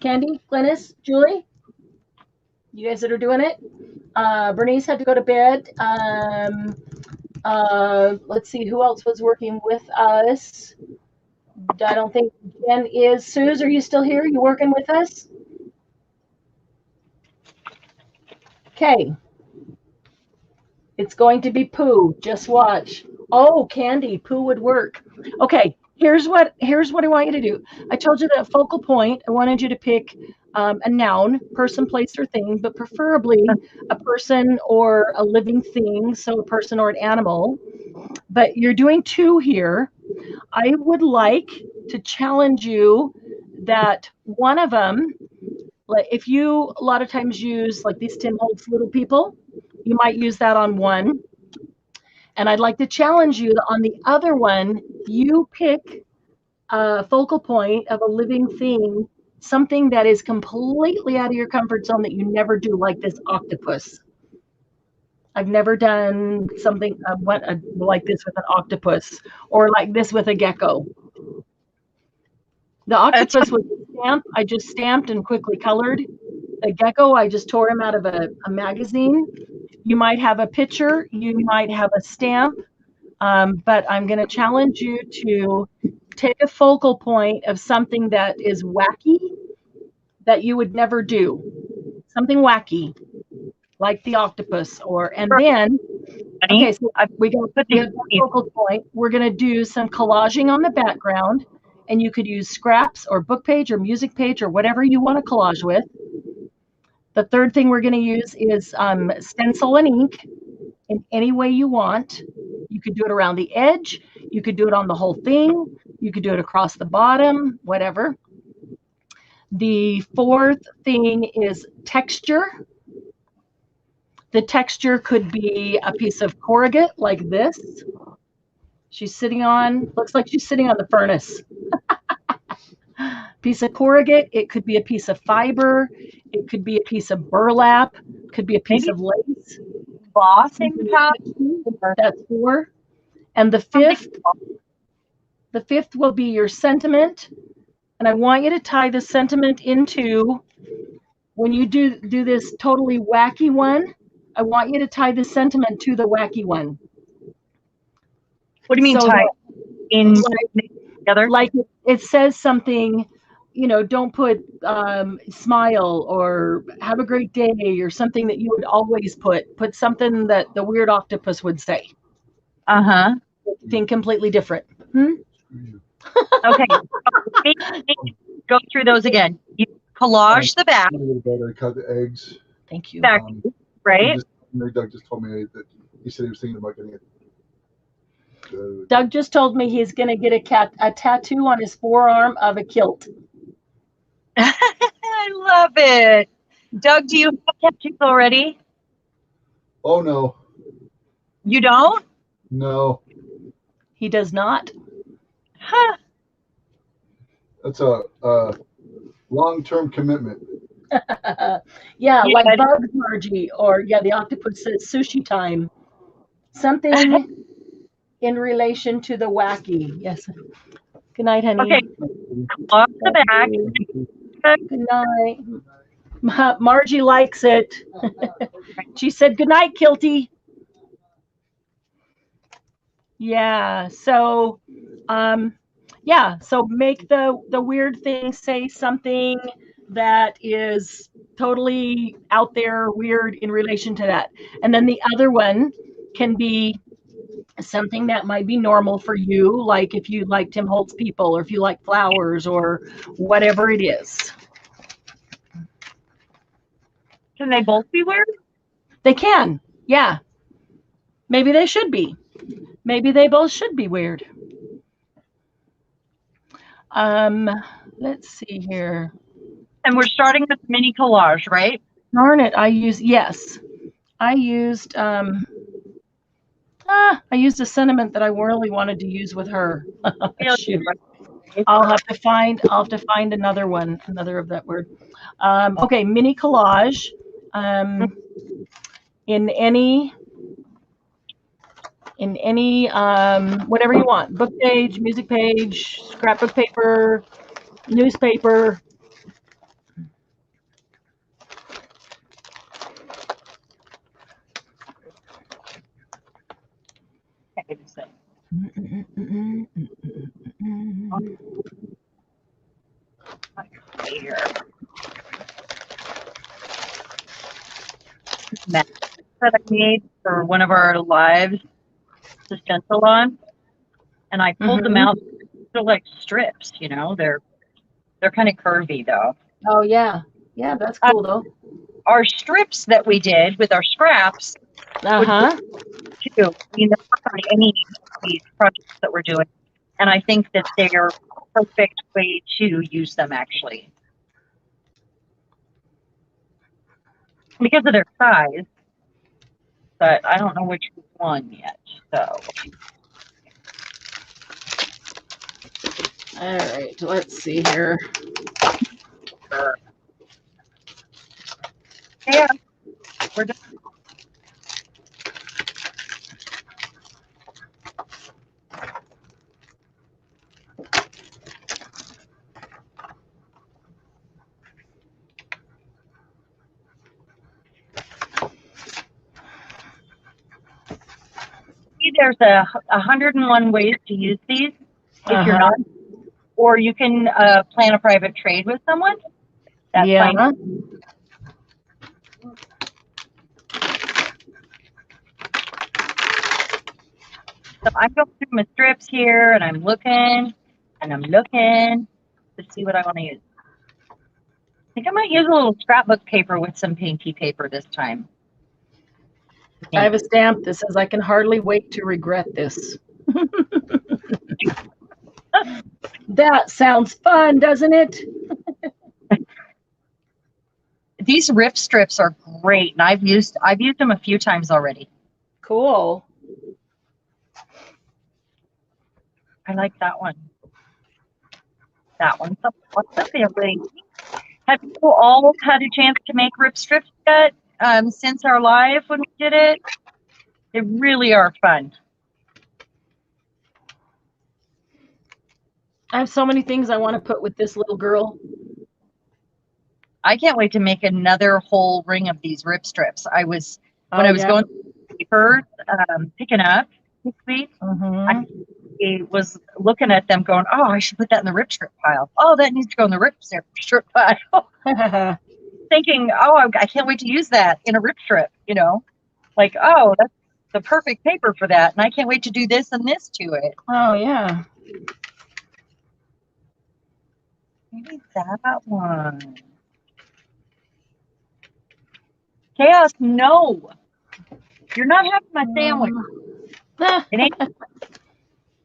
Candy, Glennis, Julie, you guys that are doing it. Bernice had to go to bed. Let's see who else was working with us. I don't think Jen is. Suze, are you still here? You working with us? Okay. It's going to be Pooh. Just watch. Oh, Candy, Pooh would work. Okay, here's what I want you to do. I told you that focal point, I wanted you to pick a noun, person, place, or thing, but preferably a person or a living thing, so a person or an animal. But you're doing 2 here. I would like to challenge you that one of them, like if you a lot of times use like these Tim Holtz little people, you might use that on one. And I'd like to challenge you that on the other one, you pick a focal point of a living thing, something that is completely out of your comfort zone that you never do, like this octopus. I've never done something like this with an octopus, or like this with a gecko. The octopus was a stamp. I just stamped and quickly colored. A gecko, I just tore him out of a magazine. You might have a picture, you might have a stamp, but I'm going to challenge you to take a focal point of something that is wacky that you would never do. Something wacky, like the octopus, and then, okay, so we got the focal point. We're going to do some collaging on the background, and you could use scraps or book page or music page or whatever you want to collage with. The third thing we're going to use is stencil and ink in any way you want. You could do it around the edge. You could do it on the whole thing. You could do it across the bottom, whatever. The fourth thing is texture. The texture could be a piece of corrugate like this. Looks like she's sitting on the furnace. Piece of corrugate, it could be a piece of fiber, it could be a piece of burlap, could be a piece of lace. Embossing powder. That's 4. And the fifth will be your sentiment. And I want you to tie the sentiment into, when you do this totally wacky one, I want you to tie the sentiment to the wacky one. What do you mean tie? In together? Like it says something, you know, don't put smile or have a great day or something that you would always put something that the weird octopus would say. Uh-huh. Think completely different. Okay. Go through those again. You collage the back. I cut the eggs. Thank you. Right? Doug just told me that he said he was thinking about getting it. Doug just told me he's going to get a tattoo on his forearm of a kilt. I love it. Doug, do you have tattoos already? Oh, no. You don't? No. He does not? Huh. That's a long-term commitment. Yeah, like Bugs, Margie, or the octopus says sushi time. Something in relation to the wacky. Yes. Good night, honey. Okay. Off the back. Good night. Margie likes it. She said, good night, Kilty. Yeah, so Yeah, so make the weird thing say something that is totally out there weird in relation to that. And then the other one can be something that might be normal for you, like if you like Tim Holtz people, or if you like flowers, or whatever it is. Can they both be weird? They can, yeah. Maybe they should be. Maybe they both should be weird. Let's see here. And we're starting with mini collage, right? Darn it, I used I used a sentiment that I really wanted to use with her. Shoot. I'll have to find another one, another of that word. Okay, mini collage. In any whatever you want, book page, music page, scrapbook paper, newspaper. Here. That I made for one of our lives to stencil on, and I pulled them out. They're like strips, you know. They're kind of curvy though. Oh yeah, yeah, that's cool though. Our strips that we did with our scraps, too. You know, on any of these projects that we're doing, and I think that they're a perfect way to use them actually, because of their size. But I don't know which one yet. So, all right, let's see here. Yeah, we're done. There's 101 ways to use these if you're not, or you can plan a private trade with someone. That's fine. So I'm going through my strips here, and I'm looking to see what I want to use. I think I might use a little scrapbook paper with some painty paper this time. I have a stamp that says, "I can hardly wait to regret this." That sounds fun, doesn't it? These rip strips are great, and I've used them a few times already. Cool. I like that one. That one. What's the family? Have you all had a chance to make rip strips yet? Since our live when we did it? They really are fun. I have so many things I want to put with this little girl. I can't wait to make another whole ring of these rip strips. I was going through papers, picking up this week. I was looking at them going, oh, I should put that in the rip strip pile. Oh, that needs to go in the rip strip pile. Thinking, oh, I can't wait to use that in a rip strip, you know, like, oh, that's the perfect paper for that. And I can't wait to do this and this to it. Oh, yeah. Maybe that one. Chaos, no. You're not having my sandwich.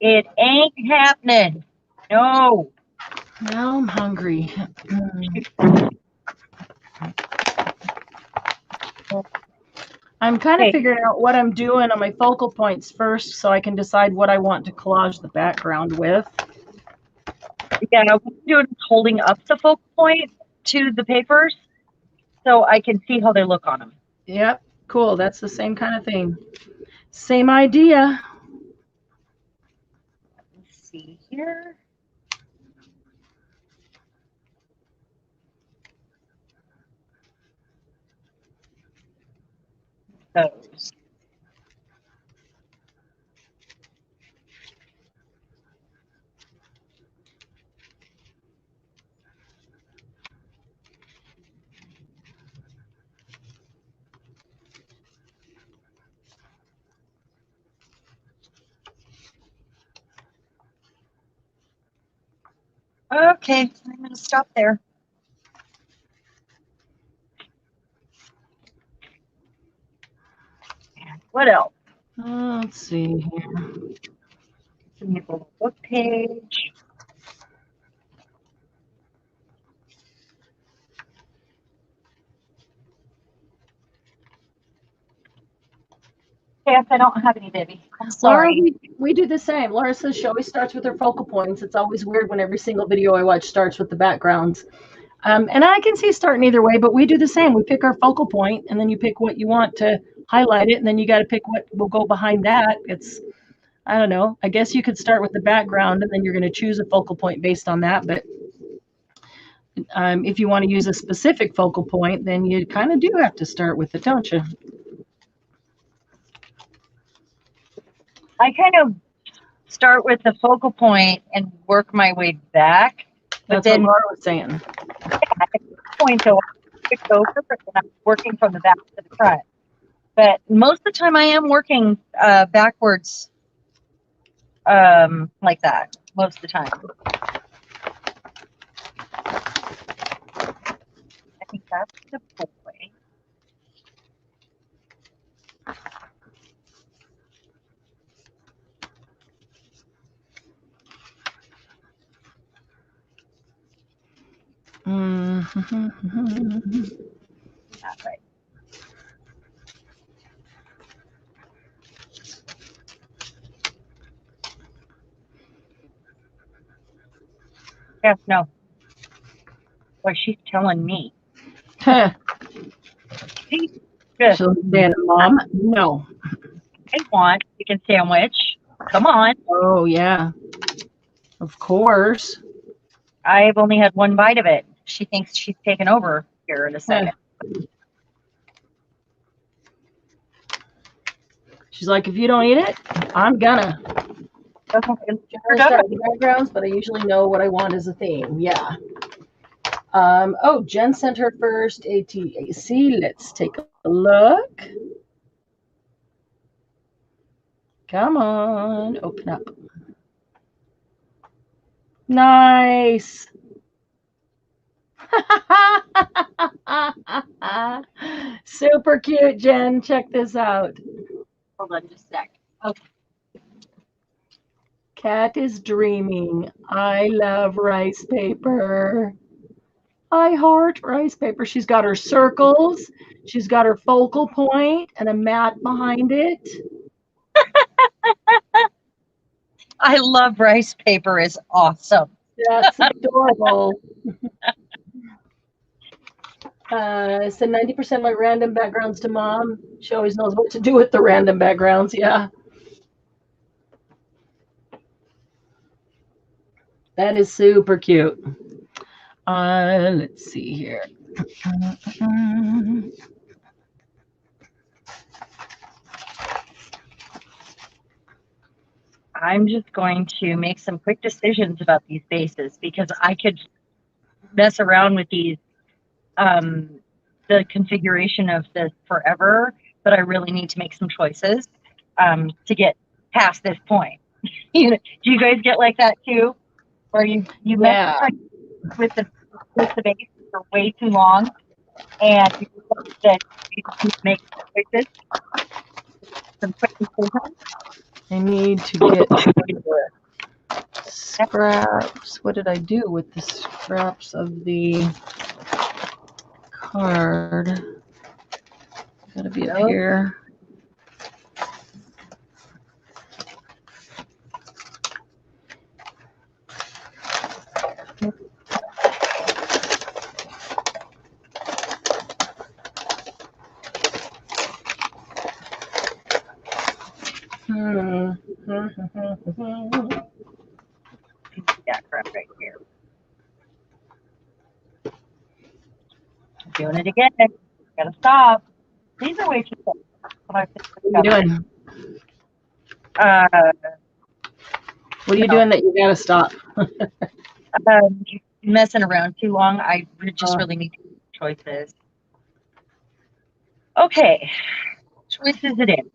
It ain't happening. No. Now I'm hungry. I'm kind of figuring out what I'm doing on my focal points first so I can decide what I want to collage the background with. Yeah, what I'm doing is holding up the focal point to the papers so I can see how they look on them. Yep, cool. That's the same kind of thing. Same idea. Let's see here. Those. Okay, I'm going to stop there. What else? Let's see here. Give me a little book page. Yes, I don't have any, baby. I'm sorry. Laura, we do the same. Laura says she always starts with her focal points. It's always weird when every single video I watch starts with the backgrounds. And I can see starting either way, but we do the same. We pick our focal point, and then you pick what you want to highlight it, and then you got to pick what will go behind that. It's, I don't know. I guess you could start with the background, and then you're going to choose a focal point based on that. But if you want to use a specific focal point, then you kind of do have to start with it, don't you? I kind of start with the focal point and work my way back. But That's then, what Laura was saying. Yeah, at this point, though, I pick over and I'm working from the back to the front. But most of the time, I am working backwards like that, most of the time. I think that's the boy. Not right. Yes, no. Well, she's telling me. Huh. She just, So then, Mom, no. I want chicken sandwich. Come on. Oh, yeah. Of course. I've only had one bite of it. She thinks she's taken over here in a second. She's like, if you don't eat it, I'm gonna. I start with the backgrounds, but I usually know what I want as a theme. Yeah. Oh, Jen sent her first ATC. Let's take a look. Come on, open up. Nice. Super cute, Jen. Check this out. Hold on just a sec. Okay. Cat is dreaming. I love rice paper. I heart rice paper. She's got her circles. She's got her focal point and a mat behind it. I love rice paper. Is awesome. That's adorable. Send 90% of my random backgrounds to Mom. She always knows what to do with the random backgrounds. Yeah. That is super cute. Let's see here. I'm just going to make some quick decisions about these bases because I could mess around with these, the configuration of this forever, but I really need to make some choices to get past this point. Do you guys get like that too? Where you mess with the base for way too long and you that you need to make choices. Some quick decisions. I need to get scraps. What did I do with the scraps of the card? Gotta be up here. That crap right here. Doing it again. Gotta stop. These are way too quick. What are you doing? What are you doing that you gotta stop? Messing around too long. I just really need to make choices. Okay, choices it in.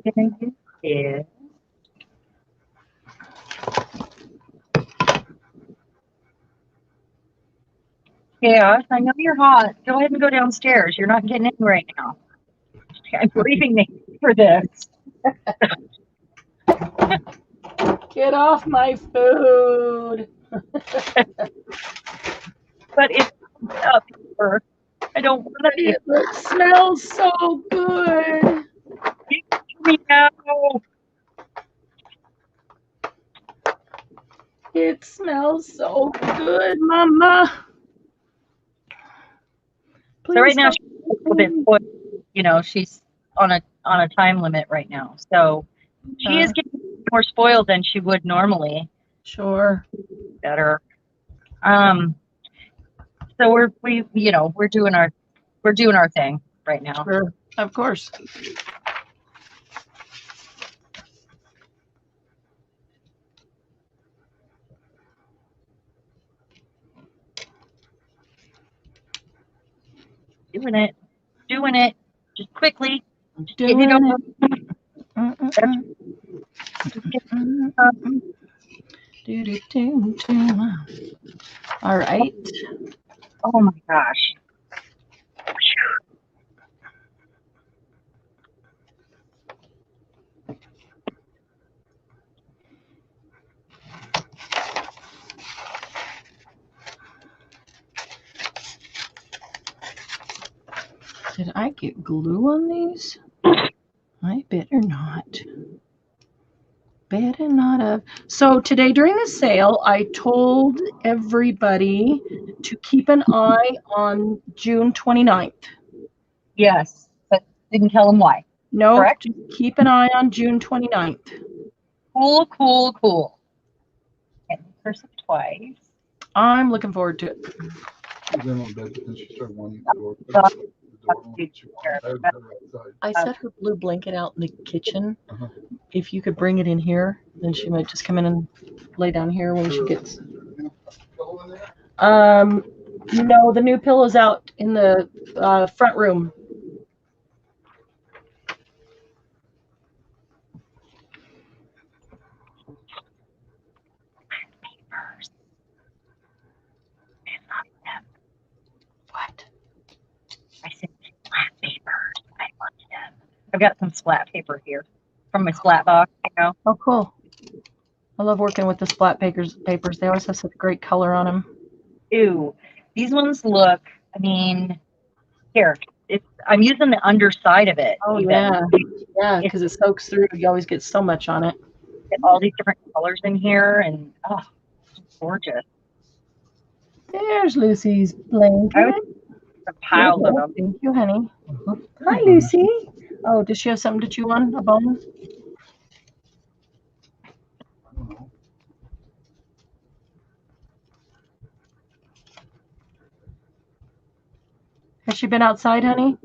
gonna do is yeah, I know you're hot. Go ahead and go downstairs. You're not getting in right now. I'm breathing for this. Get off my food. But it's up here. I don't want to. It smells so good. Me now. It smells so good, Mama. Please So right now don't- she's a little bit spoiled. You know, she's on a time limit right now. So she is getting more spoiled than she would normally. Sure. Better. So we're doing our thing right now. Sure. Of course. Doing it, just quickly. Doing it. All right. Oh my gosh. Did I get glue on these? I better not. Better not have. So today during the sale, I told everybody to keep an eye on June 29th. Yes, but didn't tell them why. No, correct? Keep an eye on June 29th. Cool. Okay, cursive twice. I'm looking forward to it. I set her blue blanket out in the kitchen. If you could bring it in here, then she might just come in and lay down here when she gets. No, the new pillow's out in the front room. What? I said splat papers. I want them. I've got some splat paper here from my splat box, you know. Oh, cool. I love working with the splat papers. They always have such great color on them. Ew. These ones look, I mean, here. I'm using the underside of it. Oh, even. Yeah, because it soaks through. You always get so much on it. Get all these different colors in here, and oh, it's gorgeous. There's Lucy's blanket. A pile of them. Thank you, honey. Hi, Lucy. Oh, does she have something to chew on? A bone? Has she been outside, honey?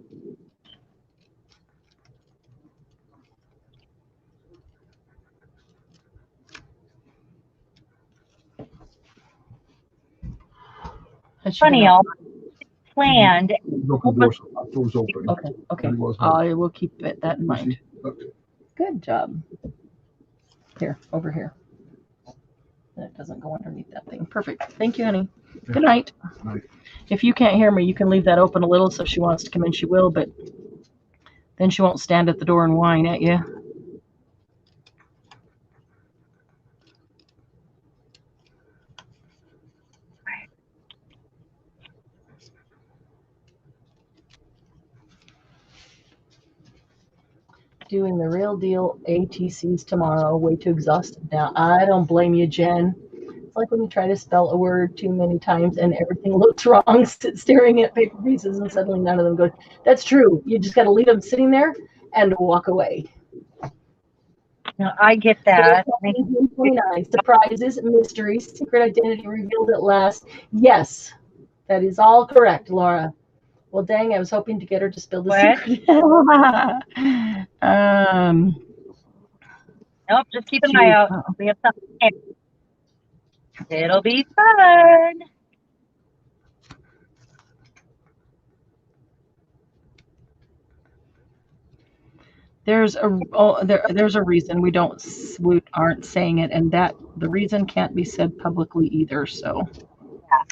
Funny, all planned. Doors open. Okay. I will keep that in mind. Good job. Here, over here. That doesn't go underneath that thing. Perfect. Thank you, honey. Good night. If you can't hear me, you can leave that open a little, so if she wants to come in, she will, but then she won't stand at the door and whine at you. Doing the real deal ATCs tomorrow. Way too exhausted now. I don't blame you, Jen. It's like when you try to spell a word too many times and everything looks wrong, staring at paper pieces, and suddenly none of them go. That's true. You just got to leave them sitting there and walk away. No, I get that. Surprises, mysteries, secret identity revealed at last. Yes, that is all correct, Laura. Well, dang, I was hoping to get her to spill the secret. Nope, just keep an eye out. We have something. It'll be fun. there's there's a reason we aren't saying it, and that the reason can't be said publicly either. So, yeah.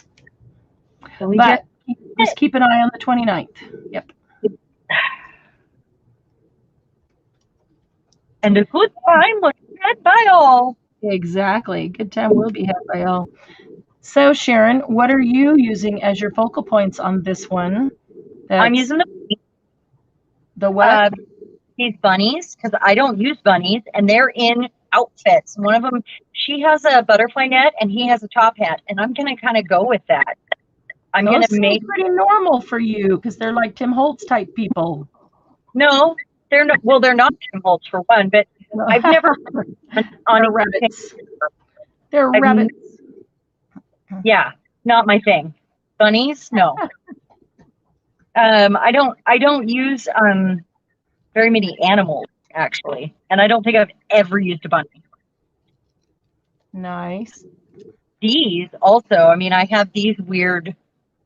So but just keep an eye on the 29th. Yep. And a good time was had by all. Exactly. Good time will be had by all. So, Sharon, what are you using as your focal points on this one? I'm using the what? These bunnies, because I don't use bunnies, and they're in outfits. One of them, she has a butterfly net, and he has a top hat, and I'm going to kind of go with that. I'm going to make pretty normal for you because they're like Tim Holtz type people. No, they're not. Well, they're not Tim Holtz for one, but I've never on rabbits. They're rabbits. Yeah, not my thing. Bunnies, no. I don't use very many animals actually, and I don't think I've ever used a bunny. Nice. These also, I mean, I have these weird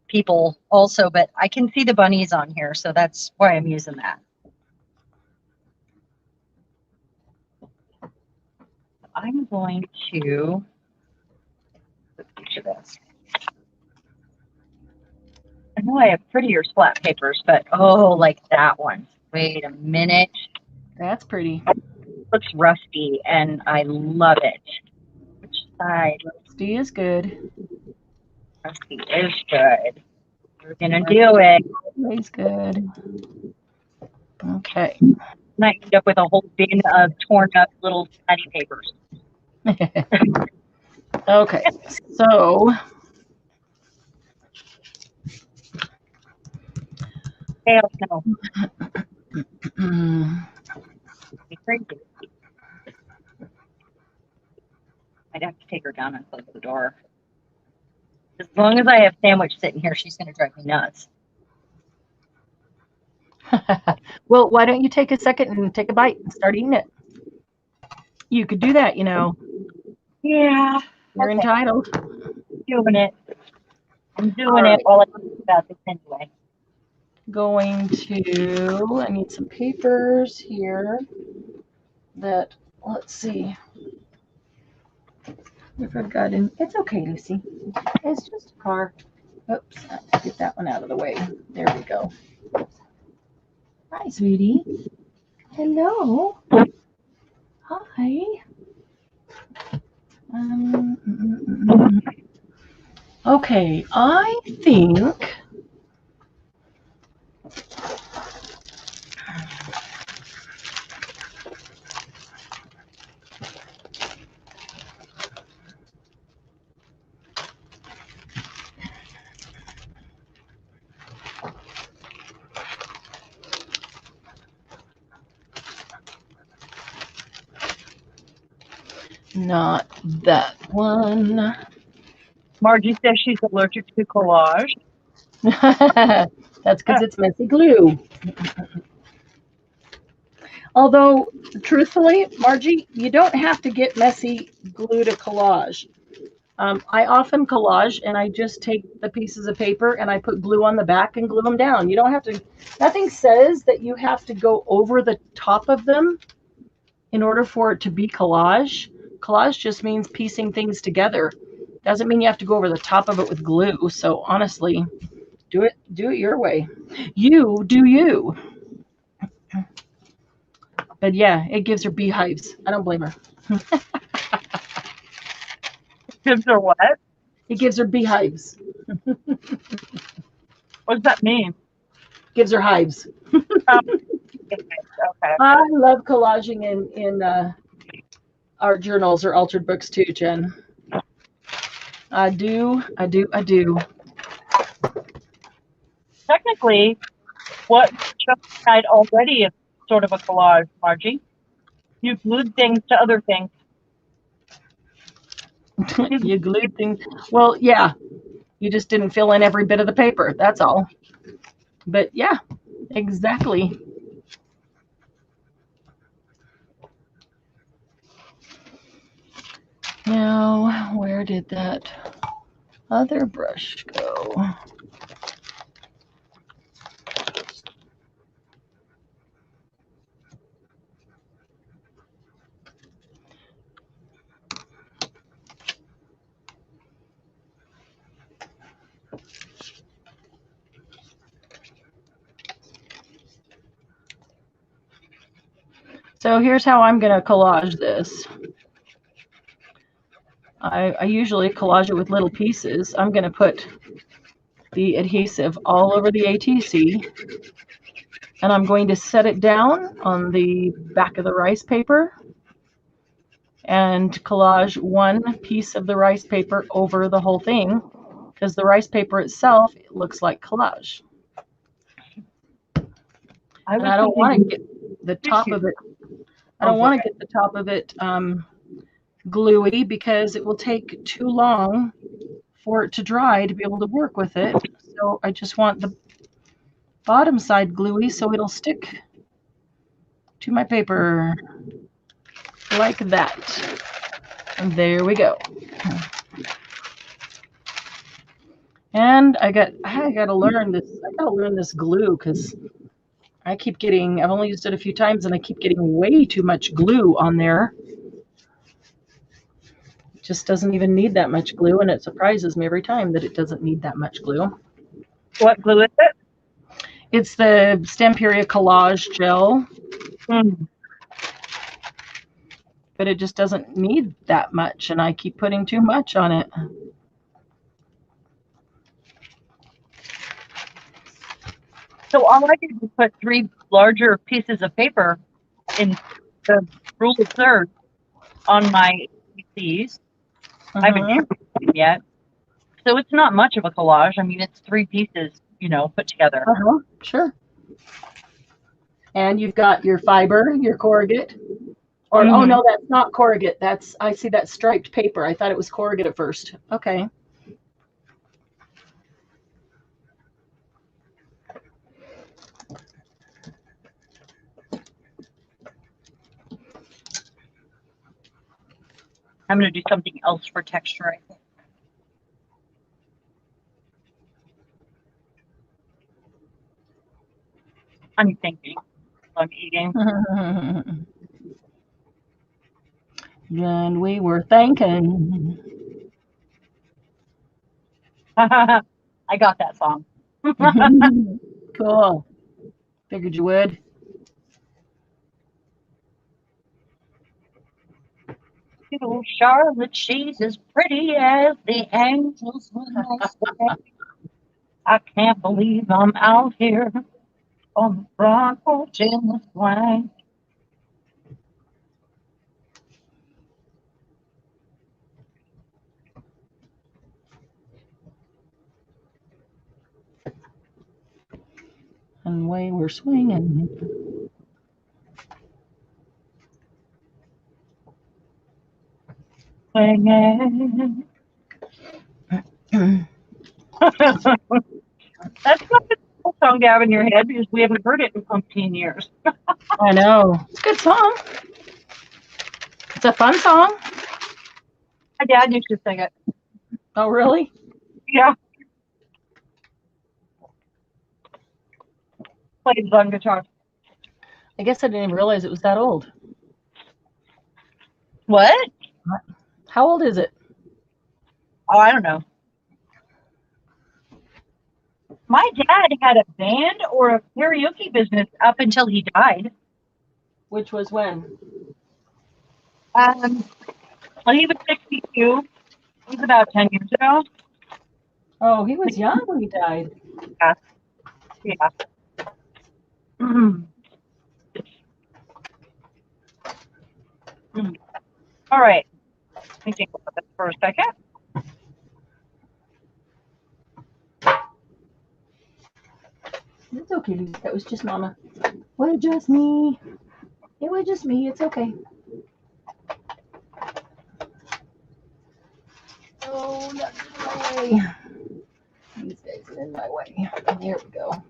people also, but I can see the bunnies on here, so that's why I'm using that. I'm going to put a picture of this. I know I have prettier splat papers, but oh, like that one. Wait a minute. That's pretty. It looks rusty, and I love it. Which side? Rusty is good. Rusty is good. We're gonna do it. Always good. Okay. And I end up with a whole bin of torn up little patty papers. Okay, so Hell no. Be crazy. I'd have to take her down and close the door. As long as I have sandwich sitting here, she's gonna drive me nuts. well, why don't you take a second and take a bite and start eating it? You could do that, you know. Yeah. You're entitled. Doing it. I'm doing it while I think about this anyway. Going to, I need some papers here that, let's see. If I've got in, it's okay, Lucy. It's just a car. Oops, get that one out of the way. There we go. Hi, sweetie. Hello. Hi. Okay, I think not that one. Margie says she's allergic to collage. That's because it's messy glue. Although, truthfully, Margie, you don't have to get messy glue to collage. I often collage and I just take the pieces of paper and I put glue on the back and glue them down. You don't have to, nothing says that you have to go over the top of them in order for it to be collage. Collage just means piecing things together. Doesn't mean you have to go over the top of it with glue. So honestly, do it your way. You do you. But yeah, it gives her beehives. I don't blame her. Gives her what? It gives her beehives. What does that mean? Gives her hives. Okay. I love collaging in art journals or altered books too, Jen. I do. Technically, what Chuck already is sort of a collage, Margie. You glued things to other things. You glued things. Well, yeah. You just didn't fill in every bit of the paper. That's all. But yeah, exactly. Now, where did that other brush go? So here's how I'm going to collage this. I usually collage it with little pieces. I'm going to put the adhesive all over the ATC, and I'm going to set it down on the back of the rice paper and collage one piece of the rice paper over the whole thing, because the rice paper itself looks like collage. And I don't want to get the top of it. I don't want to get the top of it gluey, because it will take too long for it to dry to be able to work with it. So I just want the bottom side gluey so it'll stick to my paper like that. And there we go. And I gotta learn this glue, because I've only used it a few times and I keep getting way too much glue on there. It just doesn't even need that much glue, and it surprises me every time that it doesn't need that much glue. What glue is it? It's the Stamperia Collage Gel. But it just doesn't need that much, and I keep putting too much on it. So all I did was put 3 larger pieces of paper in the rule of thirds on my ATCs. I haven't tried them yet. So it's not much of a collage. I mean, it's 3 pieces, put together. Sure. And you've got your fiber, your corrugate. Or, oh no, that's not corrugate. I see that striped paper. I thought it was corrugate at first. Okay. I'm going to do something else for texture, I think. I'm thinking. I'm eating. Then we were thinking. I got that song. Cool. Figured you would. Charlotte, she's as pretty as the angels when they say, I can't believe I'm out here on the front porch in the swing. And we were swinging. Swinging. That's not a cool song to have in your head, because we haven't heard it in 15 years. I know. It's a good song. It's a fun song. My dad used to sing it. Oh, really? Yeah. Played on guitar. I guess I didn't even realize it was that old. What? How old is it? Oh, I don't know. My dad had a band or a karaoke business up until he died. Which was when? Well, he was 62. It was about 10 years ago. Oh, he was young when he died. Yeah. Yeah. All right. Let me think about this for a second. It's okay, Lucy. That was just Mama. Was just me. It was just me. It's okay. Oh, that's in my way. These guys are in my way. There we go.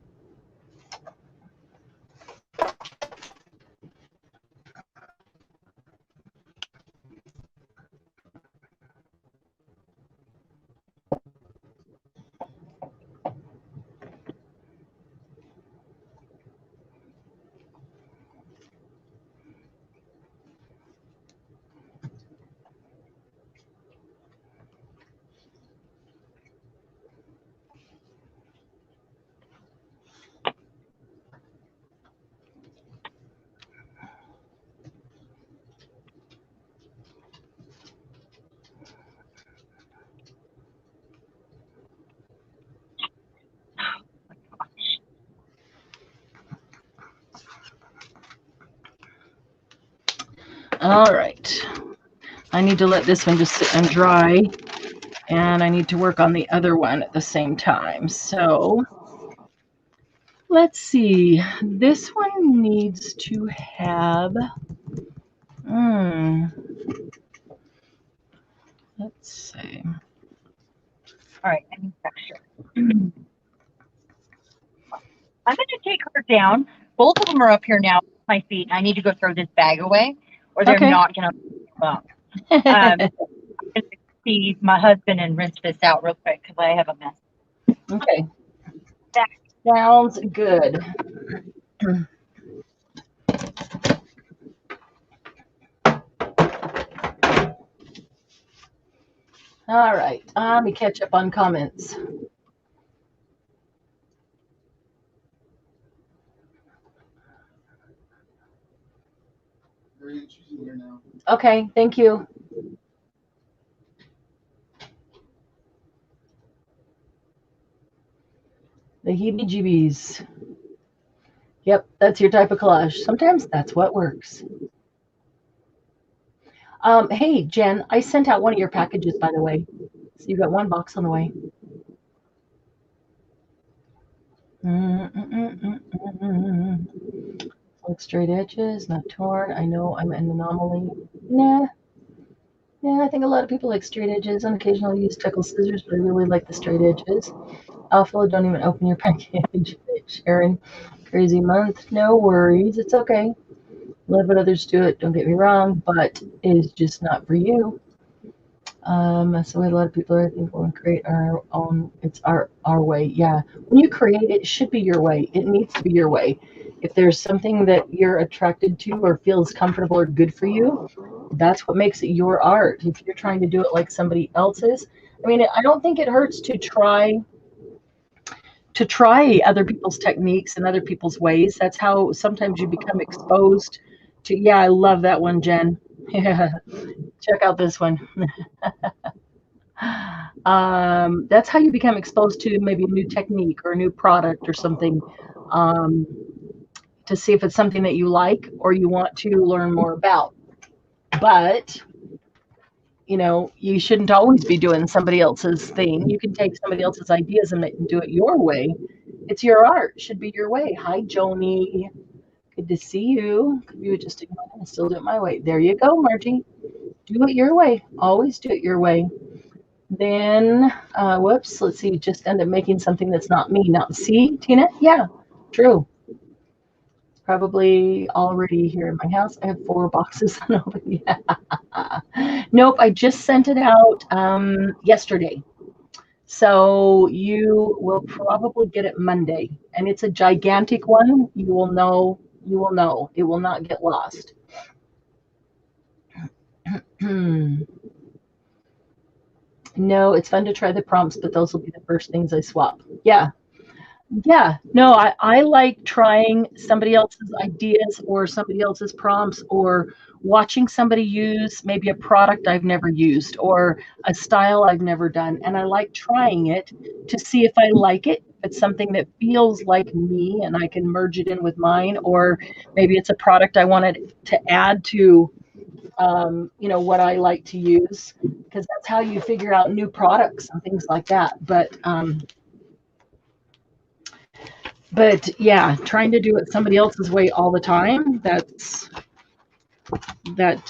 All right. I need to let this one just sit and dry, and I need to work on the other one at the same time. So let's see. This one needs to have, let's see. All right, I need texture. I'm going to take her down. Both of them are up here now at my feet. I need to go throw this bag away, or they're not going to up. I'm going to see my husband and rinse this out real quick because I have a mess. Okay. That sounds good. All right. Let me catch up on comments. Okay, thank you. The heebie-jeebies. Yep, that's your type of collage. Sometimes that's what works. Hey, Jen, I sent out one of your packages, by the way. So you've got one box on the way. Like straight edges, not torn. I know I'm an anomaly. Nah. Yeah, I think a lot of people like straight edges, and occasionally use chuckle scissors, but I really like the straight edges. Alpha, don't even open your package. Sharon, crazy month. No worries. It's okay. Let others do it. Don't get me wrong, but it is just not for you. So a lot of people, I think, want to create our own. It's our way. Yeah. When you create, it should be your way. It needs to be your way. If there's something that you're attracted to or feels comfortable or good for you, that's what makes it your art. If you're trying to do it like somebody else's, I mean, I don't think it hurts to try other people's techniques and other people's ways. That's how sometimes you become exposed to. Yeah, I love that one, Jen. Check out this one. That's how you become exposed to maybe a new technique or a new product or something, to see if it's something that you like or you want to learn more about. But you know, you shouldn't always be doing somebody else's thing. You can take somebody else's ideas and do it your way. It's your art. It should be your way. Hi, Joni. Good to see you. You would just ignore and still do it my way. There you go, Margie. Do it your way. Always do it your way. Then, whoops, let's see, just end up making something that's not me. Now, see, Tina? Yeah, true. It's probably already here in my house. I have 4 boxes unopened. Yeah. Nope, I just sent it out yesterday. So you will probably get it Monday. And it's a gigantic one. You will know. It will not get lost. No, it's fun to try the prompts, but those will be the first things I swap. Yeah. Yeah. No, I like trying somebody else's ideas or somebody else's prompts, or watching somebody use maybe a product I've never used or a style I've never done. And I like trying it to see if I like it. If it's something that feels like me and I can merge it in with mine, or maybe it's a product I wanted to add to you know, what I like to use, because that's how you figure out new products and things like that. But yeah, trying to do it somebody else's way all the time, that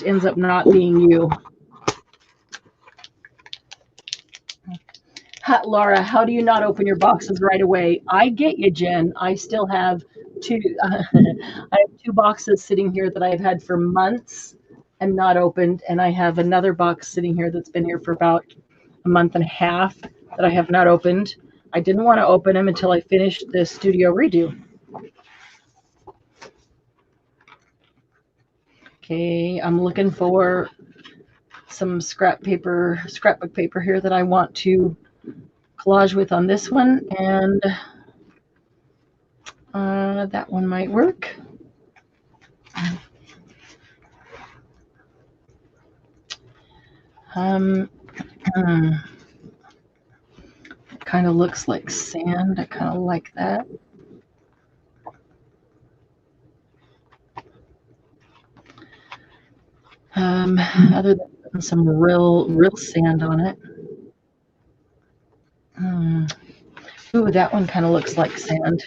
ends up not being you. Laura, how do you not open your boxes right away? I get you, Jen. I still have 2 I have 2 boxes sitting here that I've had for months and not opened, and I have another box sitting here that's been here for about a month and a half that I have not opened. I didn't want to open them until I finished the studio redo. Okay, I'm looking for some scrapbook paper here that I want to collage with on this one, and that one might work. It kind of looks like sand. I kind of like that. Other than putting some real sand on it. Ooh, that one kind of looks like sand.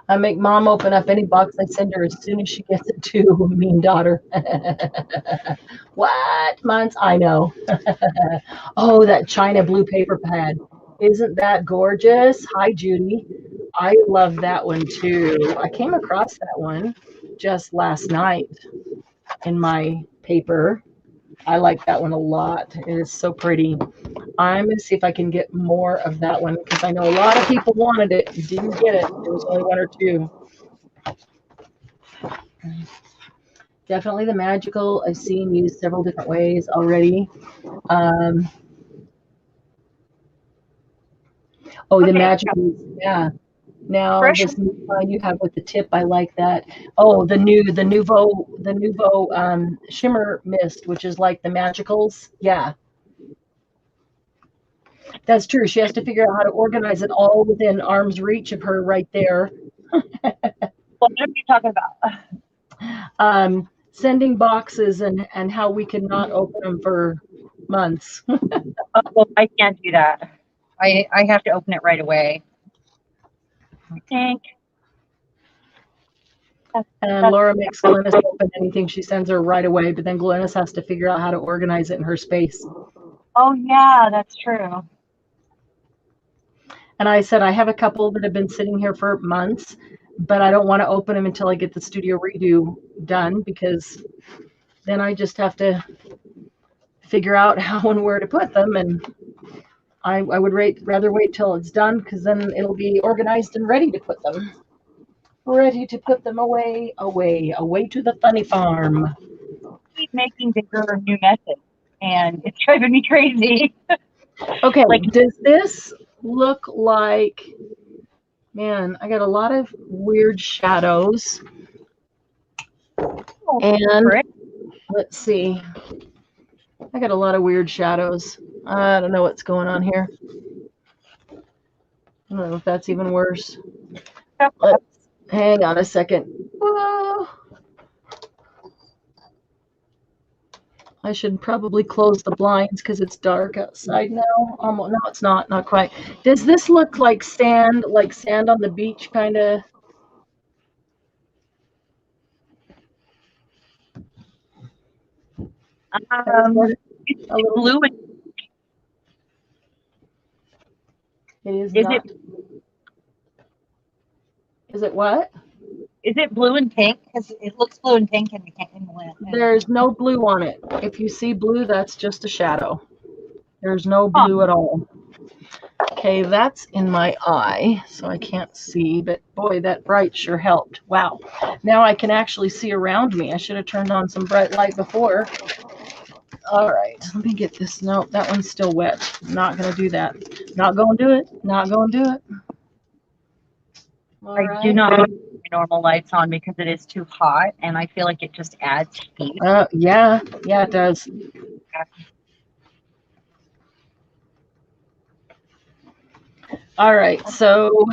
I make mom open up any box I send her as soon as she gets it too. Mean daughter. What? Mine's, I know. Oh, that China blue paper pad. Isn't that gorgeous? Hi, Judy. I love that one too. I came across that one just last night in my paper. I like that one a lot. It is so pretty. I'm going to see if I can get more of that one because I know a lot of people wanted it and didn't get it. There was only one or two. Definitely the magical. I've seen used several different ways already. Oh, the magical, yeah. Now this new line you have with the tip, I like that. Oh, the Nouveau shimmer mist, which is like the magicals. Yeah. That's true. She has to figure out how to organize it all within arm's reach of her right there. What are you talking about? Sending boxes and how we cannot open them for months. Well, I can't do that. I have to open it right away. I think. And Laura makes Glennis open anything she sends her right away, but then Glennis has to figure out how to organize it in her space. Oh, yeah, that's true. And I said, I have a couple that have been sitting here for months, but I don't want to open them until I get the studio redo done because then I just have to figure out how and where to put them. And I would rather wait till it's done because then it'll be organized and ready to put them. Ready to put them away to the funny farm. Keep making bigger new methods, and it's driving me crazy. Okay, like, does this look like? Man, I got a lot of weird shadows, and let's see. I got a lot of weird shadows. I don't know what's going on here. I don't know if that's even worse. Let's hang on a second. Whoa. I should probably close the blinds because it's dark outside now. No, it's not quite. Does this look like sand on the beach, kind of? It's blue. It is not. Is it what? Is it blue and pink? Because it looks blue and pink and we can't in the lamp. There's no blue on it. If you see blue, that's just a shadow. There's no blue at all. Okay, that's in my eye, so I can't see, but boy, that bright sure helped. Wow. Now I can actually see around me. I should have turned on some bright light before. All right, let me get this. Nope, that one's still wet. I'm not going to do that. Not going to do it. Not going to do it. I do not put normal lights on because it is too hot, and I feel like it just adds heat. Yeah, it does. All right, so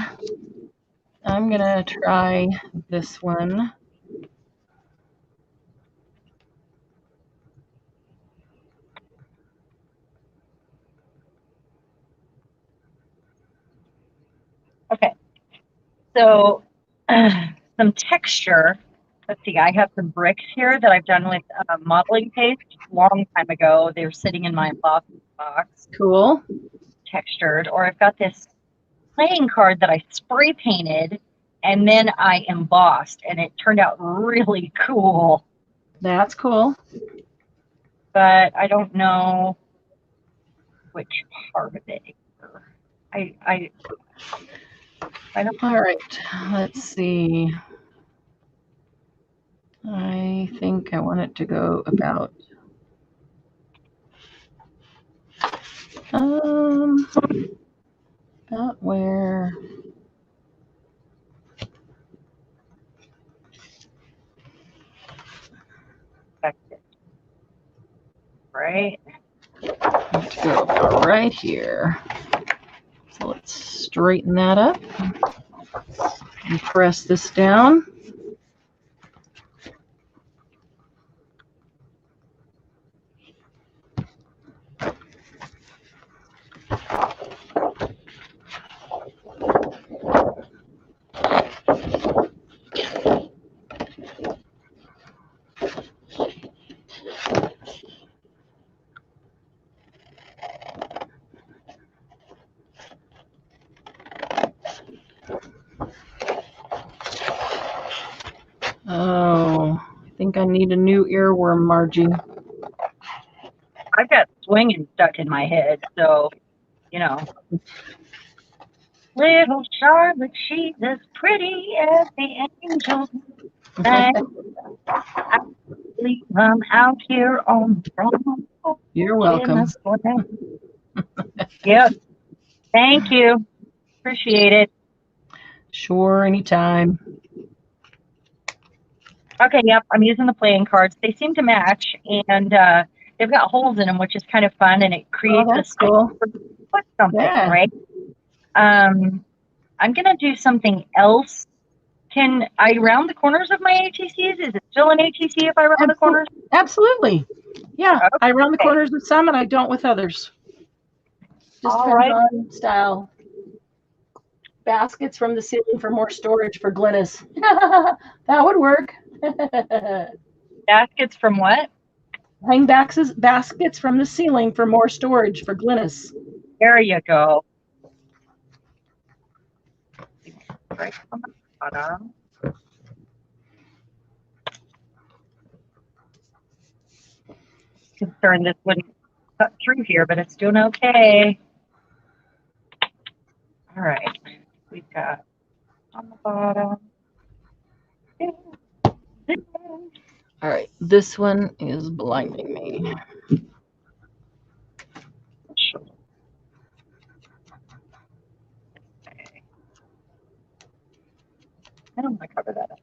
I'm going to try this one. Okay, so some texture. Let's see, I have some bricks here that I've done with modeling paste a long time ago. They were sitting in my embossing box. Cool. Textured. Or I've got this playing card that I spray painted and then I embossed, and it turned out really cool. That's cool. But I don't know which part of it. I don't. All right, let's see. I think I want it to go about about where. Right. To go about right here. So let's straighten that up. And press this down. Oh, I think I need a new earworm, Margie. I've got swinging stuck in my head, so, you know. Little Charlotte, she's as pretty as the angel. I believe I'm out here on the front. You're welcome. Yep. Thank you. Appreciate it. Sure, anytime. Okay, yep. I'm using the playing cards. They seem to match, and they've got holes in them, which is kind of fun, and it creates that's cool. Put something, Yeah. right? I'm going to do something else. Can I round the corners of my ATCs? Is it still an ATC if I round the corners? Absolutely. Yeah, Okay. I round the corners with some and I don't with others. Just depends on style. Baskets from the ceiling for more storage for Glynis. That would work. Baskets from what? Hang baskets from the ceiling for more storage for Glynis. There you go. Right on the bottom. Concerned this wouldn't cut through here, but it's doing okay. All right, we've got on the bottom. All right, this one is blinding me. I don't want to cover that up.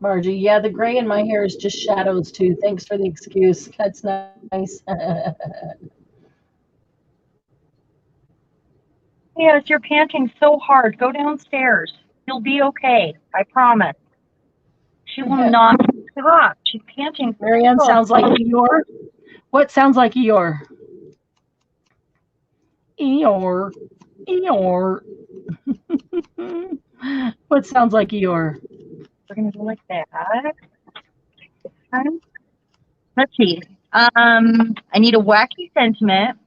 Margie, yeah, the gray in my hair is just shadows too. Thanks for the excuse. That's nice. Yes, you're panting so hard. Go downstairs. You'll be okay. I promise. She will not stop. She's panting. Marianne sounds like Eeyore. What sounds like Eeyore? Eeyore. Eeyore. What sounds like Eeyore? We're going to go like that. Let's see. I need a wacky sentiment,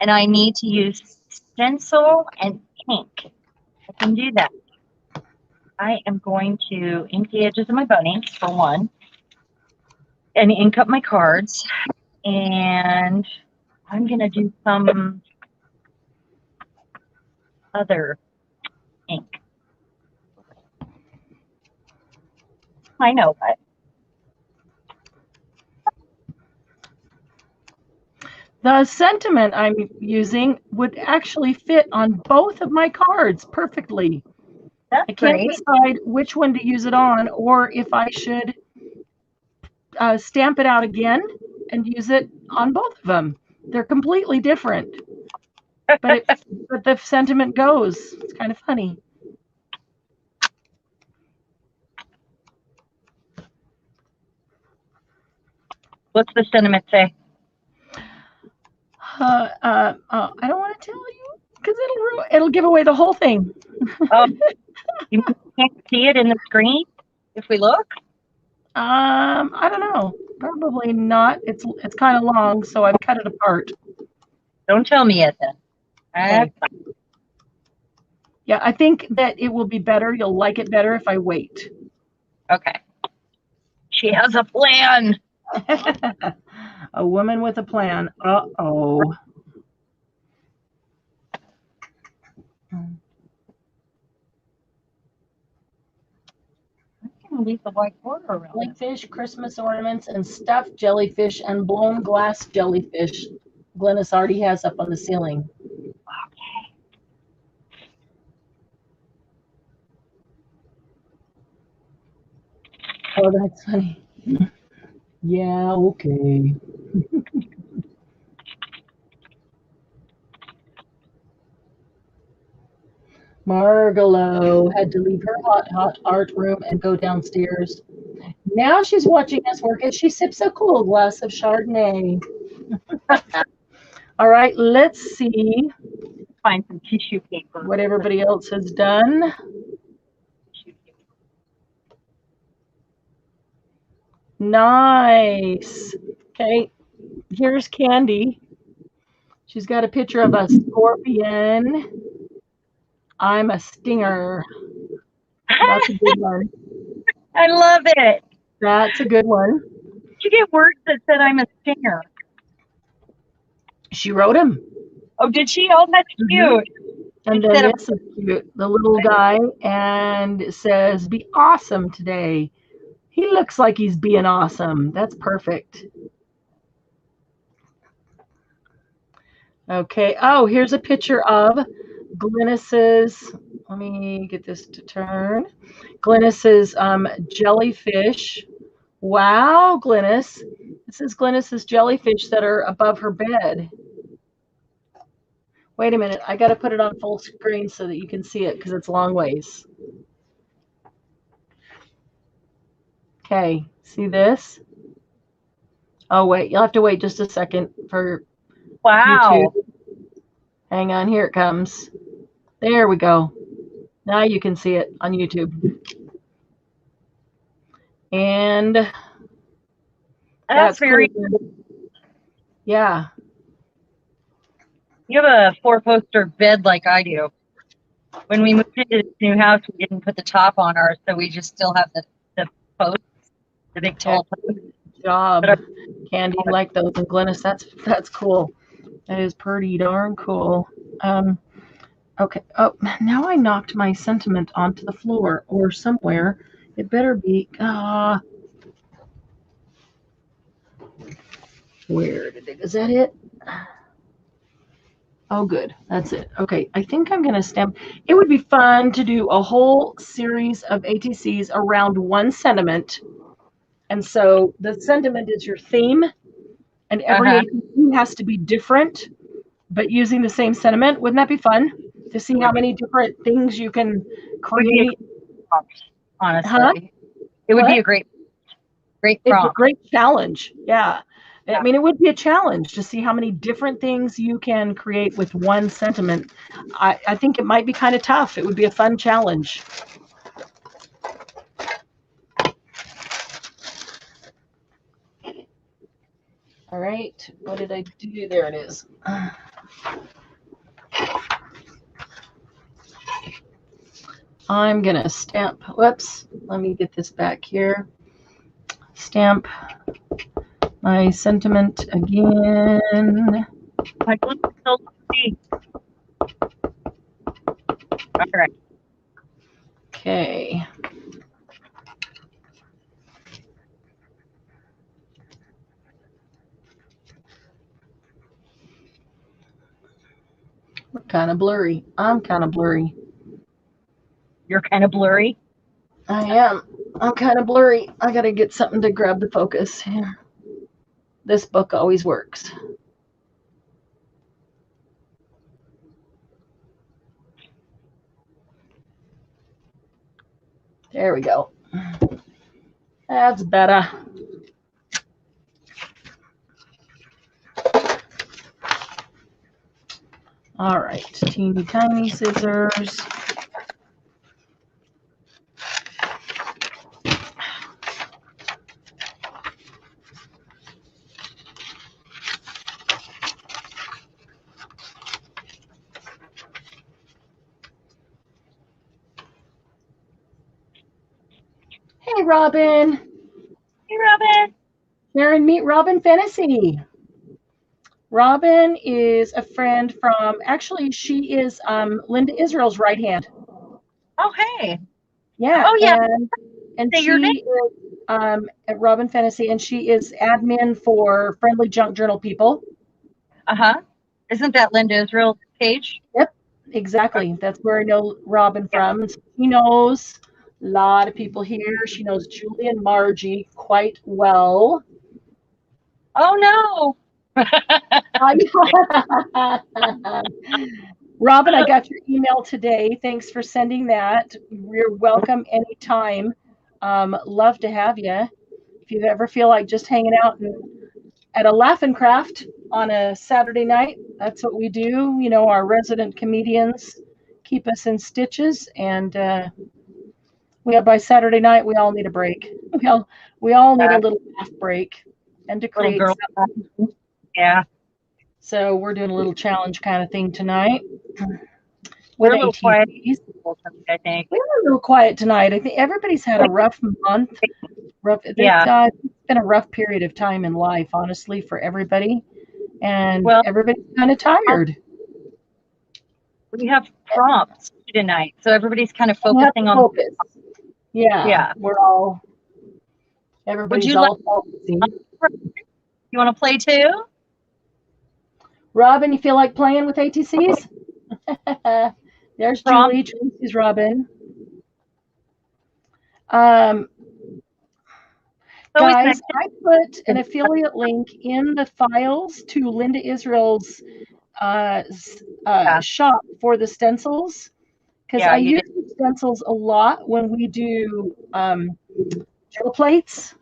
and I need to use stencil and ink. I can do that. I am going to ink the edges of my bunnies, for one, and ink up my cards. And I'm going to do some other ink. I know, but the sentiment I'm using would actually fit on both of my cards perfectly. that's I can't great. decide which one to use it on, or if I should stamp it out again and use it on both of them. They're completely different, but the sentiment goes. It's kind of funny. What's the sentiment say? I don't want to tell you because it'll give away the whole thing. Oh, you can't see it in the screen if we look? I don't know. Probably not. It's kind of long, so I've cut it apart. Don't tell me yet then. Okay. Yeah, I think that it will be better. You'll like it better if I wait. Okay. She has a plan. A woman with a plan. Uh-oh. Leave the white border around. Jellyfish, Christmas ornaments, and stuffed jellyfish and blown glass jellyfish. Glynis already has up on the ceiling. Okay. Oh, that's funny. Yeah, okay. Margalo had to leave her hot art room and go downstairs. Now she's watching us work as she sips a cool glass of Chardonnay. All right, let's see. Find some tissue paper. What everybody else has done. Nice. Okay, here's Candy. She's got a picture of a scorpion. I'm a stinger. That's a good one. I love it. That's a good one. Did you get words that said I'm a stinger? She wrote him. Oh, did she? Oh, that's cute. And then this is cute. The little guy, and it says, "Be awesome today." He looks like he's being awesome. That's perfect. Okay. Oh, here's a picture of Glynis's. Let me get this to turn. Glynis's jellyfish. Wow, Glynis. This is Glynis's jellyfish that are above her bed. Wait a minute. I got to put it on full screen so that you can see it because it's long ways. Okay. See this? Oh, wait. You'll have to wait just a second for wow. YouTube. Hang on. Here it comes. There we go. Now you can see it on YouTube. And that's very cool. Yeah. You have a 4-poster bed like I do. When we moved into this new house, we didn't put the top on ours, so we just still have the posts, the big tall posts. Good job, Candy. Like those, and Glynis, that's cool. That is pretty darn cool. Okay. Oh, now I knocked my sentiment onto the floor or somewhere. It better be. Where did it? Is that it? Oh, good. That's it. Okay. I think I'm going to stamp. It would be fun to do a whole series of ATCs around one sentiment. And so the sentiment is your theme, and every ATC has to be different, but using the same sentiment. Wouldn't that be fun to see how many different things you can create? Honestly, it would be a great prompt. It's a great challenge. Yeah. I mean, it would be a challenge to see how many different things you can create with one sentiment. I think it might be kind of tough. It would be a fun challenge. All right. What did I do? There it is. I'm going to stamp. Whoops. Let me get this back here. Stamp my sentiment again. All right. Okay. We're kind of blurry. I'm kind of blurry. You're kind of blurry? I am. I'm kind of blurry. I got to get something to grab the focus here. This book always works. There we go. That's better. All right, teeny tiny scissors. Hey, Robin. Hey, Robin. Sharon, meet Robin Fantasy. Robin is a friend from, actually, she is Linda Israel's right hand. Oh, hey. Yeah. Oh, yeah. And she is at Robin Fantasy, and she is admin for Friendly Junk Journal People. Uh-huh. Isn't that Linda Israel's page? Yep, exactly. That's where I know Robin from. She knows a lot of people here. She knows Julie and Margie quite well. Oh no. Robin, I got your email today. Thanks for sending that. You're welcome anytime. Love to have you. If you ever feel like just hanging out at a Laugh and Craft on a Saturday night, that's what we do. You know, our resident comedians keep us in stitches, and by Saturday night we all need a break. We all need a little laugh break, and to create something. Yeah. So we're doing a little challenge kind of thing tonight. We're a little quiet, I think. We're a little quiet tonight. I think everybody's had a rough month. It's been a rough period of time in life, honestly, for everybody. And everybody's kind of tired. We have prompts tonight, so everybody's kind of focusing on focus. Yeah. Everybody's all focusing. You want to play too? Robin, you feel like playing with ATCs? There's Julie. Julie's Robin. Guys, I put an affiliate link in the files to Linda Israel's shop for the stencils, because I use the stencils a lot when we do gel plates.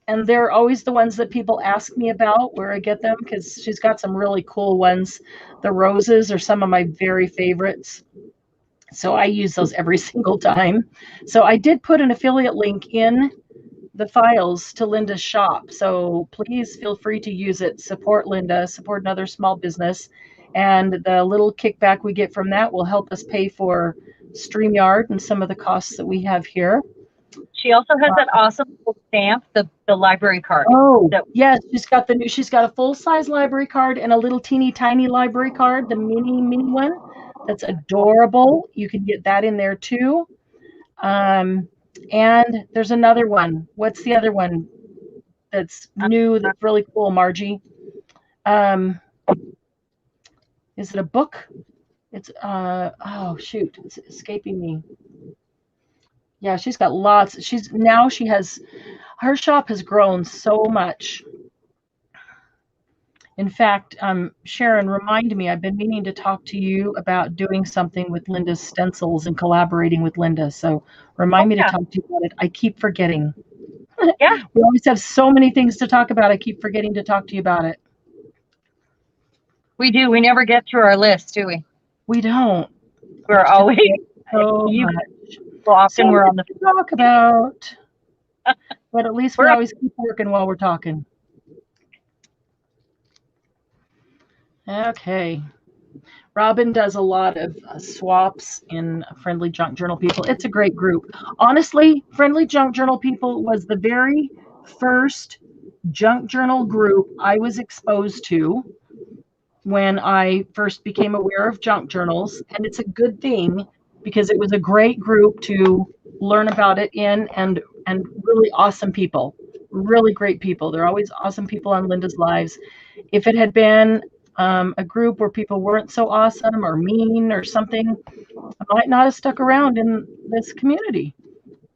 And they're always the ones that people ask me about where I get them, because she's got some really cool ones. The roses are some of my very favorites. So I use those every single time. So I did put an affiliate link in the files to Linda's shop. So please feel free to use it. Support Linda, support another small business. And the little kickback we get from that will help us pay for StreamYard and some of the costs that we have here. She also has that awesome stamp, the library card. Oh, yes, she's got a full-size library card and a little teeny tiny library card, the mini one. That's adorable. You can get that in there too. And there's another one. What's the other one that's new, that's really cool, Margie? Is it a book? It's oh shoot, it's escaping me. Yeah, she's got lots. Her shop has grown so much. In fact, Sharon, remind me, I've been meaning to talk to you about doing something with Linda's stencils and collaborating with Linda. So remind me to talk to you about it. I keep forgetting. Yeah. We always have so many things to talk about. I keep forgetting to talk to you about it. We do. We never get through our list, do we? We don't. We're always so much. Well, often we're on the talk about, but at least we always keep working while we're talking. Okay. Robin does a lot of swaps in Friendly Junk Journal People. It's a great group. Honestly, Friendly Junk Journal People was the very first junk journal group I was exposed to when I first became aware of junk journals. And it's a good thing, because it was a great group to learn about it in, and really awesome people, really great people. There are always awesome people on Linda's lives. If it had been a group where people weren't so awesome or mean or something, I might not have stuck around in this community,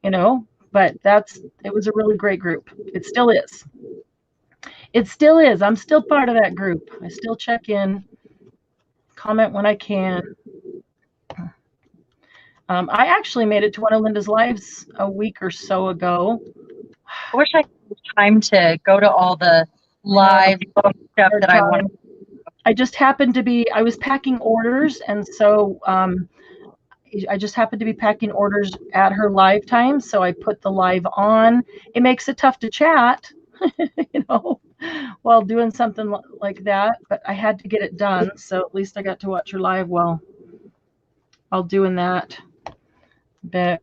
but it was a really great group. It still is. It still is. I'm still part of that group. I still check in, comment when I can. I actually made it to one of Linda's lives a week or so ago. I wish I had time to go to all the live stuff that I wanted. I just happened to be, I was packing orders, and so I just happened to be packing orders at her live time, so I put the live on. It makes it tough to chat, while doing something like that, but I had to get it done, so at least I got to watch her live while doing that. But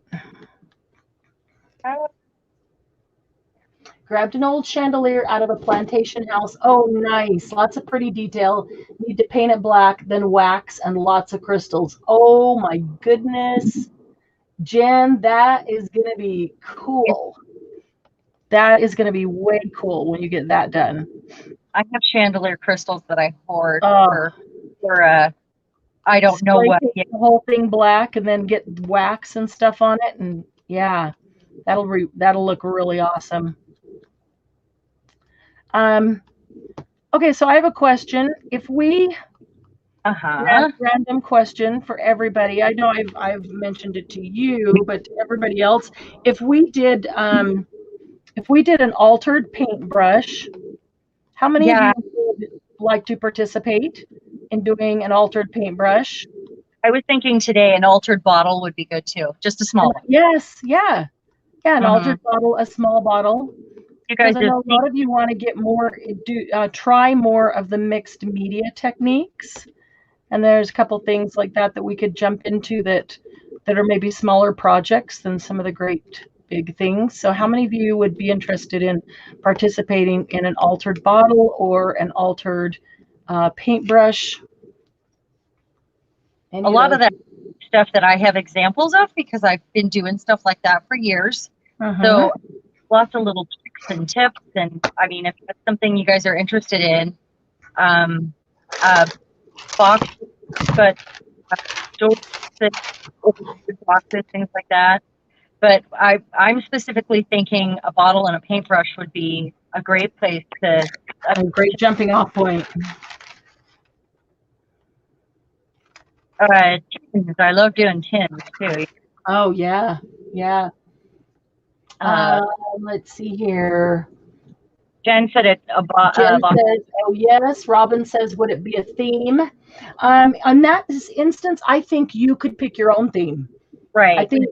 grabbed an old chandelier out of a plantation house. Oh, nice. Lots of pretty detail. Need to paint it black, then wax, and lots of crystals. Oh, my goodness. Jen, that is going to be cool. That is going to be way cool when you get that done. I have chandelier crystals that I hoard for I don't know what. The whole thing black and then get wax and stuff on it, and yeah, that'll look really awesome. Okay, so I have a question. If we random question for everybody. I know I've mentioned it to you, but to everybody else, if we did an altered paintbrush, how many of you would like to participate in doing an altered paintbrush? I was thinking today an altered bottle would be good too, just a small one. Yes, yeah, an altered bottle, a small bottle. You guys, because I know a lot of you want to get more, try more of the mixed media techniques, and there's a couple things like that that we could jump into that are maybe smaller projects than some of the great big things. So how many of you would be interested in participating in an altered bottle or an altered paintbrush? A lot of that stuff that I have examples of because I've been doing stuff like that for years. So lots of little tricks and tips. And I mean, if that's something you guys are interested in, box, but boxes, things like that. But I'm specifically thinking a bottle and a paintbrush would be a great place to a great jumping off point. Tins. I love doing tins too. Oh yeah, yeah. Let's see here. Jen said it's a Jen says, oh yes. Robin says, would it be a theme? On that instance, I think you could pick your own theme. Right. I think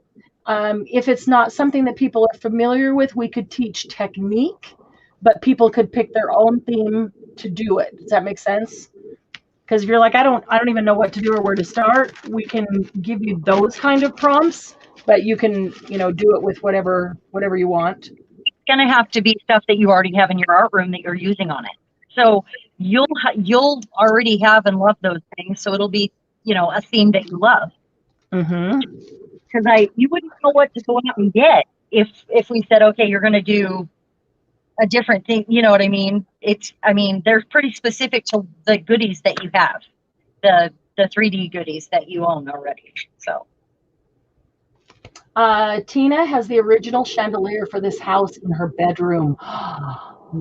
if it's not something that people are familiar with, we could teach technique, but people could pick their own theme to do it. Does that make sense? Because if you're like, I don't even know what to do or where to start, we can give you those kind of prompts, but you can, do it with whatever you want. It's going to have to be stuff that you already have in your art room that you're using on it. So you'll already have and love those things. So it'll be, a theme that you love. Because you wouldn't know what to go out and get if we said, okay, you're going to do a different thing. You know what I mean? They're pretty specific to the goodies that you have, the 3D goodies that you own already. So. Tina has the original chandelier for this house in her bedroom.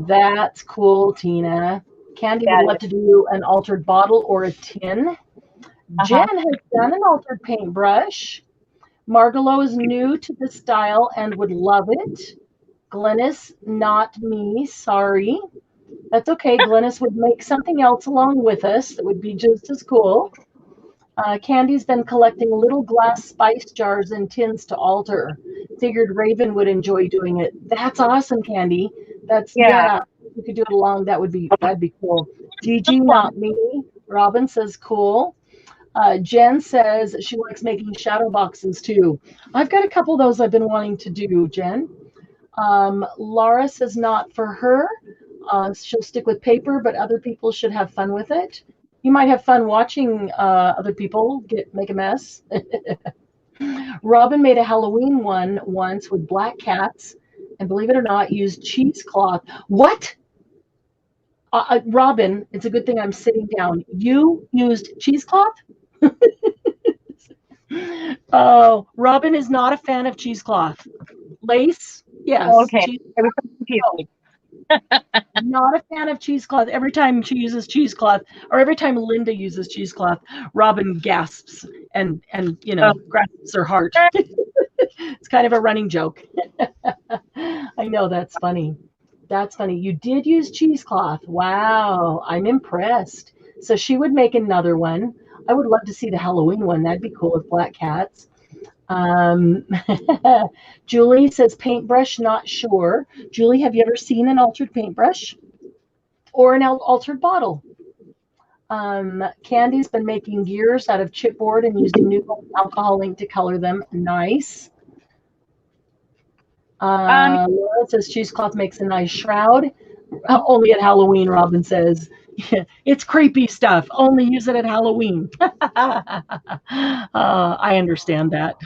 That's cool, Tina. Candy would love to do an altered bottle or a tin. Jen has done an altered paintbrush. Margalo is new to the style and would love it. Glennis, not me, sorry. That's okay. Glennis would make something else along with us that would be just as cool. Candy's been collecting little glass spice jars and tins to alter. Figured Raven would enjoy doing it. That's awesome, Candy. Yeah. You could do it along. That'd be cool. Gigi, not me. Robin says cool. Jen says she likes making shadow boxes too. I've got a couple of those I've been wanting to do, Jen. Laura says not for her. She'll stick with paper, but other people should have fun with it. You might have fun watching other people make a mess. Robin made a Halloween one once with black cats, and believe it or not, used cheesecloth. What? Robin, it's a good thing I'm sitting down. You used cheesecloth? Oh, Robin is not a fan of cheesecloth. Lace? Yes. Okay. I was confused. Not a fan of cheesecloth. Every time she uses cheesecloth, or every time Linda uses cheesecloth, Robin gasps and grasps her heart. It's kind of a running joke. I know, that's funny. That's funny. You did use cheesecloth. Wow, I'm impressed. So she would make another one. I would love to see the Halloween one. That'd be cool with black cats. Julie says paintbrush, not sure. Julie, have you ever seen an altered paintbrush or an altered bottle? Candy's been making gears out of chipboard and using new alcohol ink to color them. Nice. Laura says cheesecloth makes a nice shroud. Only at Halloween, Robin says. It's creepy stuff. Only use it at Halloween. I understand that.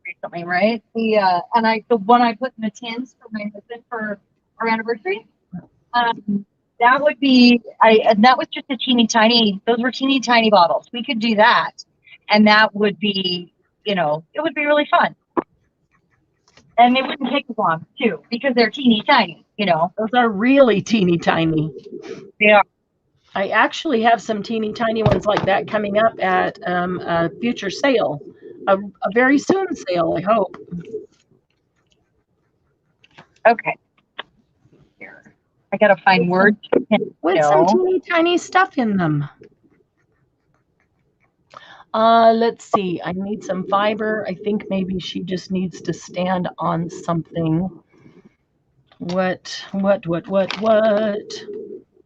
Recently, right? The one I put in the tins for my husband for our anniversary. That would be and that was just a teeny tiny. Those were teeny tiny bottles. We could do that, and that would be, it would be really fun. And it wouldn't take as long too because they're teeny tiny. you know. Those are really teeny tiny. Yeah. I actually have some teeny tiny ones like that coming up at a future sale, a very soon sale, I hope. Okay. Here. I gotta find words. With some teeny tiny stuff in them. Let's see. I need some fiber. I think maybe she just needs to stand on something. What?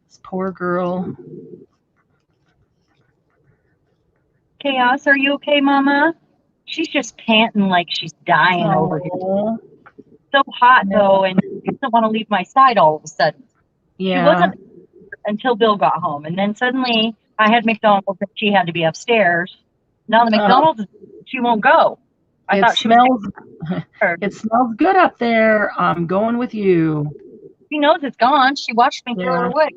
This poor girl. Chaos, are you okay, Mama? She's just panting like she's dying over here. So hot though, and she doesn't want to leave my side all of a sudden. Yeah. She wasn't until Bill got home, and then suddenly I had McDonald's and she had to be upstairs. Now the McDonald's, she won't go. I thought it smells good up there. I'm going with you. She knows it's gone. She watched me throw it away.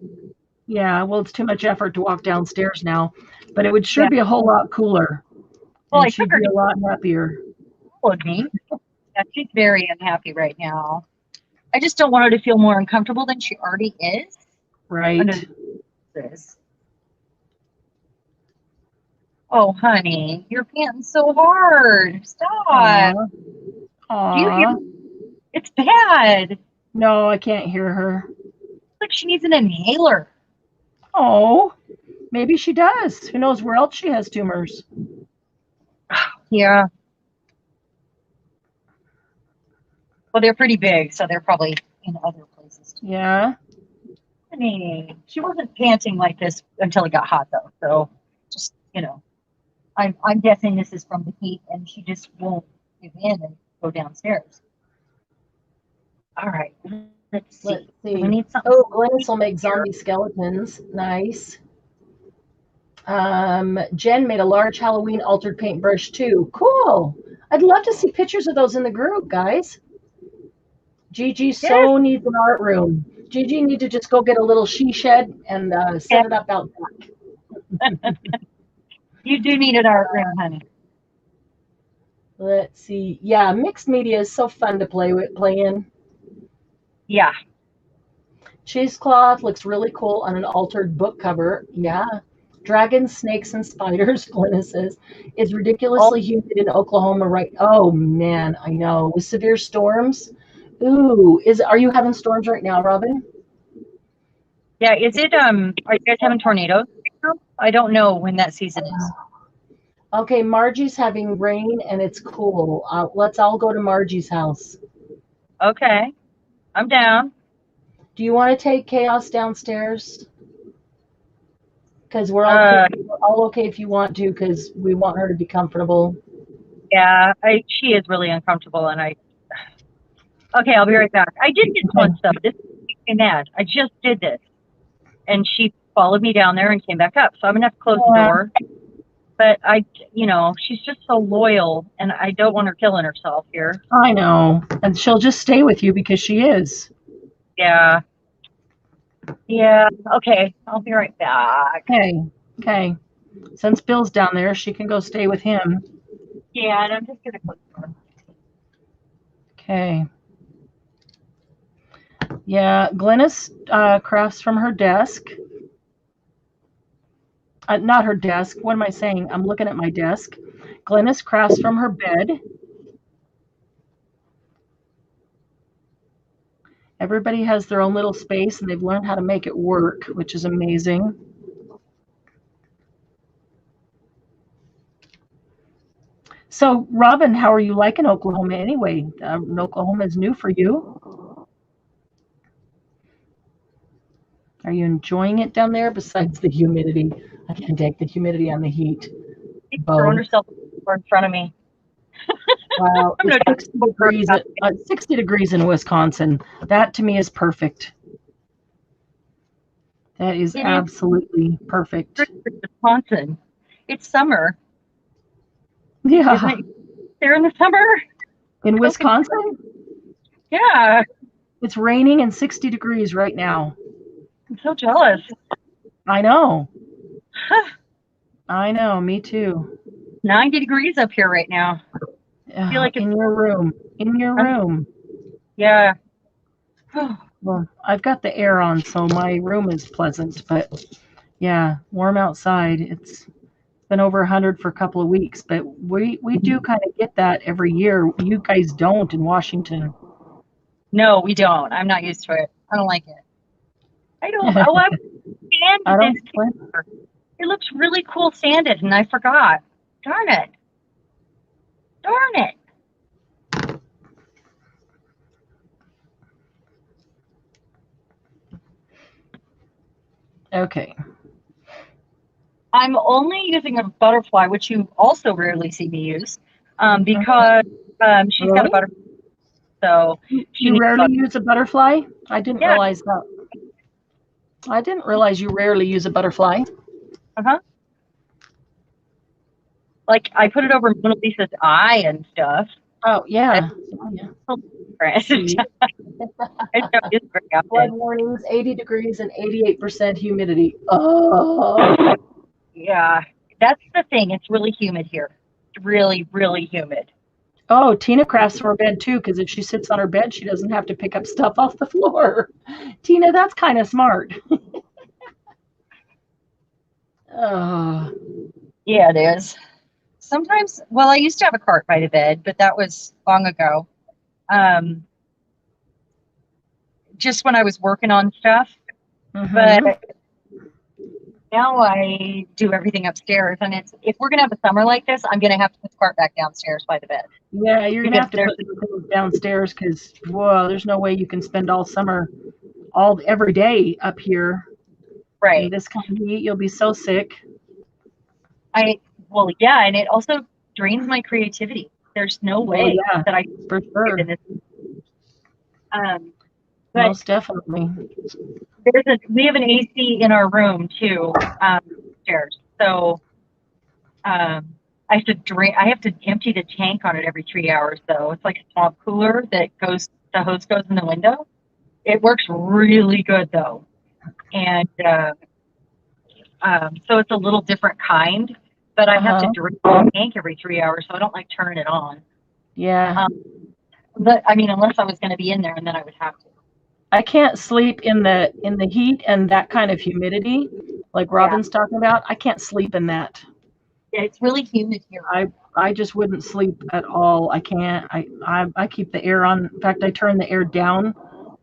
Yeah, well, it's too much effort to walk downstairs now, but it would sure be a whole lot cooler. Well, and she'd be a lot happier. Would me. Yeah, she's very unhappy right now. I just don't want her to feel more uncomfortable than she already is. Right. Oh, honey, you're panting so hard. Stop. Aww. Do you hear? It's bad. No, I can't hear her. Like she needs an inhaler. Oh, maybe she does. Who knows where else she has tumors? Yeah. Well, they're pretty big, so they're probably in other places too. Yeah. Honey, she wasn't panting like this until it got hot, though. So, just I'm guessing this is from the heat, and she just won't give in and go downstairs. All right, let's see. We need something. Oh, Glennis will make zombie skeletons. Nice. Jen made a large Halloween altered paintbrush too. Cool. I'd love to see pictures of those in the group, guys. Gigi so needs an art room. Gigi need to just go get a little she shed and set it up out back. You do need an art room, honey. Let's see. Yeah, mixed media is so fun to play in. Yeah. Cheesecloth looks really cool on an altered book cover. Yeah. Dragons, snakes, and spiders, Glenna says. It's ridiculously humid in Oklahoma right. Oh, man, I know. With severe storms. Ooh, are you having storms right now, Robin? Yeah, is it, are you guys having tornadoes? I don't know when that season is. Okay, Margie's having rain and it's cool. Let's all go to Margie's house. Okay, I'm down. Do you want to take Chaos downstairs? Because we're all okay if you want to, because we want her to be comfortable. Yeah, she is really uncomfortable, and okay, I'll be right back. I did this one stuff. This makes me mad. I just did this, and she followed me down there and came back up. So I'm gonna have to close the door. But she's just so loyal, and I don't want her killing herself here. I know, and she'll just stay with you because she is. Yeah. Yeah. Okay, I'll be right back. Okay. Since Bill's down there, she can go stay with him. Yeah, and I'm just gonna close the door. Okay. Yeah, Glennis crafts from her desk. Not her desk. What am I saying? I'm looking at my desk. Glennis crafts from her bed. Everybody has their own little space, and they've learned how to make it work, which is amazing. So, Robin, how are you liking Oklahoma anyway? Oklahoma is new for you. Are you enjoying it down there besides the humidity? I can't take the humidity on the heat. She's throwing herself in front of me. Wow, 60 degrees in Wisconsin. That to me is perfect. That is absolutely perfect. Wisconsin. It's summer. Yeah. There in the summer? In Wisconsin? Yeah. It's raining and 60 degrees right now. I'm so jealous. I know. I know, me too. 90 degrees up here right now. I feel like in your room. In your room. Yeah. Well, I've got the air on, so my room is pleasant, but yeah, warm outside. It's been over 100 for a couple of weeks, but we do kind of get that every year. You guys don't in Washington. No, we don't. I'm not used to it. I don't like it. I don't. Oh, I I don't sanded this. It looks really cool sanded, and I forgot. Darn it. Darn it. Okay. I'm only using a butterfly, which you also rarely see me use, because she's got a butterfly. So you rarely use a butterfly? I didn't realize that. I didn't realize you rarely use a butterfly. Uh-huh. Like, I put it over Mona Lisa's eye and stuff. Oh, yeah. Blood warnings, 80 degrees and 88% humidity. Oh. Yeah, that's the thing. It's really humid here. It's really, really humid. Oh, Tina crafts from her bed too, because if she sits on her bed, she doesn't have to pick up stuff off the floor. Tina, that's kind of smart. Oh. Yeah, it is. Sometimes, well, I used to have a cart by the bed, but that was long ago. Just when I was working on stuff. But now I do everything upstairs, and if we're gonna have a summer like this, I'm gonna have to put the cart back downstairs by the bed. Yeah, you're gonna have to put things downstairs because whoa, there's no way you can spend all summer, every day up here. Right. In this kind of heat, you'll be so sick. Well, yeah, and it also drains my creativity. There's no way that I for sure. In this. Most definitely. We have an AC in our room too, upstairs. So I have to empty the tank on it every 3 hours though. It's like a small cooler that the hose goes in the window. It works really good though. And so it's a little different kind, but I have to drain the tank every 3 hours, so I don't like turning it on. Yeah. But I mean, unless I was going to be in there, and then I would have to. I can't sleep in the heat and that kind of humidity, like Robin's talking about. I can't sleep in that. Yeah, it's really humid here. I just wouldn't sleep at all. I can't. I keep the air on. In fact, I turn the air down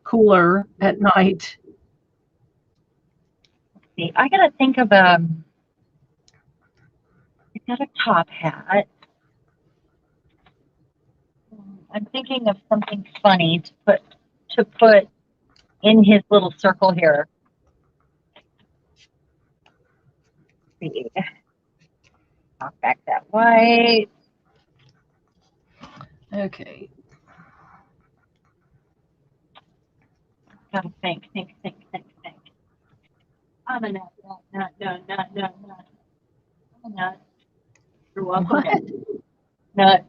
cooler at night. Let's see, I gotta think of I got a top hat. I'm thinking of something funny to put in his little circle here. Let's see. Knock back that white. Okay. Gotta think. I'm a nut. I'm a nut. You're welcome. Nut.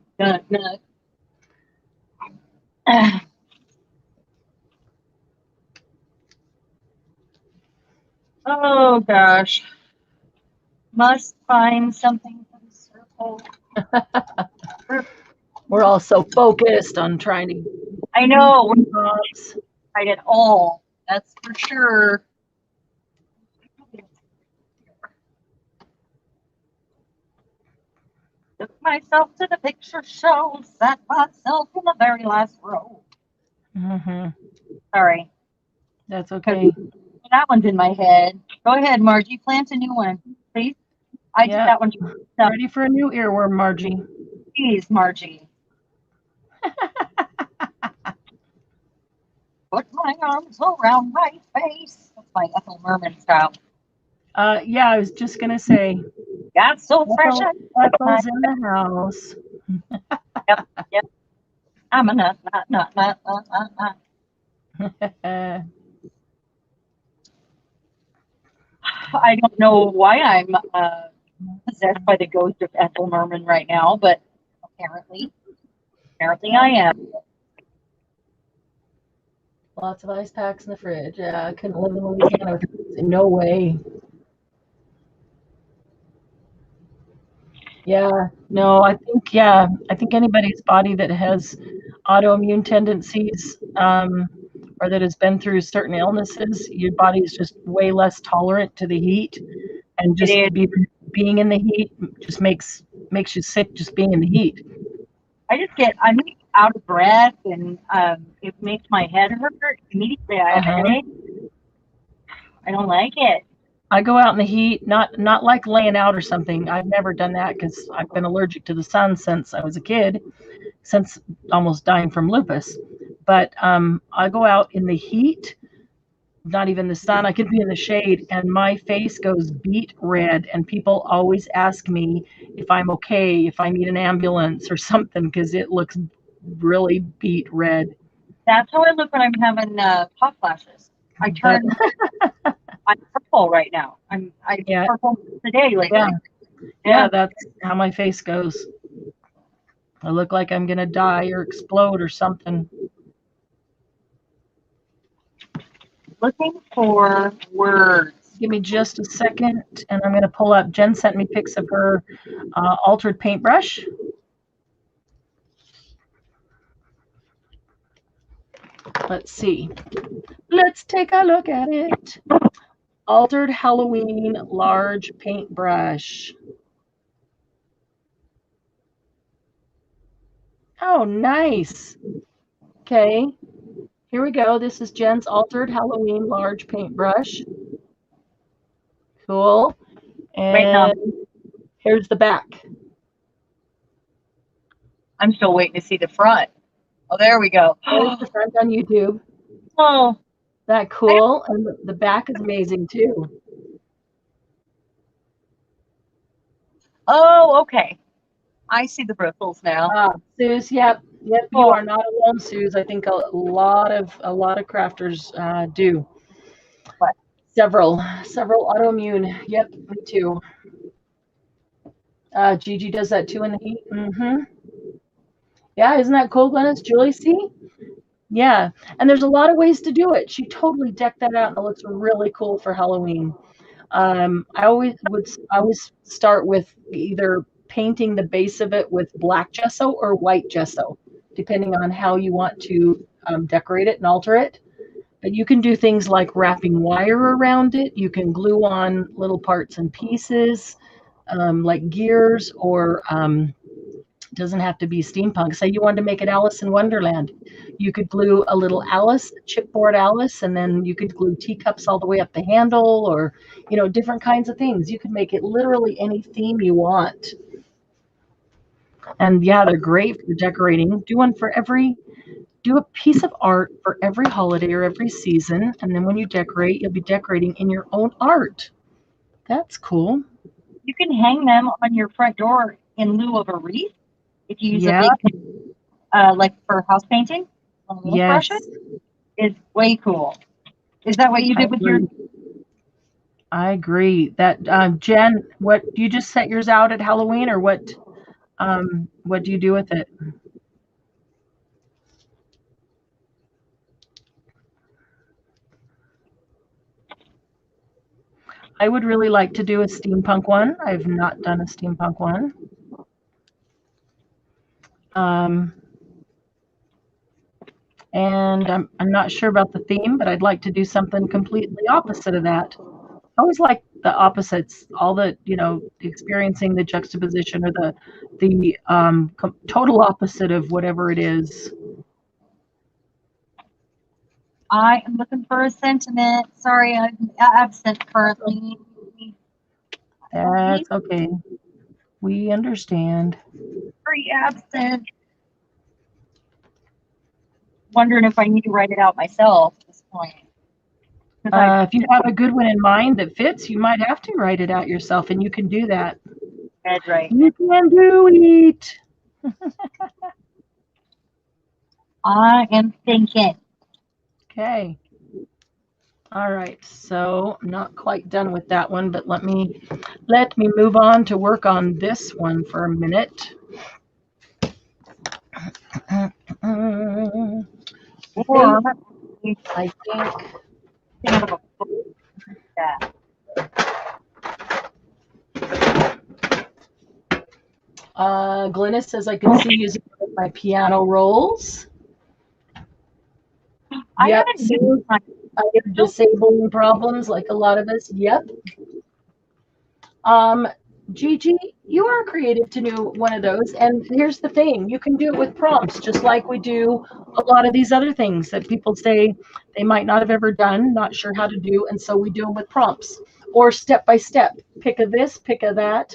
Oh gosh. Must find something for the circle. We're all so focused on trying to. I know. I did all. That's for sure. Took myself to the picture show. Sat myself in the very last row. Sorry. That's okay. That one's in my head. Go ahead, Margie. Plant a new one, please. I did that one. Ready for a new earworm, Margie. Please, Margie. Put my arms around my face. That's my Ethel Merman style. Yeah, I was just gonna say. That's so fresh. Ethel's in the house. Yep. I'm a nut. I don't know why I'm possessed by the ghost of Ethel Merman right now, but apparently I am. Lots of ice packs in the fridge. Yeah, I couldn't live in Louisiana. No way. Yeah, no, I think anybody's body that has autoimmune tendencies or that has been through certain illnesses, your body is just way less tolerant to the heat, and just being in the heat just makes you sick just being in the heat. I'm out of breath, and it makes my head hurt immediately. I have a headache. I don't like it. I go out in the heat, not like laying out or something. I've never done that because I've been allergic to the sun since I was a kid, since almost dying from lupus. But I go out in the heat, not even the sun. I could be in the shade, and my face goes beet red. And people always ask me if I'm okay, if I need an ambulance or something, because it looks really beet red. That's how I look when I'm having hot flashes. I turn. I'm purple right now. I'm purple today lately. Yeah, that's how my face goes. I look like I'm gonna die or explode or something. Looking for words. Give me just a second, and I'm gonna pull up. Jen sent me pics of her altered paintbrush. Let's see. Let's take a look at it. Altered Halloween large paintbrush. Oh, nice. Okay, here we go. This is Jen's Altered Halloween large paintbrush. Cool. And here's the back. I'm still waiting to see the front. Oh, there we go. There's the front on YouTube. Oh, that cool? And the back is amazing too. Oh, okay. I see the bristles now. Suze, yep. You are not alone, Suze. I think a lot of crafters do. What? Several autoimmune. Yep, me too. Gigi does that too in the heat. Yeah, isn't that cool, Glennis? Julie, see? Yeah, and there's a lot of ways to do it. She totally decked that out, and it looks really cool for Halloween. I always start with either painting the base of it with black gesso or white gesso, depending on how you want to decorate it and alter it. But you can do things like wrapping wire around it. You can glue on little parts and pieces, like gears, or doesn't have to be steampunk. Say you wanted to make it Alice in Wonderland. You could glue a little Alice, chipboard Alice, and then you could glue teacups all the way up the handle, or, you know, different kinds of things. You could make it literally any theme you want. And yeah, they're great for decorating. Do a piece of art for every holiday or every season. And then when you decorate, you'll be decorating in your own art. That's cool. You can hang them on your front door in lieu of a wreath. If you use a big, like for house painting, brushes, is way cool. Is that what you did with your? I agree. That Jen, what do you just set yours out at Halloween, or what do you do with it? I would really like to do a steampunk one. I've not done a steampunk one. And I'm not sure about the theme, but I'd like to do something completely opposite of that. I always like the opposites, all the, you know, experiencing the juxtaposition or the total opposite of whatever it is. I am looking for a sentiment. Sorry, I'm absent currently. That's okay. We understand. Very absent. Wondering if I need to write it out myself at this point. If you have a good one in mind that fits, you might have to write it out yourself, and you can do that. That's right. You can do it. I am thinking. Okay. All right. So I'm not quite done with that one, but let me move on to work on this one for a minute. I think. Glennis says I can see using my piano rolls. Yep. So I get disabling problems like a lot of us. Yep. Gigi, you are creative to do one of those. And here's the thing, you can do it with prompts, just like we do a lot of these other things that people say they might not have ever done, not sure how to do. And so we do them with prompts or step by step. Pick a this, pick a that,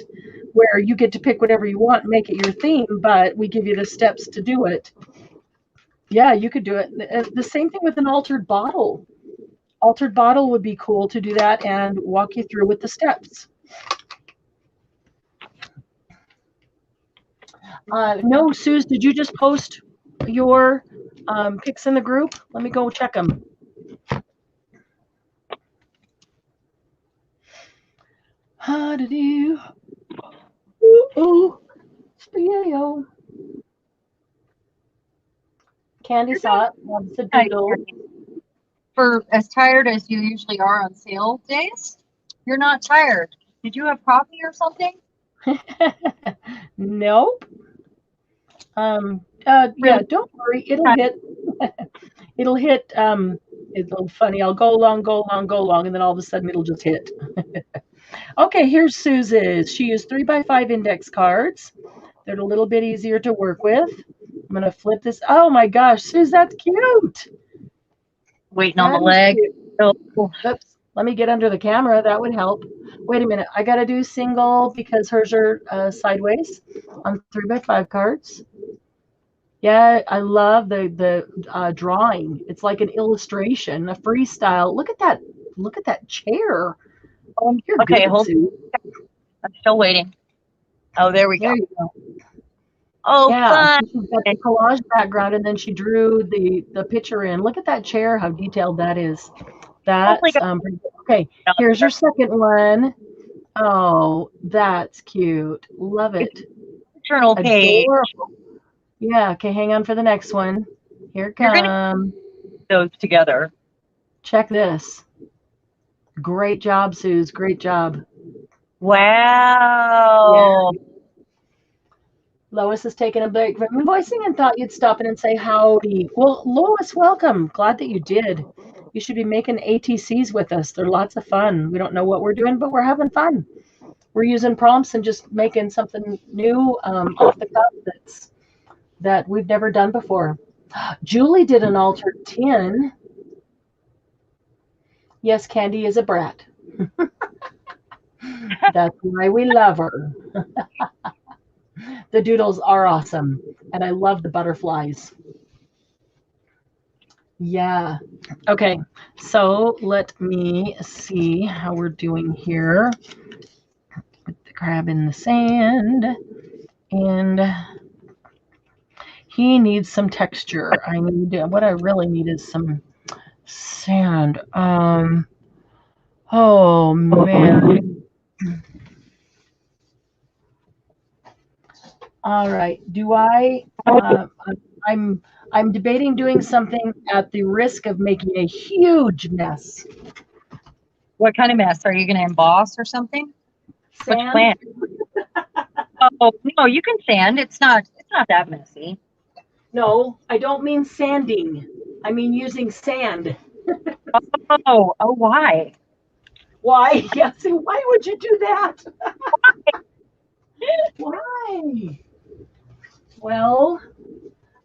where you get to pick whatever you want and make it your theme, but we give you the steps to do it. Yeah, you could do it. The same thing with an altered bottle. Altered bottle would be cool to do that and walk you through with the steps. No, Suze, did you just post your pics in the group? Let me go check them. How did you? Ooh, Spio. Candy saw it. Loves a doodle. For as tired as you usually are on sale days, you're not tired. Did you have coffee or something? Nope. Yeah, don't worry. It'll hit. It'll hit. It's funny. I'll go along, and then all of a sudden it'll just hit. Okay, here's Suze's. She used 3x5 index cards. They're a little bit easier to work with. I'm gonna flip this. Oh my gosh, Suze, that's cute. Waiting on the leg. Oops. Let me get under the camera. That would help. Wait a minute. I got to do single because hers are sideways on 3x5 cards. Yeah, I love the drawing. It's like an illustration, a freestyle. Look at that. Look at that chair. Oh, you're okay, good, hold. Sue. I'm still waiting. Oh, there we go. There you go. Oh, yeah, fun. she's got the collage background, and then she drew the picture in. Look at that chair, how detailed that is. That's okay. Here's your second one. Oh, that's cute. Love it. Journal page. Yeah. Okay, hang on for the next one. Here it comes. Those together. Check this. Great job, Suze. Great job. Wow. Yeah. Lois is taking a break from invoicing and thought you'd stop in and say howdy. Well, Lois, welcome. Glad that you did. You should be making ATCs with us. They're lots of fun. We don't know what we're doing, but we're having fun. We're using prompts and just making something new off the cuff that we've never done before. Julie did an altered tin. Yes, Candy is a brat. That's why we love her. The doodles are awesome, and I love the butterflies. Yeah. Okay, so let me see how we're doing here. Put the crab in the sand, and he needs some texture. What I really need is some sand. Oh man. All right. Do I? I'm debating doing something at the risk of making a huge mess. What kind of mess? Are you going to emboss or something? Sand? Which plant? Oh no, you can sand. It's not that messy. No, I don't mean sanding. I mean using sand. Oh, why? Why? Yes. Why would you do that? Why? Well,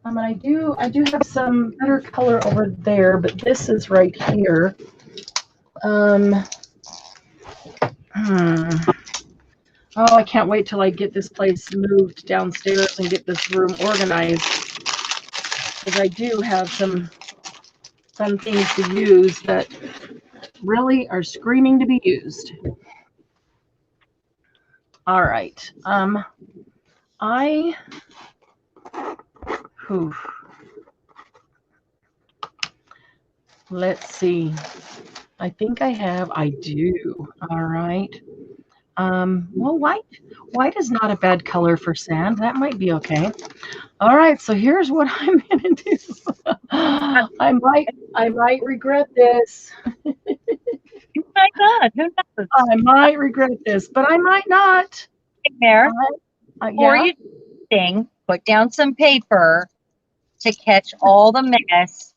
I do have some better color over there, but this is right here. Oh, I can't wait till I get this place moved downstairs and get this room organized, because I do have some fun things to use that really are screaming to be used. All right. Let's see. I think I do. All right. Well, white is not a bad color for sand. That might be okay. All right, so here's what I'm gonna do. I might regret this. Oh my God, who knows? I might regret this, but I might not. Mare, before yeah? you do anything, put down some paper to catch all the mess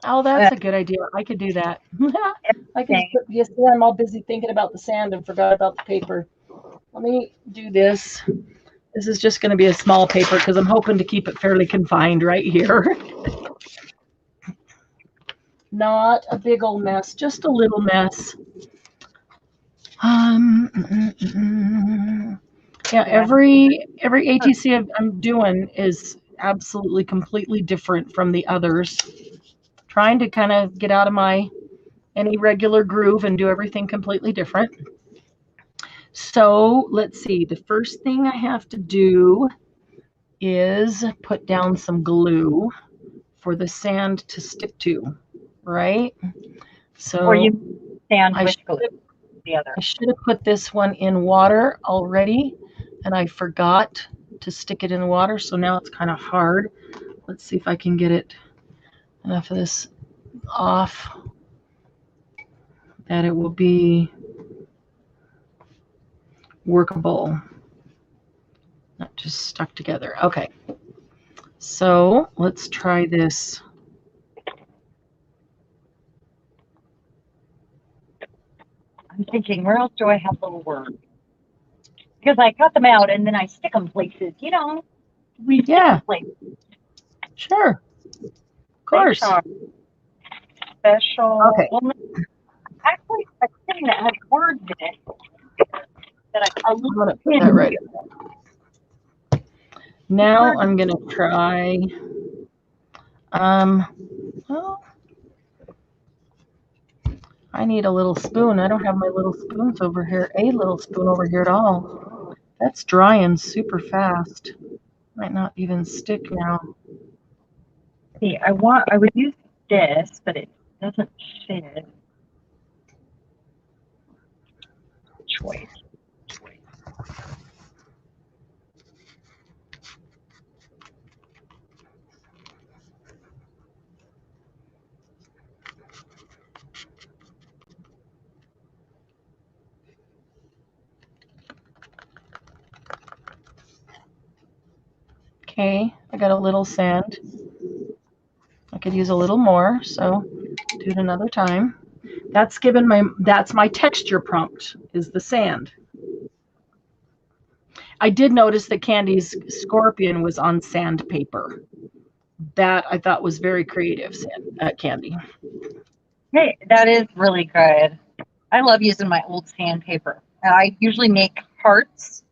Oh, that's a good idea. I could do that. I could just yes, I'm all busy thinking about the sand and forgot about the paper. Let me do this. This is just going to be a small paper because I'm hoping to keep it fairly confined right here. Not a big old mess, just a little mess. Yeah, every ATC I'm doing is absolutely completely different from the others. Trying to kind of get out of any regular groove and do everything completely different. So let's see, the first thing I have to do is put down some glue for the sand to stick to, right? So or you sand with glue. The other. I should have put this one in water already, and I forgot to stick it in water, so now it's kind of hard. Let's see if I can get enough of this off that it will be workable, not just stuck together. Okay, so let's try this. I'm thinking, where else do I have little words? Because I cut them out and then I stick them places, you know. We stick them places. Sure. Of course. Special. Okay. Well, actually, a thing that has words in it that I'm going to put that right. Now I'm going to try. Well, I need a little spoon. I don't have my little spoons over here. A little spoon over here at all. That's drying super fast. Might not even stick now. See, I would use this, but it doesn't fit. Choice. Okay, I got a little sand. I could use a little more, so do it another time. That's my texture prompt, is the sand. I did notice that Candy's scorpion was on sandpaper. That I thought was very creative, Candy. Hey, that is really good. I love using my old sandpaper. I usually make hearts.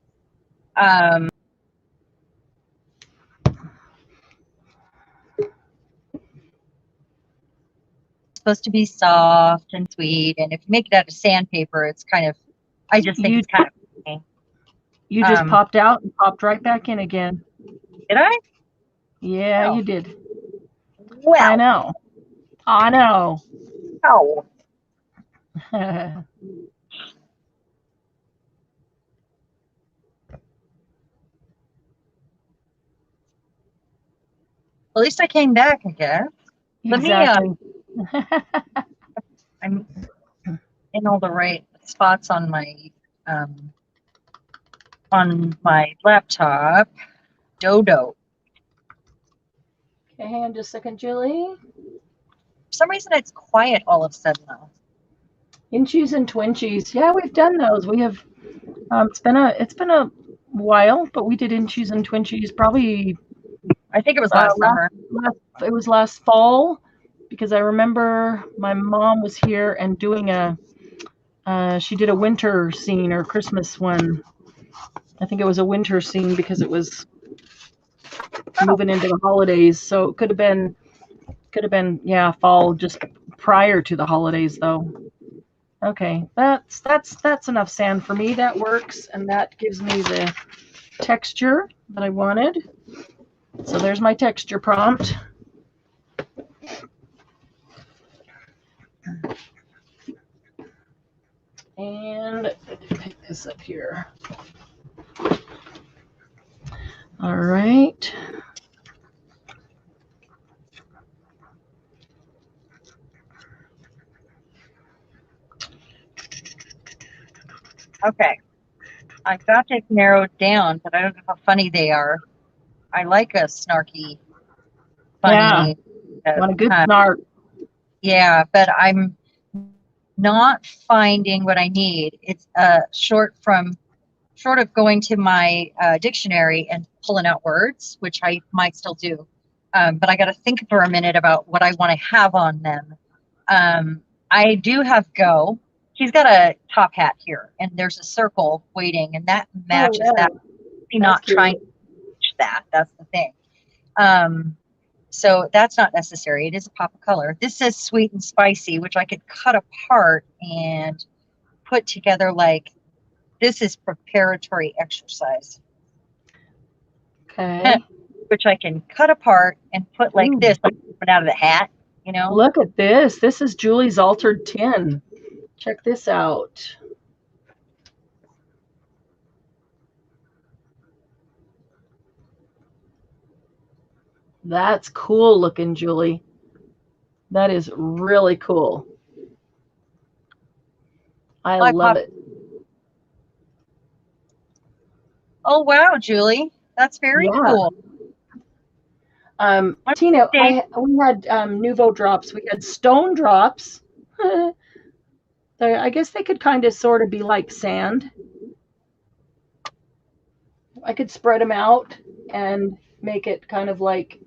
Supposed to be soft and sweet, and if you make it out of sandpaper, it's kind of, I just think it's kind of. You just popped out and popped right back in again. Did I? Yeah, you did. Well, I know. I know. Oh. At least I came back, I guess. Exactly. I'm in all the right spots on my laptop. Dodo. Okay, hang on just a second, Julie. For some reason, it's quiet all of a sudden now. Inchies and Twinchies. Yeah, we've done those. We have. It's been a while, but we did Inchies and Twinchies probably. I think it was last summer. It was last fall, because I remember my mom was here and doing she did a winter scene or Christmas one. I think it was a winter scene because it was moving into the holidays. So it could have been, yeah, fall just prior to the holidays though. Okay, that's enough sand for me. That works, and that gives me the texture that I wanted. So there's my texture prompt. And pick this up here. All right. Okay. I got it narrowed down, but I don't know how funny they are. I like a snarky, funny. Yeah. Want a good snark. Yeah, but I'm not finding what I need. It's short of going to my dictionary and pulling out words, which I might still do. But I got to think for a minute about what I want to have on them. I do have Go. He's got a top hat here, and there's a circle waiting, and that matches that. He's not trying to match that. That's the thing. So that's not necessary. It is a pop of color. This says sweet and spicy, which I could cut apart and put together like this is preparatory exercise. Okay. Which I can cut apart and put like this, like out of the hat, you know? Look at this. This is Julie's altered tin. Check this out. That's cool looking, Julie. That is really cool. I love it. Oh, wow, Julie. That's very cool. Tina, we had Nouveau drops. We had stone drops. I guess they could kind of sort of be like sand. I could spread them out and make it kind of like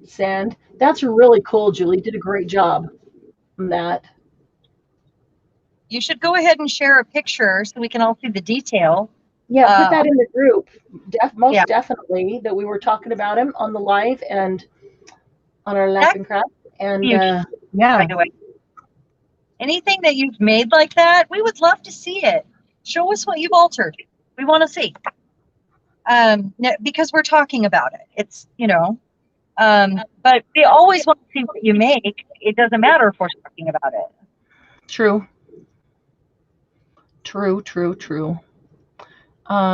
sand. That's really cool, Julie. You did a great job on that. You should go ahead and share a picture so we can all see the detail. Yeah, put that in the group. Most definitely that we were talking about him on the live and on our Laugh and Craft. And yeah. By the way, anything that you've made like that, we would love to see it. Show us what you've altered. We want to see. Because we're talking about it. It's, you know, but we always want to see what you make. It doesn't matter if we're talking about it. True. True, true, true. What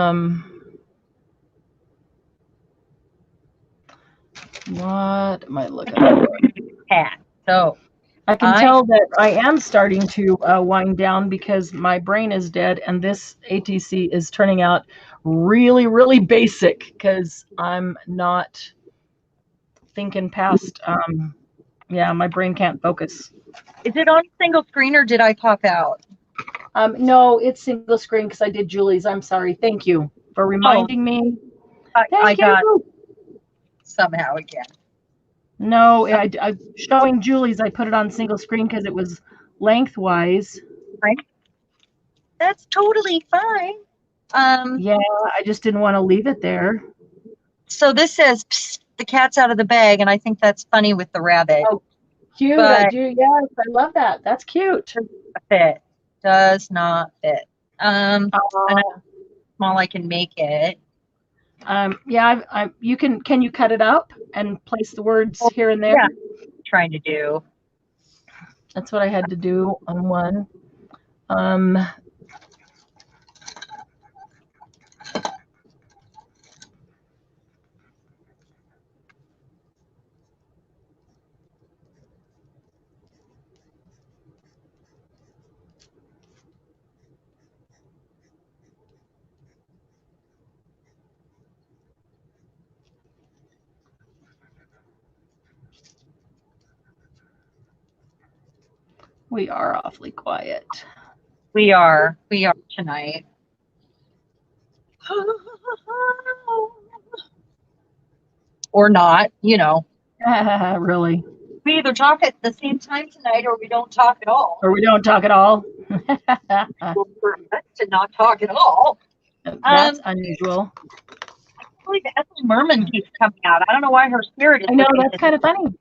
am I looking at? So I can tell that I am starting to wind down because my brain is dead, and this ATC is turning out really, really basic because I'm not thinking past. Yeah, my brain can't focus. Is it on single screen or did I pop out? No, it's single screen because I did Julie's. I'm sorry. Thank you for reminding me. I got somehow again. No, I showing Julie's. I put it on single screen because it was lengthwise. Right. That's totally fine. Yeah, I just didn't want to leave it there. So this says Psst, the cat's out of the bag, and I think that's funny with the rabbit. Oh, cute. I do. Yes, I love that. That's cute. Fit. Does not fit. And small I can make it. Yeah, you can you cut it up and place the words here and there? Yeah, trying to do. That's what I had to do on one. We are awfully quiet. We are tonight. Or not, you know. Really. We either talk at the same time tonight or we don't talk at all. Or we don't talk at all. To not talk at all. That's unusual. I believe Ethel Merman keeps coming out. I don't know why her spirit is. I know, that's kind of funny.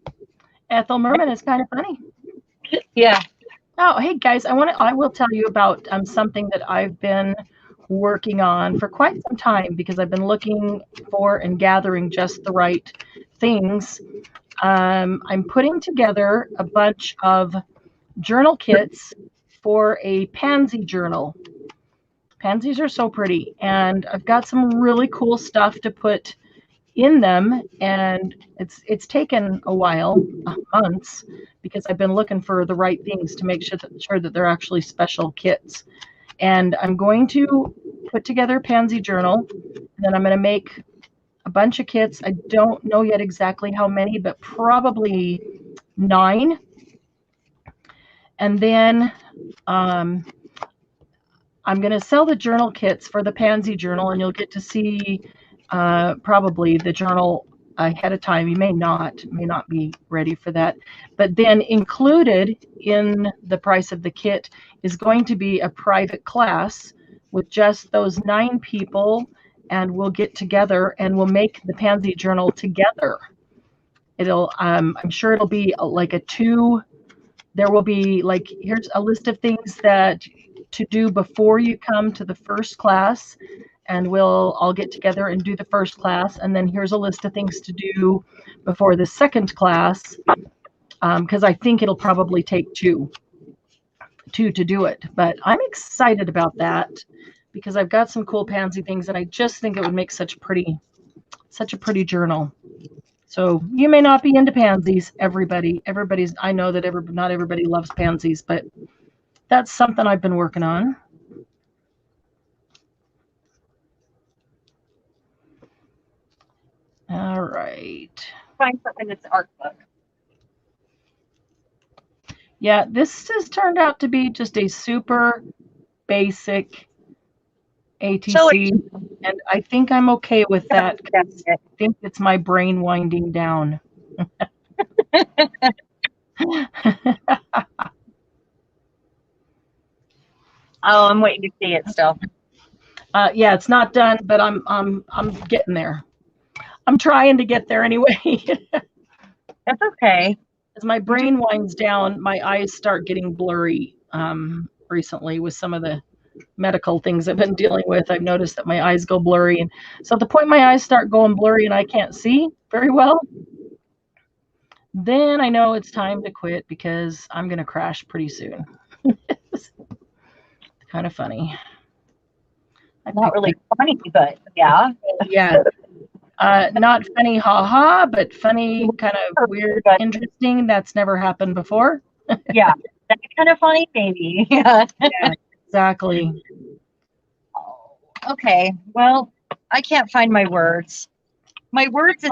Ethel Merman is kind of funny. Yeah. Oh, hey guys, I will tell you about something that I've been working on for quite some time because I've been looking for and gathering just the right things. I'm putting together a bunch of journal kits for a pansy journal. Pansies are so pretty, and I've got some really cool stuff to put in them, and it's taken a while, months, because I've been looking for the right things to make sure that they're actually special kits. And I'm going to put together a pansy journal, and then I'm going to make a bunch of kits. I don't know yet exactly how many, but probably 9. And then I'm going to sell the journal kits for the Pansy Journal, and you'll get to see probably the journal ahead of time. You may not be ready for that. But then included in the price of the kit is going to be a private class with just those 9 people, and we'll get together and we'll make the Pansy Journal together. It'll I'm sure it'll be like a 2. There will be like, here's a list of things that to do before you come to the first class, and we'll all get together and do the first class. And then here's a list of things to do before the second class, because I think it'll probably take two to do it. But I'm excited about that because I've got some cool pansy things, and I just think it would make such a pretty journal. So you may not be into pansies, everybody's, I know that not everybody loves pansies, but that's something I've been working on. All right. Find something that's art book. Yeah, this has turned out to be just a super basic ATC, and I think I'm okay with that. I think it's my brain winding down. Oh, I'm waiting to see it still. Yeah, it's not done, but I'm getting there. I'm trying to get there anyway. That's okay. As my brain winds down, my eyes start getting blurry. Recently, with some of the medical things I've been dealing with, I've noticed that my eyes go blurry, and so at the point my eyes start going blurry and I can't see very well, then I know it's time to quit because I'm gonna crash pretty soon. It's kind of funny. Not really funny, but yeah. Yeah. Not funny, haha, but funny, kind of weird, interesting. That's never happened before. Yeah, that's kind of funny, maybe. Yeah. Yeah, exactly. Okay, well, I can't find my words. My words is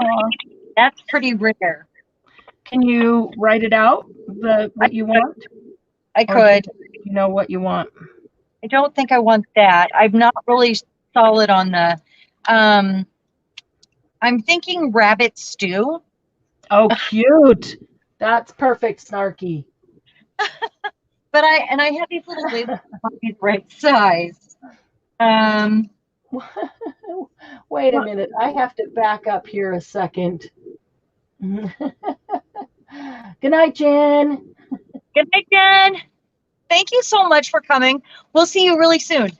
that's pretty rare. Can you write it out? What you want? I could. You know what you want? I don't think I want that. I'm not really solid on the. I'm thinking rabbit stew. Oh, cute. That's perfect, Snarky. But I have these little labels on these right size. Wait a minute. I have to back up here a second. Good night, Jen. Good night, Jen. Thank you so much for coming. We'll see you really soon.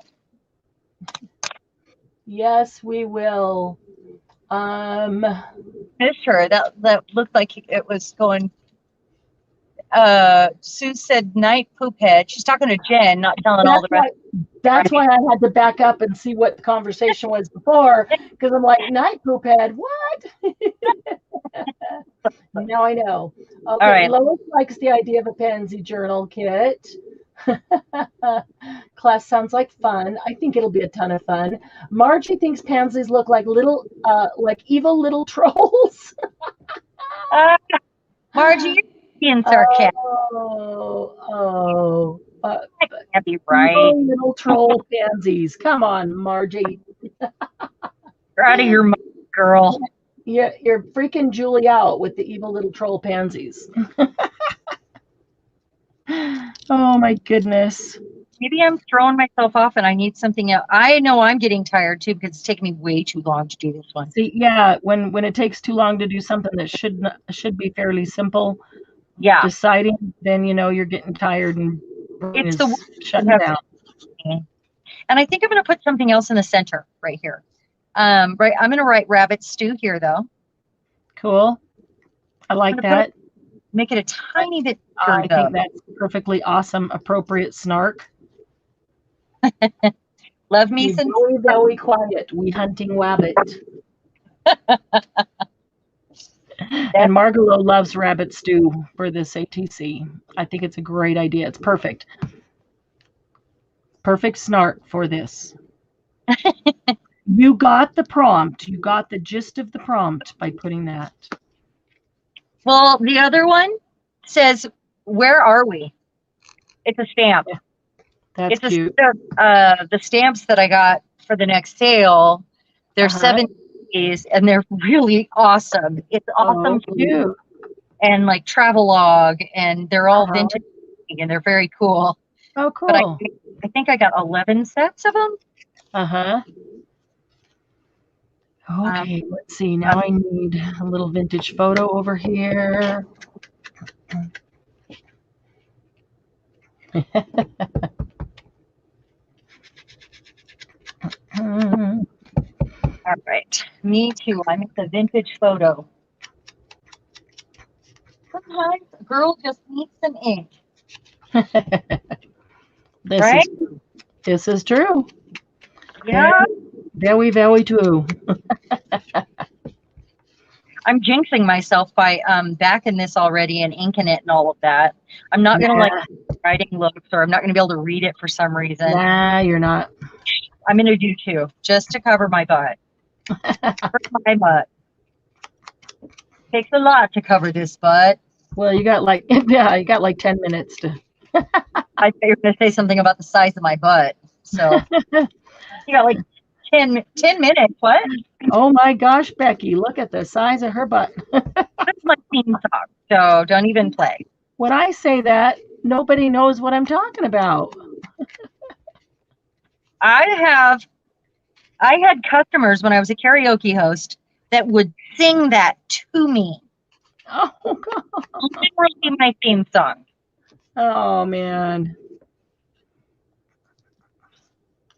Yes, we will. Sure, that looked like it was going. Sue said night poop head. She's talking to Jen, not telling all the rest. That's why I had to back up and see what the conversation was before, because I'm like, night poop head, what? Now I know. Okay, all right. Lois likes the idea of a pansy journal kit. Class sounds like fun. I think it'll be a ton of fun. Margie thinks pansies look like little, like evil little trolls. Margie, you're being sarcastic. That'd be right. Little troll pansies. Come on, Margie. You're out of your mind, girl. Yeah, you're freaking Julie out with the evil little troll pansies. Oh my goodness. Maybe I'm throwing myself off and I need something else. I know I'm getting tired too because it's taking me way too long to do this one. See, yeah, when it takes too long to do something that should be fairly simple. Yeah. Deciding, then you know you're getting tired and it's shutting down. And I think I'm going to put something else in the center right here. Right, I'm going to write rabbit stew here though. Cool. I like that. Make it a tiny bit. I think that's perfectly awesome. Appropriate snark. Love me since very quiet. We hunting wabbit. And Margalo loves rabbit stew for this ATC. I think it's a great idea. It's perfect. Perfect snark for this. You got the prompt. You got the gist of the prompt by putting that. Well, the other one, says, "Where are we?" It's a stamp. That's It's cute. The stamps that I got for the next sale. They're 7 days, and they're really awesome. It's awesome cute. And like travelogue, and they're all vintage, and they're very cool. Oh, cool. But I think I got 11 sets of them. Okay, let's see. Now I need a little vintage photo over here. All right. Me too. I make the vintage photo. Sometimes a girl just needs some ink. This is true. Yeah. Very, very true. I'm jinxing myself by backing this already and inking it and all of that. I'm not gonna like writing looks, or I'm not gonna be able to read it for some reason. Nah, you're not. I'm gonna do 2 just to cover my butt. Cover my butt. Takes a lot to cover this butt. Well, you got like you got like 10 minutes to. I thought you were gonna say something about the size of my butt. So you got like 10 minutes. What? Oh my gosh, Becky, look at the size of her butt. That's my theme song. So don't even play. When I say that, nobody knows what I'm talking about. I had customers when I was a karaoke host that would sing that to me. Oh God. Literally my theme song. Oh man.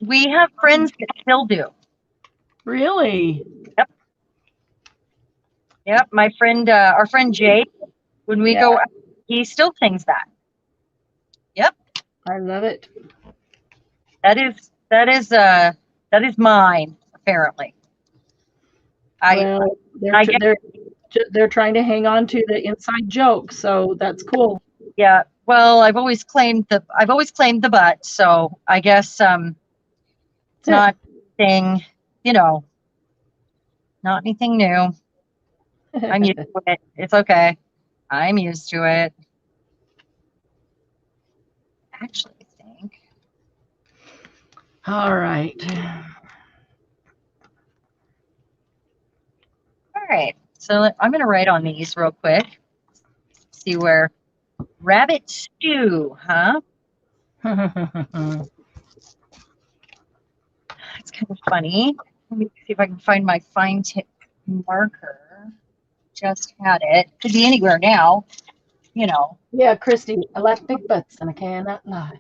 We have friends that still do. Really? Yep. My friend, our friend Jay, when we go, he still sings that. Yep. I love it. That is mine, apparently. They're trying to hang on to the inside joke, so that's cool. Yeah. Well, I've always claimed the butt, so I guess it's not anything, not anything new. I'm used to it. It's okay. I'm used to it. Actually, I think. All right. All right. So I'm going to write on these real quick. See where rabbit stew, huh? It's kind of funny. Let me see if I can find my fine tip marker. Just had it. Could be anywhere now, Yeah, Christy, I like big butts and I cannot lie.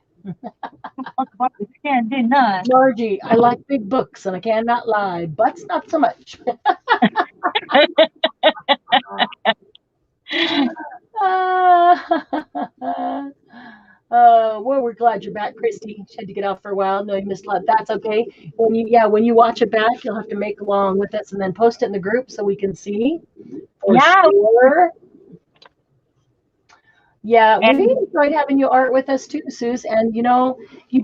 Margie, I like big books and I cannot lie. Butts, not so much. Well, we're glad you're back, Christy. She had to get off for a while. No, you missed a lot. That's okay. When you watch it back, you'll have to make along with us and then post it in the group so we can see. Sure. Yeah, we enjoyed having you art with us too, Suze. And you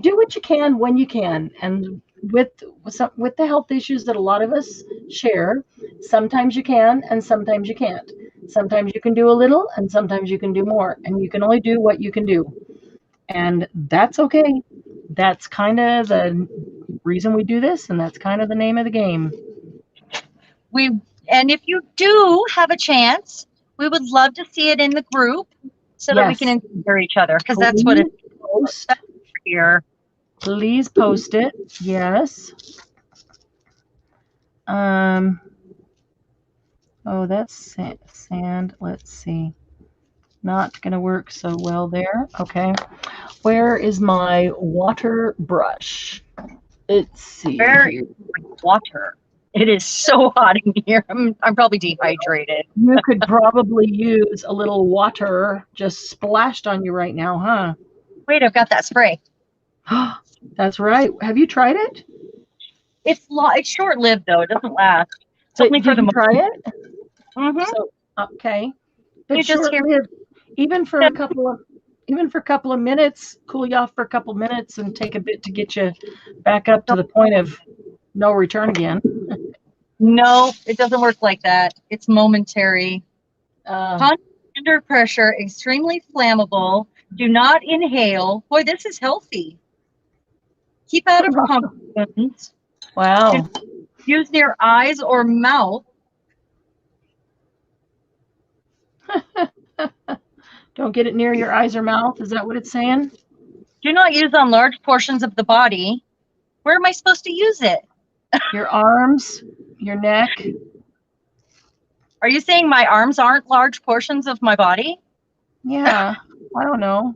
do what you can when you can. And with the health issues that a lot of us share, sometimes you can and sometimes you can't. Sometimes you can do a little and sometimes you can do more. And you can only do what you can do. And that's okay. That's kind of the reason we do this, and that's kind of the name of the game. And if you do have a chance, we would love to see it in the group so that we can inspire each other, because that's what it's here. Please post it. Yes. Oh, that's sand. Let's see. Not going to work so well there. Okay. Where is my water brush? Let's see. Where is water? It is so hot in here. I'm probably dehydrated. You could probably use a little water just splashed on you right now, huh? Wait, I've got that spray. That's right. Have you tried it? It's short-lived though. It doesn't last. It's only for the try it. Mm-hmm. So, okay. But short-lived, even for a couple of minutes, cool you off for a couple of minutes and take a bit to get you back up to the point of no return again. No, it doesn't work like that. It's momentary. Under pressure, extremely flammable. Do not inhale. Boy, this is healthy. Keep out of contact wounds. Wow. Use near eyes or mouth. Don't get it near your eyes or mouth. Is that what it's saying? Do not use on large portions of the body. Where am I supposed to use it? Your arms, your neck. Are you saying my arms aren't large portions of my body? Yeah, I don't know.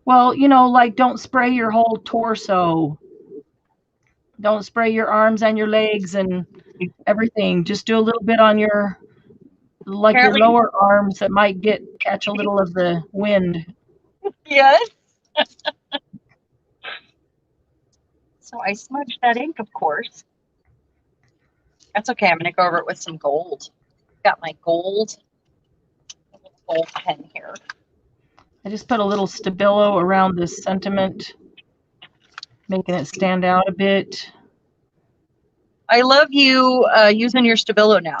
Well, you know, like don't spray your whole torso. Don't spray your arms and your legs and everything. Just do a little bit on your, like Apparently, your lower arms that might catch a little of the wind. yes. So I smudged that ink, of course. That's okay. I'm going to go over it with some gold. Got my gold pen here. I just put a little Stabilo around this sentiment, making it stand out a bit. I love you using your Stabilo now.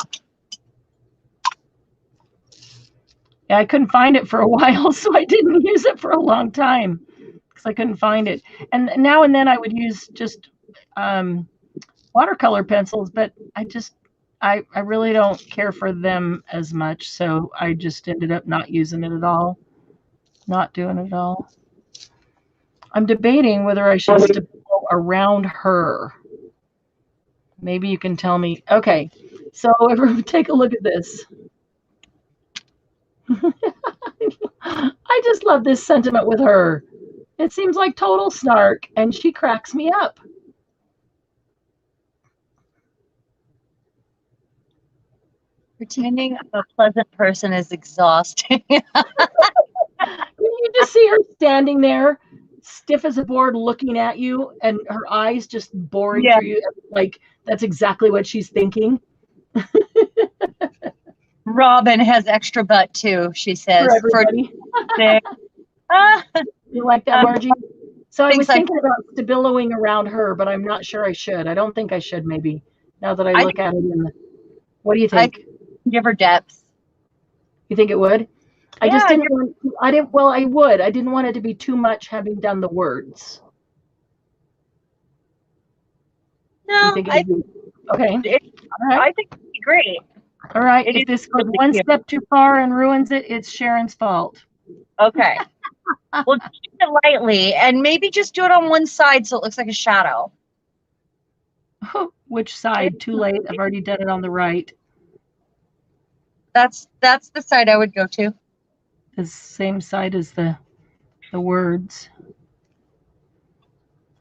Yeah, I couldn't find it for a while, so I didn't use it for a long time because I couldn't find it. And now and then I would use just watercolor pencils, but I really don't care for them as much, so I just ended up not using it at all, not doing it at all. I'm debating whether I should Stabilo around her. Maybe you can tell me. Okay, so everyone take a look at this. I just love this sentiment with her. It seems like total snark, and she cracks me up. Pretending I'm a pleasant person is exhausting. You just see her standing there, stiff as a board, looking at you, and her eyes just boring through you. Like that's exactly what she's thinking. Robin has extra butt too, she says. For everybody. You like that, Margie? So I was thinking about Stabiloing around her, but I'm not sure I should. I don't think I should, maybe, now that I look at it. What do you think? Give her depth. You think it would? I just didn't want, I would. I didn't want it to be too much having done the words. No, okay. All right. I think it'd be great. All right. If this goes one step too far and ruins it, it's Sharon's fault. Okay. Well, do it lightly and maybe just do it on one side so it looks like a shadow. Which side? Too late. I've already done it on the right. That's the side I would go to. The same side as the words.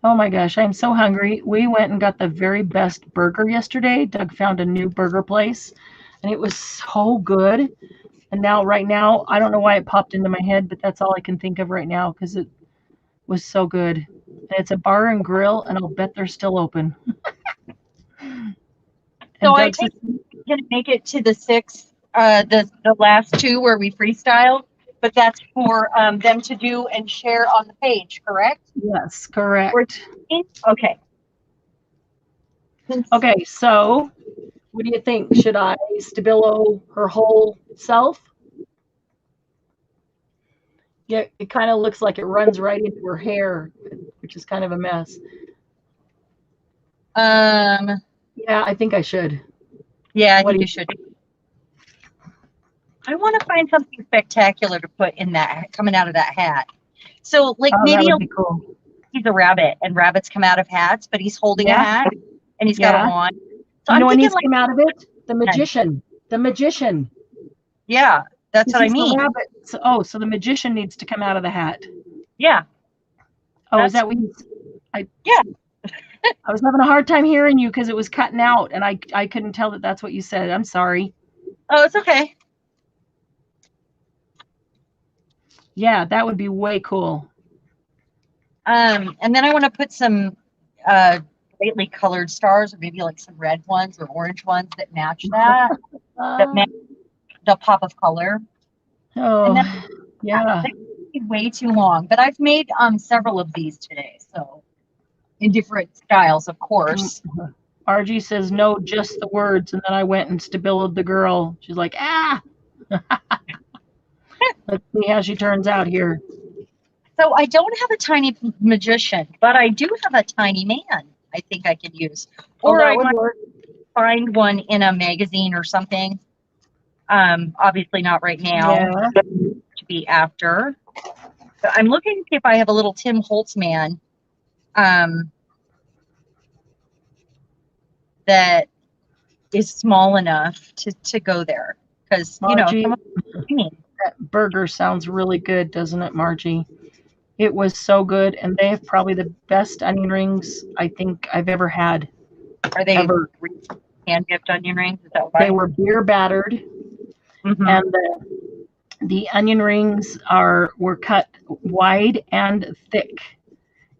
Oh my gosh, I'm so hungry. We went and got the very best burger yesterday. Doug found a new burger place, and it was so good. And now, right now, I don't know why it popped into my head, but that's all I can think of right now because it was so good. And it's a bar and grill, and I'll bet they're still open. So I think we're going to make it to the 6th, the last 2 where we freestyled, but that's for them to do and share on the page, correct? Yes, correct. Okay. Okay, so what do you think? Should I Stabilo her whole self? Yeah, it kind of looks like it runs right into her hair, which is kind of a mess. Yeah, I think I should. Yeah, I think you should. I want to find something spectacular to put in that, coming out of that hat. So, like, maybe that would be cool. He's a rabbit, and rabbits come out of hats, but he's holding a hat, and he's got a wand. So you know what needs to come out of it? The magician. The magician. Yeah, that's what I mean. So the magician needs to come out of the hat. Yeah. Oh, is that what you... Yeah. I was having a hard time hearing you because it was cutting out, and I couldn't tell that that's what you said. I'm sorry. Oh, it's okay. Yeah, that would be way cool. And then I want to put some brightly colored stars, or maybe like some red ones or orange ones that match that, that match the pop of color. Oh, yeah. Way too long, but I've made several of these today, so in different styles, of course. RG says no, just the words, and then I went and Stabiloed the girl. She's like, ah. Let's see how she turns out here. So I don't have a tiny magician, but I do have a tiny man I think I could use. Or I might find one in a magazine or something. Obviously not right now. Yeah. To be after. But I'm looking to see if I have a little Tim Holtz man that is small enough to go there. Because, you know, that burger sounds really good, doesn't it, Margie? It was so good, and they have probably the best onion rings I think I've ever had. Are they hand-dipped onion rings? Is that right? They were beer battered, and the onion rings were cut wide and thick.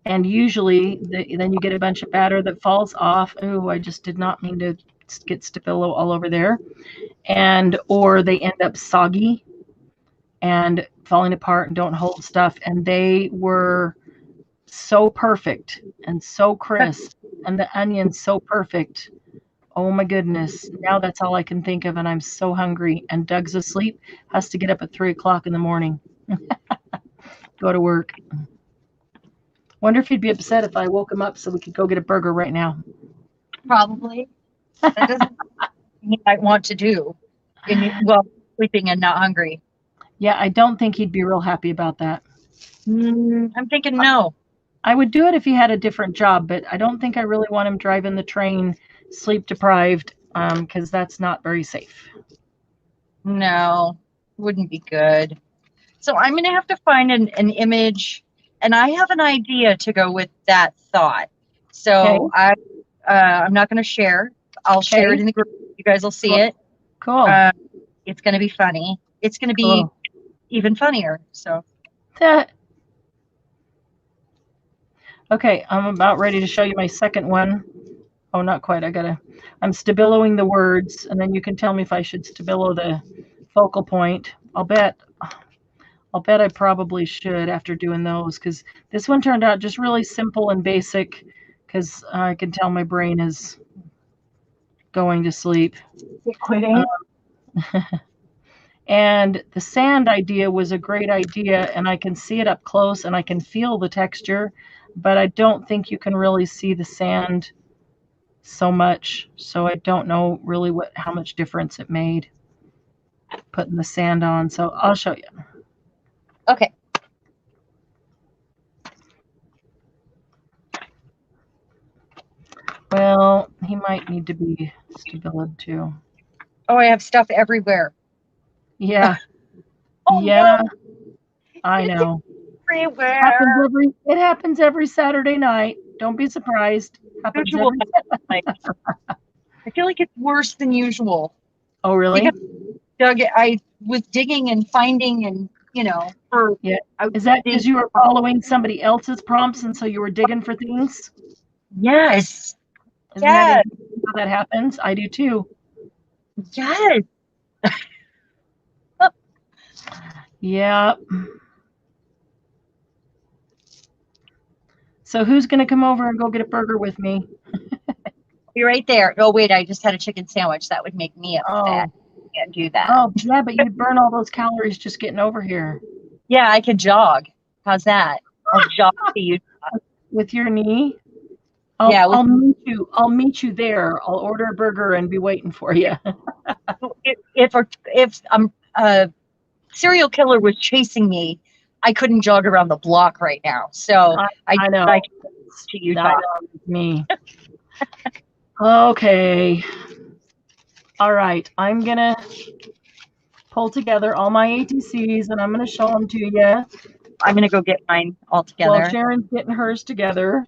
And usually, then you get a bunch of batter that falls off. Oh, I just did not mean to get Stabilo all over there. Or they end up soggy and falling apart and don't hold stuff. And they were so perfect and so crisp, and the onions so perfect. Oh my goodness. Now that's all I can think of, and I'm so hungry. And Doug's asleep, has to get up at 3 o'clock in the morning. Go to work. Wonder if he'd be upset if I woke him up so we could go get a burger right now. Probably. That doesn't he might want to do. Well, sleeping and not hungry. Yeah, I don't think he'd be real happy about that. I'm thinking no. I would do it if he had a different job, but I don't think I really want him driving the train sleep deprived, because that's not very safe. No, wouldn't be good. So I'm going to have to find an image, and I have an idea to go with that thought. So I'm not going to share. I'll share it in the group. You guys will see it. Cool. It's going to be funny. It's going to be even funnier. So. Okay, I'm about ready to show you my second one. Oh, not quite. I'm stabiloing the words, and then you can tell me if I should stabilo the focal point. I'll bet I probably should after doing those, because this one turned out just really simple and basic, because I can tell my brain is going to sleep. Quitting. And the sand idea was a great idea, and I can see it up close, and I can feel the texture, but I don't think you can really see the sand so much, so I don't know really how much difference it made putting the sand on. So I'll show you. Okay. Well, he might need to be stabilized too. Oh, I have stuff everywhere. Yeah. Oh, yeah. no. I know. Everywhere. It happens every Saturday night. Don't be surprised. Happens I feel like it's worse than usual. Oh, really? Because, Doug, I was digging and finding, and Is that because you were following somebody else's prompts, and so you were digging for things? Yes. Isn't that how that happens? I do too. Yes. Yeah. So who's going to come over and go get a burger with me? Be right there. Oh, wait, I just had a chicken sandwich. That would make me upset. I can't do that. Oh, yeah, but you'd burn all those calories just getting over here. Yeah, I could jog. How's that? I'll jog to you. With your knee? I'll meet you there. I'll order a burger and be waiting for you. If a serial killer was chasing me, I couldn't jog around the block right now. So I know. To Utah. Me. Okay. All right. I'm going to pull together all my ATCs, and I'm going to show them to you. I'm going to go get mine all together. Well, Sharon's getting hers together.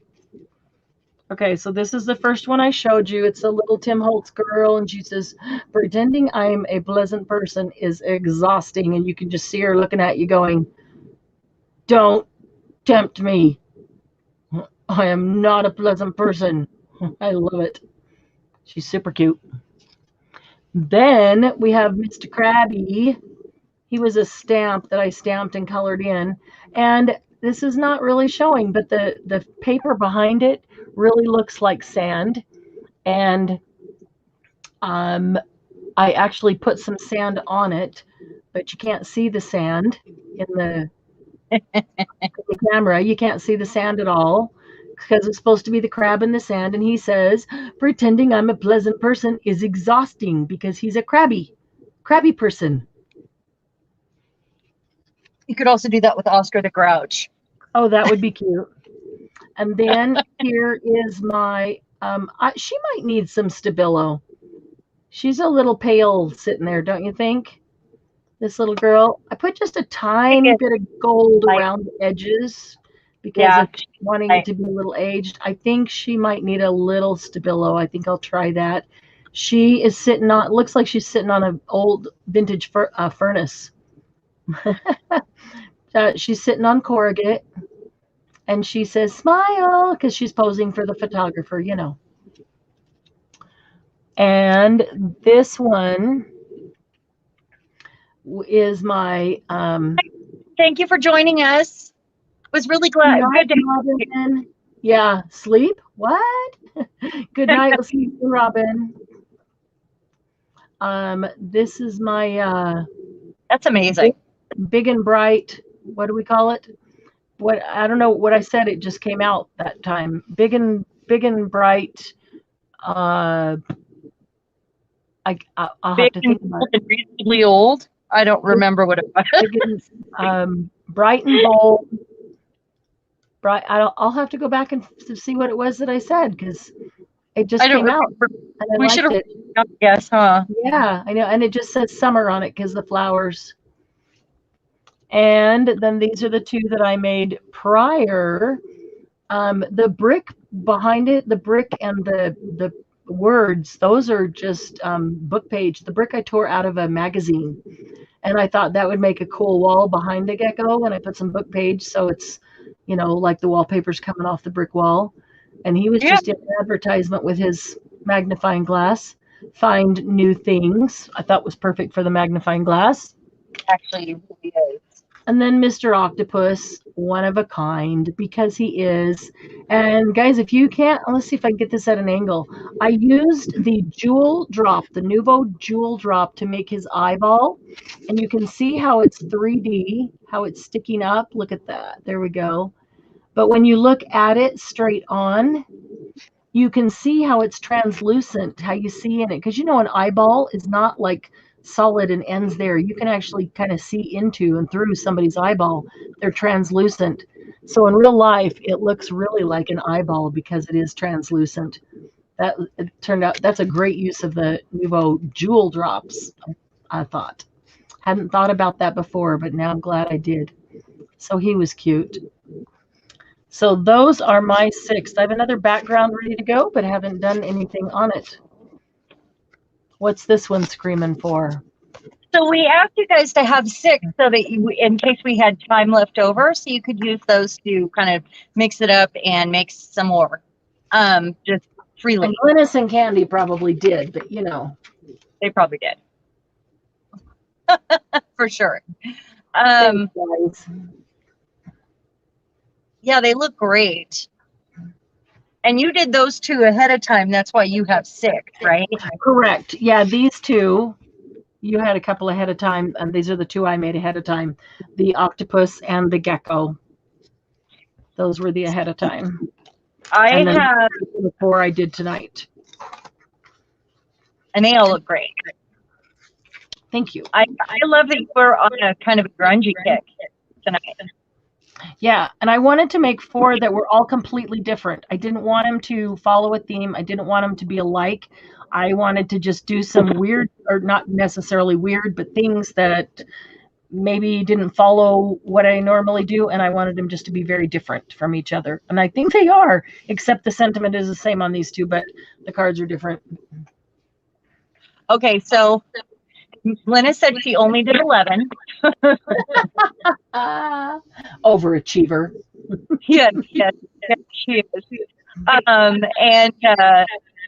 Okay, so this is the first one I showed you. It's a little Tim Holtz girl, and she says, pretending I'm a pleasant person is exhausting. And you can just see her looking at you going, don't tempt me. I am not a pleasant person. I love it. She's super cute. Then we have Mr. Krabby. He was a stamp that I stamped and colored in. And this is not really showing, but the paper behind it really looks like sand. And I actually put some sand on it but you can't see the sand in the camera. You can't see the sand at all because it's supposed to be the crab in the sand. And he says, pretending I'm a pleasant person is exhausting because he's a crabby person. You could also do that with Oscar the Grouch. Oh, that would be cute. And then here is my, she might need some Stabilo. She's a little pale sitting there, don't you think? This little girl. I put just a tiny bit of gold around the edges because of wanting it to be a little aged. I think she might need a little Stabilo. I think I'll try that. She is sitting on, looks like she's sitting on an old vintage furnace. She's sitting on corrugate. And she says, smile, because she's posing for the photographer, you know. And this one is my... Thank you for joining us. Was really glad. Good night, Robin. Yeah, sleep? What? Good night. We'll see you soon, Robin. This is my... That's amazing. Big and bright. What do we call it? What, I don't know what I said. It just came out that time. Big and bright. I'll have to think about it. Reasonably old. I don't remember what it was. Big and, bright and bold. Bright. I'll have to go back and see what it was that I said because it just came out. And we should have. Yes, huh? Yeah, I know. And it just says summer on it because the flowers. And then these are the two that I made prior. The brick behind it, the brick and the words, those are just book page. The brick I tore out of a magazine. And I thought that would make a cool wall behind the gecko. And I put some book page so it's, you know, like the wallpaper's coming off the brick wall. And he was just in an advertisement with his magnifying glass. Find new things. I thought was perfect for the magnifying glass. Actually, it really is. And then Mr. Octopus, one of a kind, because he is. And guys, if you can't, let's see if I can get this at an angle. I used the jewel drop, the Nuvo jewel drop to make his eyeball. And you can see how it's 3D, how it's sticking up. Look at that. There we go. But when you look at it straight on, you can see how it's translucent, how you see in it. Because you know, an eyeball is not like solid and ends there. You can actually kind of see into and through somebody's eyeball. They're translucent. So in real life, it looks really like an eyeball because it is translucent. That it turned out that's a great use of the Nuvo jewel drops, I thought. Hadn't thought about that before, but now I'm glad I did. So he was cute. So those are my 6. I have another background ready to go, but haven't done anything on it. What's this one screaming for? So we asked you guys to have 6 so that you, in case we had time left over, so you could use those to kind of mix it up and make some more, just freely. And Glynis and Candy probably did, but you know. They probably did. For sure. Thanks, guys. Yeah, they look great. And you did those 2 ahead of time. That's why you have 6, right? Correct. Yeah, these 2, you had a couple ahead of time, and these are the 2 I made ahead of time. The octopus and the gecko. Those were the ahead of time. I have the 4 I did tonight. And they all look great. Thank you. I love that you were on a kind of a grungy kick tonight. Yeah, and I wanted to make 4 that were all completely different. I didn't want them to follow a theme. I didn't want them to be alike. I wanted to just do some weird, or not necessarily weird, but things that maybe didn't follow what I normally do, and I wanted them just to be very different from each other. And I think they are, except the sentiment is the same on these 2, but the cards are different. Okay, so Lena said she only did 11. Overachiever. Yes, she is. And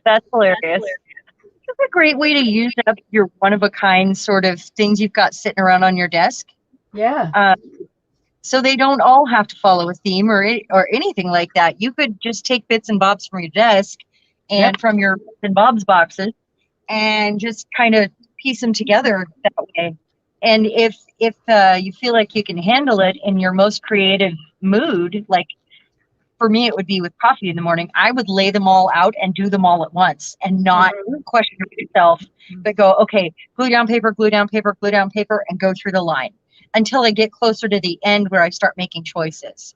that's hilarious. It's a great way to use up your one-of-a-kind sort of things you've got sitting around on your desk. Yeah. So they don't all have to follow a theme or anything like that. You could just take bits and bobs from your desk and from your bits and bobs boxes and just kind of piece them together that way. And if you feel like you can handle it in your most creative mood, like for me, it would be with coffee in the morning, I would lay them all out and do them all at once and not question yourself, but go, okay, glue down paper, glue down paper, glue down paper, and go through the line until I get closer to the end where I start making choices.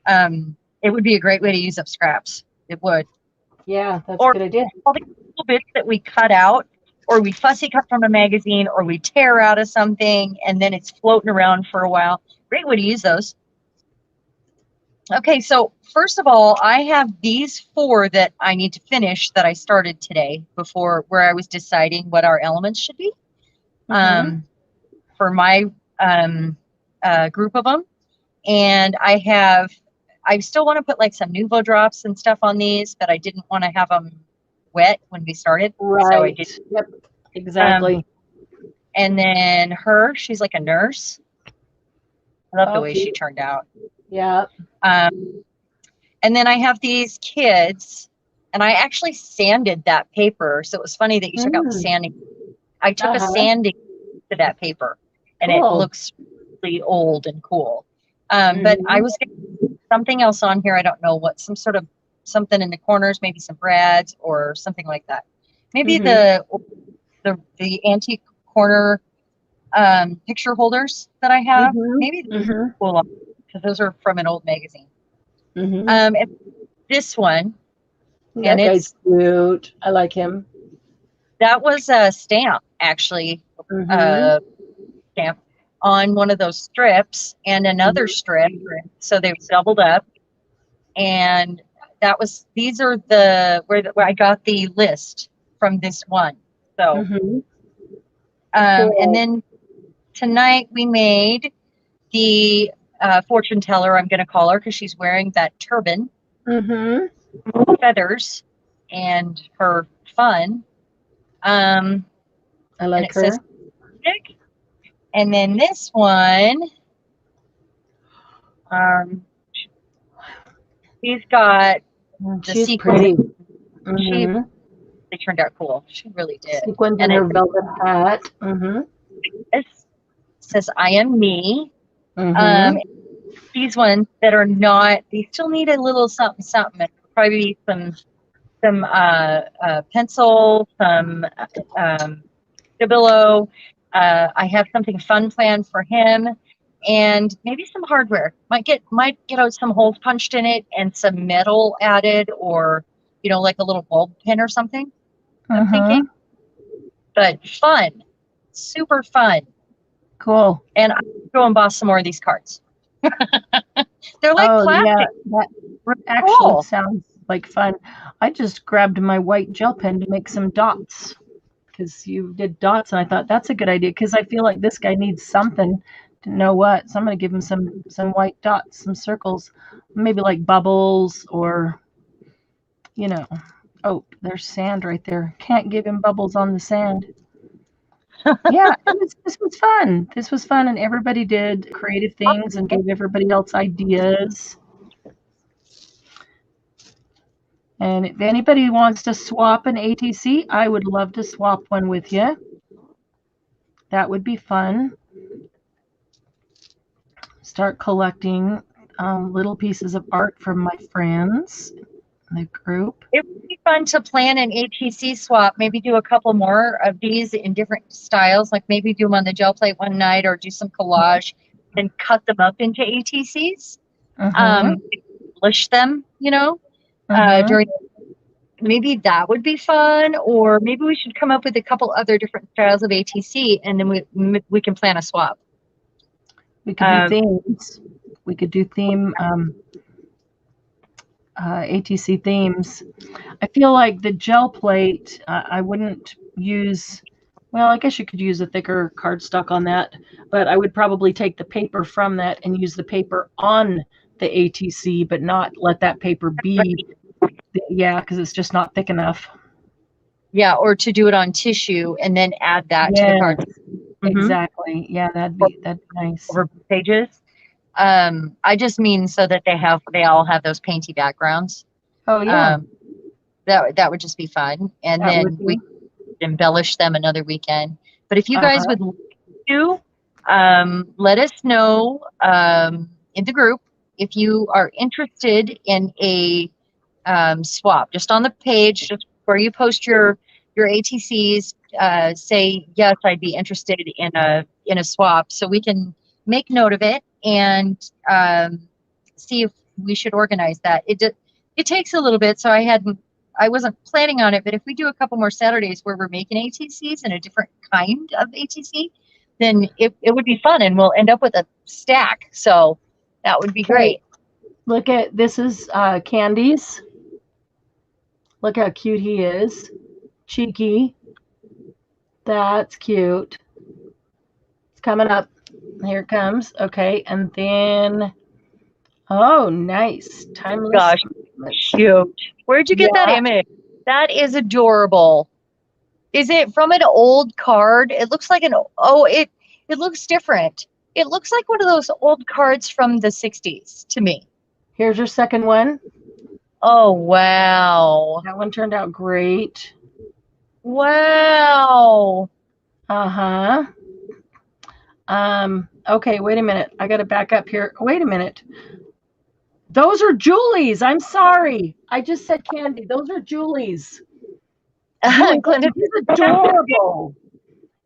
It would be a great way to use up scraps. It would. Yeah, that's a good idea. All the little bits that we cut out, or we fussy cut from a magazine, or we tear out of something, and then it's floating around for a while. Great way to use those. Okay, so first of all, I have these 4 that I need to finish that I started today where I was deciding what our elements should be for my group of them. And I still want to put like some Nuvo drops and stuff on these, but I didn't want to have them wet when we started. Right. So I did. Yep. Exactly. And then she's like a nurse. I love the way she turned out. Yeah. And then I have these kids, and I actually sanded that paper. So it was funny that you took out the sanding. I took a sanding to that paper, and it looks really old and cool. But I was getting something else on here. I don't know what, something in the corners, maybe some brads or something like that. Maybe the antique corner picture holders that I have. Maybe cool, because those are from an old magazine. And this one, that guy's cute. I like him. That was a stamp, actually, stamp on one of those strips and another strip, so they doubled up. And these are where I got the list from this one. So, cool. And then tonight we made the fortune teller, I'm going to call her, because she's wearing that turban, feathers, and her fun. I like her. Says, and then this one, she's got the sequins. They turned out cool. She really did. Sequins in her velvet hat. It says, "I am me." These ones that are not, they still need a little something, something. Probably some pencil, some Stabilo. I have something fun planned for him, and maybe some hardware. Might get out some holes punched in it and some metal added, or like a little bulb pin or something. I'm thinking, but fun, super fun. Cool. And I'm going to go emboss some more of these cards. They're like plastic. Yeah, that actually sounds like fun. I just grabbed my white gel pen to make some dots, because you did dots, and I thought that's a good idea, because I feel like this guy needs something to know what. So I'm going to give him some white dots, some circles, maybe like bubbles, or oh, there's sand right there. Can't give him bubbles on the sand. Yeah, this was fun. This was fun, and everybody did creative things and gave everybody else ideas. And if anybody wants to swap an ATC, I would love to swap one with you. That would be fun. Start collecting little pieces of art from my friends in the group. It would be fun to plan an ATC swap. Maybe do a couple more of these in different styles. Like maybe do them on the gel plate one night, or do some collage and cut them up into ATCs. Embellish them, during. Maybe that would be fun, or maybe we should come up with a couple other different styles of ATC, and then we can plan a swap. We could do themes. We could do theme ATC themes. I feel like the gel plate, I wouldn't use. Well, I guess you could use a thicker cardstock on that, but I would probably take the paper from that and use the paper on the ATC, but not let that paper be. Yeah, because it's just not thick enough. Yeah, or to do it on tissue and then add that to the card. Exactly. Yeah, that'd be nice. Over pages. I just mean so that they all have those painty backgrounds. Oh yeah. That would just be fun, and then we embellish them another weekend. But if you guys would like to, let us know in the group if you are interested in a swap. Just on the page, just where you post your ATCs, say yes, I'd be interested in a swap, so we can make note of it and see if we should organize that. It takes a little bit, so I wasn't planning on it, but if we do a couple more Saturdays where we're making ATCs and a different kind of ATC, then it would be fun, and we'll end up with a stack. So that would be great. Look at, this is Candy's. Look how cute he is. Cheeky. That's cute. It's coming up. Here it comes. Okay, and then, oh, nice. Timeless. Gosh, cute. Where'd you get that image? That is adorable. Is it from an old card? It looks like it looks different. It looks like one of those old cards from the 60s to me. Here's your second one. Oh, wow. That one turned out great. Wow. Uh-huh. Okay, wait a minute. I got to back up here. Wait a minute. Those are Julie's. I'm sorry. I just said Candy. Those are Julie's. He's adorable.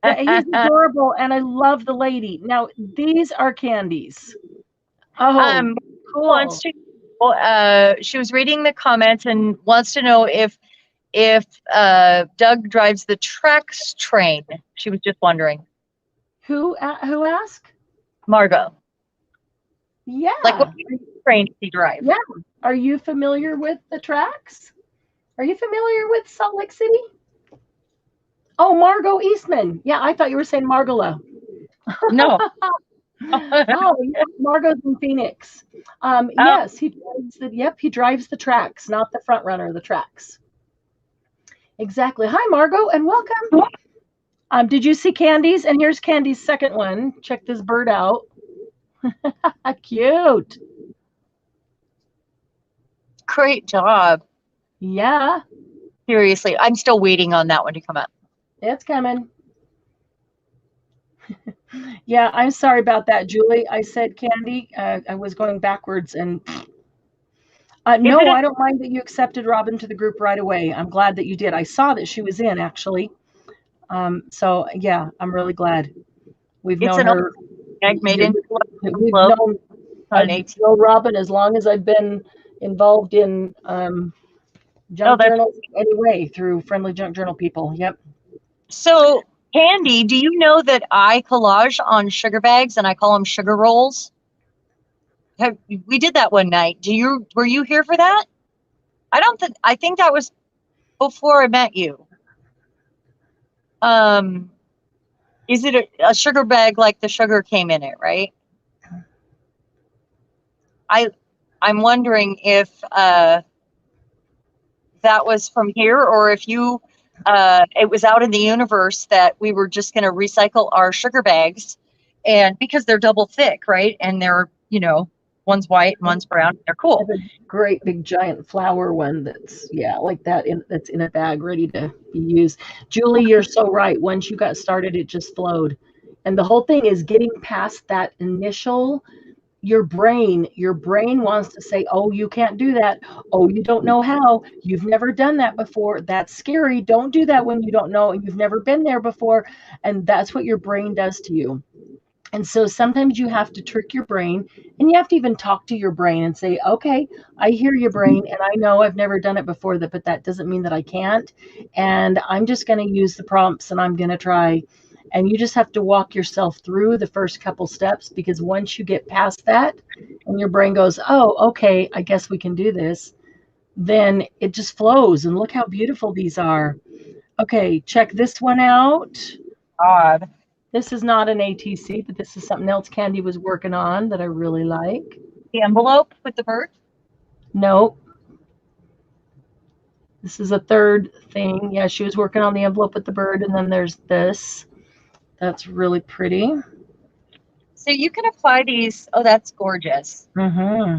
He's adorable, and I love the lady. Now, these are Candy's. Oh, cool. She was reading the comments and wants to know if Doug drives the Trax train. She was just wondering. Who asked? Margot. Yeah. Like, what train does he drive? Yeah. Are you familiar with the Trax? Are you familiar with Salt Lake City? Oh, Margot Eastman. Yeah, I thought you were saying Margola. No. Oh, yeah, Margot's in Phoenix. Yes, he drives the Trax, not the front runner, the Trax. Exactly. Hi, Margot, and welcome. Did you see Candy's? And here's Candy's second one. Check this bird out. Cute. Great job. Yeah. Seriously, I'm still waiting on that one to come up. It's coming. Yeah, I'm sorry about that, Julie. I said Candy. I was going backwards, and no, I don't mind that you accepted Robin to the group right away. I'm glad that you did. I saw that she was in, actually. So yeah, I'm really glad. We've known her. We've known Robin as long as I've been involved in junk journals anyway, through Friendly Junk Journal people. Yep. So, Candy, do you know that I collage on sugar bags and I call them sugar rolls? We did that one night. Were you here for that? I think that was before I met you. Is it a sugar bag like the sugar came in it, right? I'm wondering if that was from here, or if you it was out in the universe that we were just going to recycle our sugar bags, and because they're double thick, right? And they're, one's white and one's brown. They're cool. I have a great big giant flower one that's like that, that's in a bag ready to be used. Julie, you're so right. Once you got started, it just flowed. And the whole thing is getting past that initial. Your brain wants to say, oh, you can't do that. Oh, you don't know how. You've never done that before. That's scary. Don't do that when you don't know and you've never been there before. And that's what your brain does to you. And so sometimes you have to trick your brain, and you have to even talk to your brain and say, okay, I hear your brain, and I know I've never done it before, but that doesn't mean that I can't. And I'm just going to use the prompts, and I'm going to try. And you just have to walk yourself through the first couple steps, because once you get past that and your brain goes, oh, okay, I guess we can do this, then it just flows. And look how beautiful these are. Okay, check this one out. Odd. This is not an ATC, but this is something else Candy was working on that I really like. The envelope with the bird? Nope. This is a third thing. Yeah, she was working on the envelope with the bird, and then there's this. That's really pretty. So you can apply these. Oh, that's gorgeous. Mm-hmm.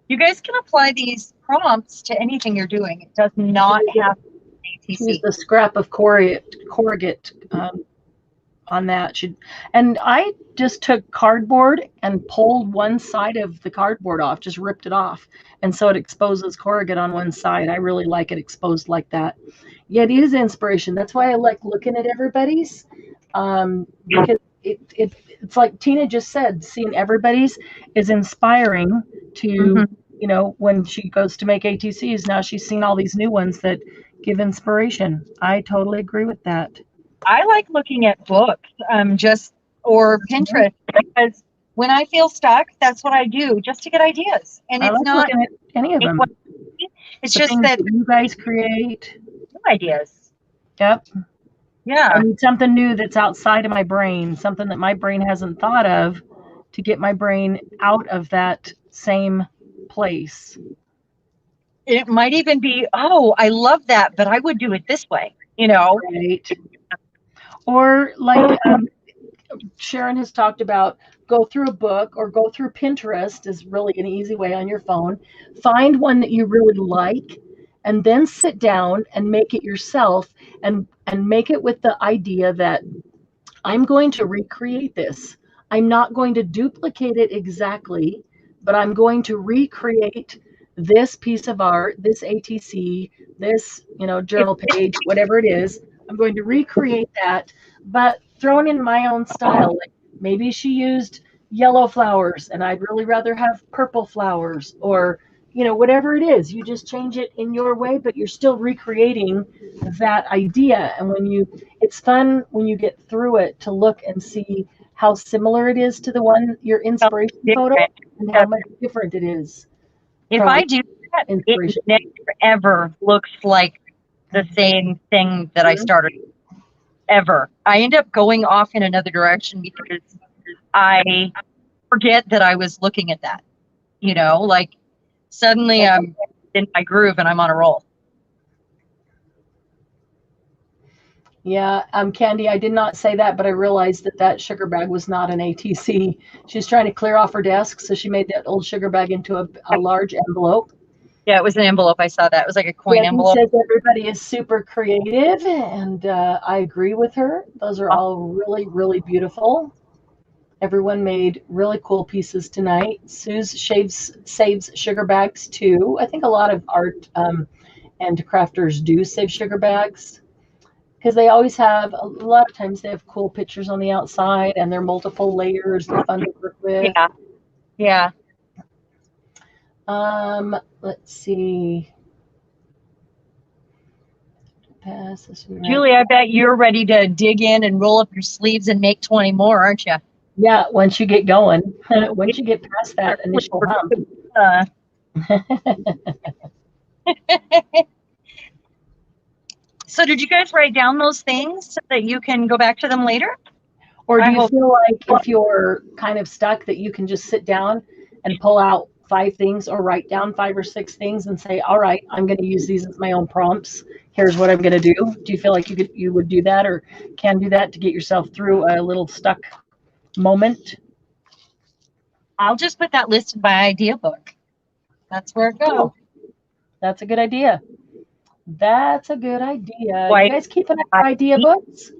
You guys can apply these prompts to anything you're doing. It does not have ATC. Use the scrap of corrugate on that. And I just took cardboard and pulled one side of the cardboard off, just ripped it off. And so it exposes corrugate on one side. I really like it exposed like that. Yeah, it is inspiration. That's why I like looking at everybody's, because it's like Tina just said, seeing everybody's is inspiring to, you know, when she goes to make ATCs, now she's seen all these new ones that give inspiration. I totally agree with that. I like looking at books, or Pinterest, because when I feel stuck, that's what I do, just to get ideas. And it's not looking at any of them. It's just that you guys create new ideas. Yep. Yeah. I need something new that's outside of my brain, something that my brain hasn't thought of, to get my brain out of that same place. It might even be, oh, I love that, but I would do it this way, you know. Right. Or like Sharon has talked about, go through a book or go through Pinterest is really an easy way on your phone. Find one that you really like, and then sit down and make it yourself, and make it with the idea that I'm going to recreate this. I'm not going to duplicate it exactly, but I'm going to recreate this piece of art, this ATC, this, you know, journal page, whatever it is. I'm going to recreate that, but thrown in my own style. Like maybe she used yellow flowers and I'd really rather have purple flowers, or, you know, whatever it is. You just change it in your way, but you're still recreating that idea. And it's fun when you get through it to look and see how similar it is to the one, your inspiration photo, and how much different it is. If I do that, it never ever looks like the same thing that I started. Ever. I end up going off in another direction because I forget that I was looking at that. You know, like suddenly I'm in my groove and I'm on a roll. Yeah, Candy, I did not say that, but I realized that sugar bag was not an ATC. She's trying to clear off her desk, so she made that old sugar bag into a large envelope. Yeah, it was an envelope. I saw that. It was like a coin envelope. Says everybody is super creative, and I agree with her. Those are all really, really beautiful. Everyone made really cool pieces tonight. Sue's saves sugar bags too. I think a lot of art and crafters do save sugar bags, because they always have, a lot of times they have cool pictures on the outside, and they're multiple layers. They're fun to work with. Yeah. Let's see. Pass this one. Julie, I bet you're ready to dig in and roll up your sleeves and make 20 more, aren't you? Yeah, once you get going, once you get past that initial hump. So did you guys write down those things so that you can go back to them later? Or do you feel like if you're kind of stuck that you can just sit down and pull out 5 things, or write down 5 or 6 things and say, all right, I'm going to use these as my own prompts. Here's what I'm going to do. Do you feel like you would do that, or can do that to get yourself through a little stuck moment? I'll just put that list in my idea book. That's where it goes. Cool. That's a good idea. That's a good idea. You guys keeping up your idea books?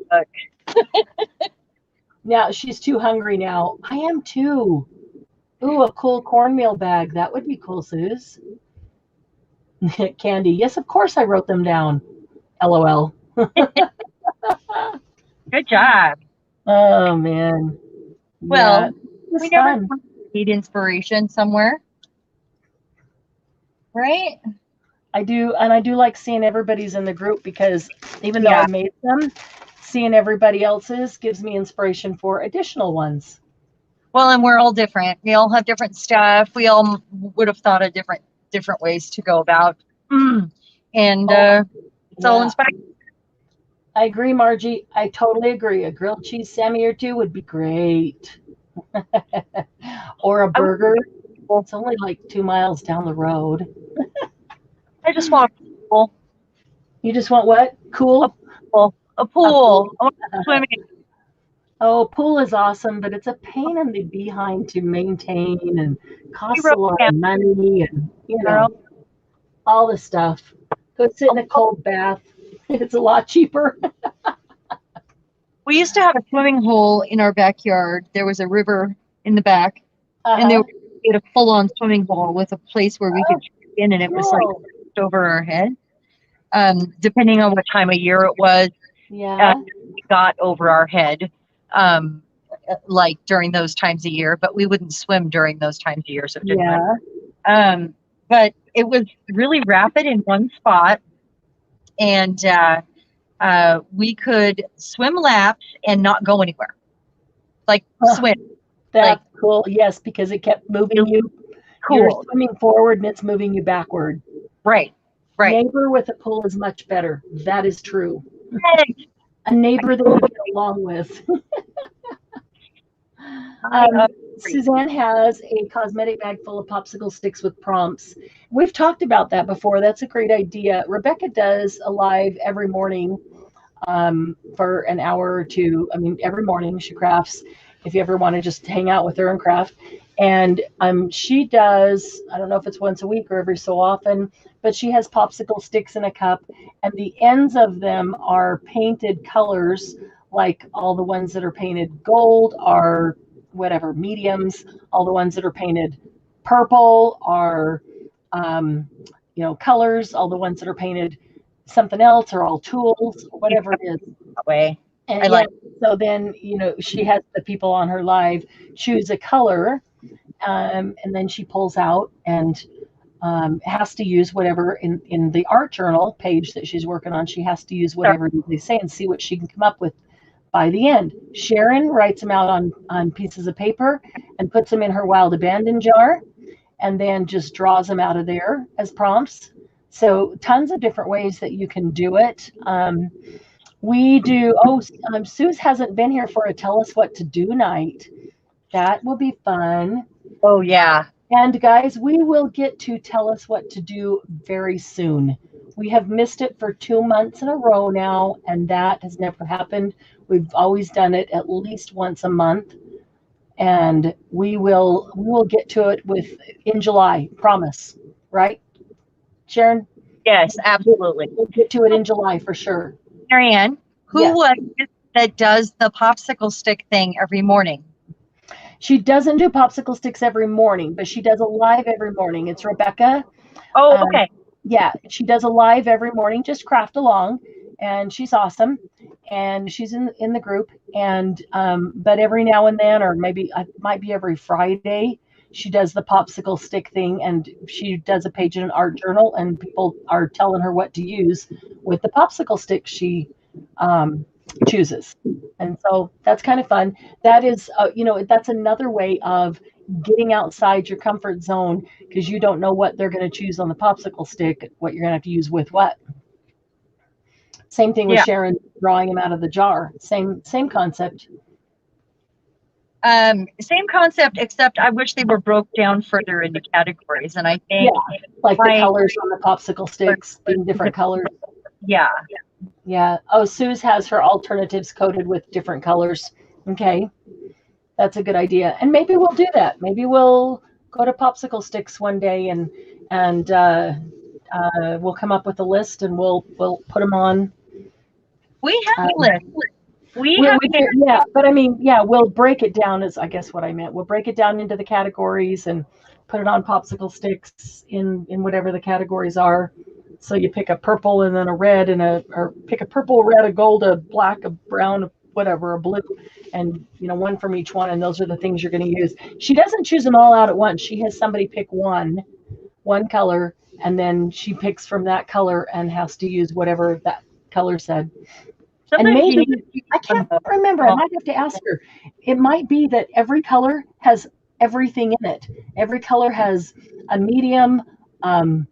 Now, she's too hungry now. I am too. Ooh, a cool cornmeal bag. That would be cool, Suze. Candy. Yes, of course I wrote them down. LOL. Good job. Oh, man. Well, yeah, we never need inspiration somewhere. Right? I do, and I do like seeing everybody's in the group, because even though I made them, seeing everybody else's gives me inspiration for additional ones. Well, and we're all different. We all have different stuff. We all would have thought of different ways to go about. And it's all inspiring. I agree, Margie. I totally agree. A grilled cheese Sammy or 2 would be great. Or a burger. Well, it's only like 2 miles down the road. I just want a pool. You just want what? Cool? A pool. I want swimming. Oh, pool is awesome, but it's a pain in the behind to maintain, and costs a lot of money, and all the stuff. Go sit in a cold bath. It's a lot cheaper. We used to have a swimming hole in our backyard. There was a river in the back, and there we had a full-on swimming hole with a place where we could jump in, and it was like just over our head. Depending on what time of year it was, we got over our head, like during those times of year. But we wouldn't swim during those times of year, so it didn't matter. But it was really rapid in one spot, and we could swim laps and not go anywhere. Like swim. That's cool. Yes, because it kept moving you. Cool. You're swimming forward and it's moving you backward. Right. Neighbor with a pool is much better. That is true. A neighbor that you get along with. Suzanne has a cosmetic bag full of popsicle sticks with prompts. We've talked about that before. That's a great idea. Rebecca does a live every morning for an hour or two. I mean, every morning she crafts, if you ever want to just hang out with her and craft. And she does, I don't know if it's once a week or every so often, but she has popsicle sticks in a cup, and the ends of them are painted colors, like all the ones that are painted gold are whatever, mediums. All the ones that are painted purple are, colors. All the ones that are painted something else are all tools, whatever it is. That way. And so then, she has the people on her live choose a color, and then she pulls out and has to use whatever in the art journal page that she's working on. She has to use whatever they say and see what she can come up with by the end. Sharon writes them out on pieces of paper and puts them in her wild abandon jar, and then just draws them out of there as prompts. So tons of different ways that you can do it. We do, Suze hasn't been here for a Tell Us What to Do night. That will be fun. Oh, yeah. And guys, we will get to Tell Us What to Do very soon. We have missed it for 2 months in a row now, and that has never happened. We've always done it at least once a month, and we will get to it in July, promise, right, Sharon? Yes, absolutely. We'll get to it in July for sure. Marianne, who was it that does the popsicle stick thing every morning? She doesn't do popsicle sticks every morning, but she does a live every morning. It's Rebecca. Oh, okay. Yeah, she does a live every morning. Just craft along, and she's awesome. And she's in the group. And but every now and then, or maybe it might be every Friday, she does the popsicle stick thing, and she does a page in an art journal, and people are telling her what to use with the popsicle stick she chooses. And so that's kind of fun. That is, that's another way of getting outside your comfort zone, because you don't know what they're going to choose on the popsicle stick, what you're going to have to use with what. Same thing with Sharon drawing them out of the jar. Same concept. Same concept, except I wish they were broke down further into categories. And I think like the colors on the popsicle sticks being different colors. Yeah. Oh, Suze has her alternatives coated with different colors. Okay. That's a good idea. And maybe we'll do that. Maybe we'll go to popsicle sticks one day and we'll come up with a list, and we'll put them on. We have a list. But I mean, we'll break it down, is I guess what I meant. We'll break it down into the categories and put it on popsicle sticks in whatever the categories are. So you pick a purple and then a red or pick a purple, red, a gold, a black, a brown, a whatever, a blue, and one from each one. And those are the things you're going to use. She doesn't choose them all out at once. She has somebody pick one color, and then she picks from that color and has to use whatever that color said. And maybe, I can't remember, I might have to ask her. It might be that every color has everything in it. Every color has a medium, a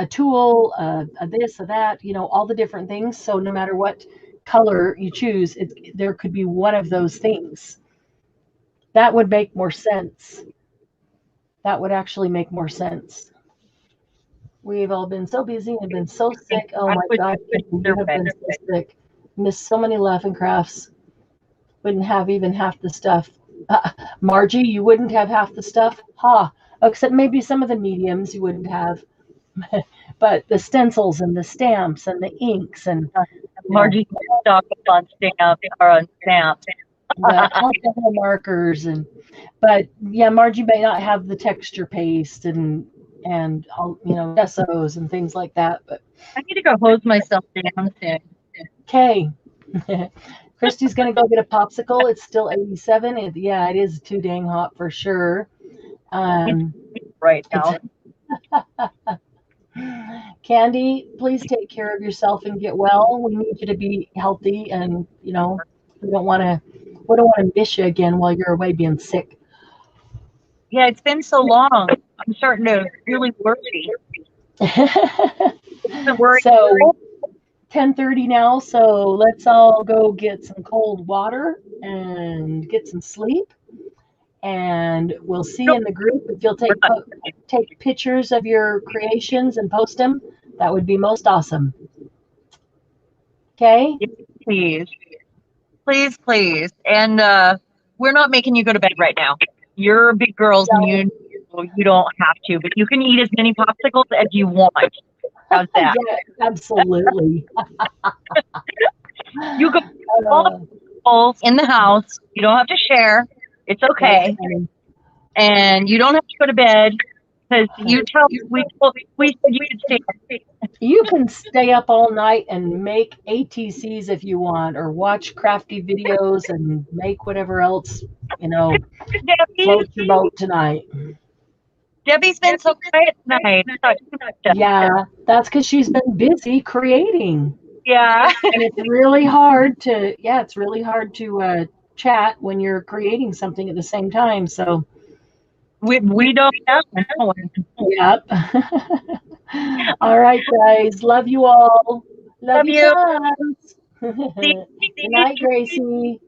tool, a this, a that, all the different things. So no matter what color you choose, there could be one of those things. That would make more sense. That would actually make more sense. We've all been so busy and been so sick. Oh my God, we have been so sick. Missed so many laughing crafts. Wouldn't have even half the stuff. Margie, you wouldn't have half the stuff? Except maybe some of the mediums you wouldn't have. But the stencils and the stamps and the inks and Margie's stock up on stamp or on stamps. But alcohol markers but yeah, Margie may not have the texture paste and all, gessos and things like that. But I need to go hose myself down soon. okay. Christy's gonna go get a popsicle. It's still 87. It is too dang hot for sure. Right now. Candy, please take care of yourself and get well. We need you to be healthy, and we don't want to miss you again while you're away being sick. Yeah, it's been so long. I'm starting to really worry. So 10:30 now, so let's all go get some cold water and get some sleep. And we'll see in the group. If you'll take pictures of your creations and post them, that would be most awesome. Okay? Please. Please, please. And we're not making you go to bed right now. You're big girls and you don't have to, but you can eat as many popsicles as you want. How's that? Yeah, absolutely. You go all the popsicles in the house. You don't have to share. It's okay. And you don't have to go to bed because you tell we said you could stay up. You can stay up all night and make ATCs if you want, or watch crafty videos and make whatever else, float your boat tonight. Debbie's been so quiet tonight. Yeah, that's because she's been busy creating. Yeah. And it's really hard to chat when you're creating something at the same time. So we don't have one. Yep. All right, guys. Love you all. Love you. Good night, Gracie.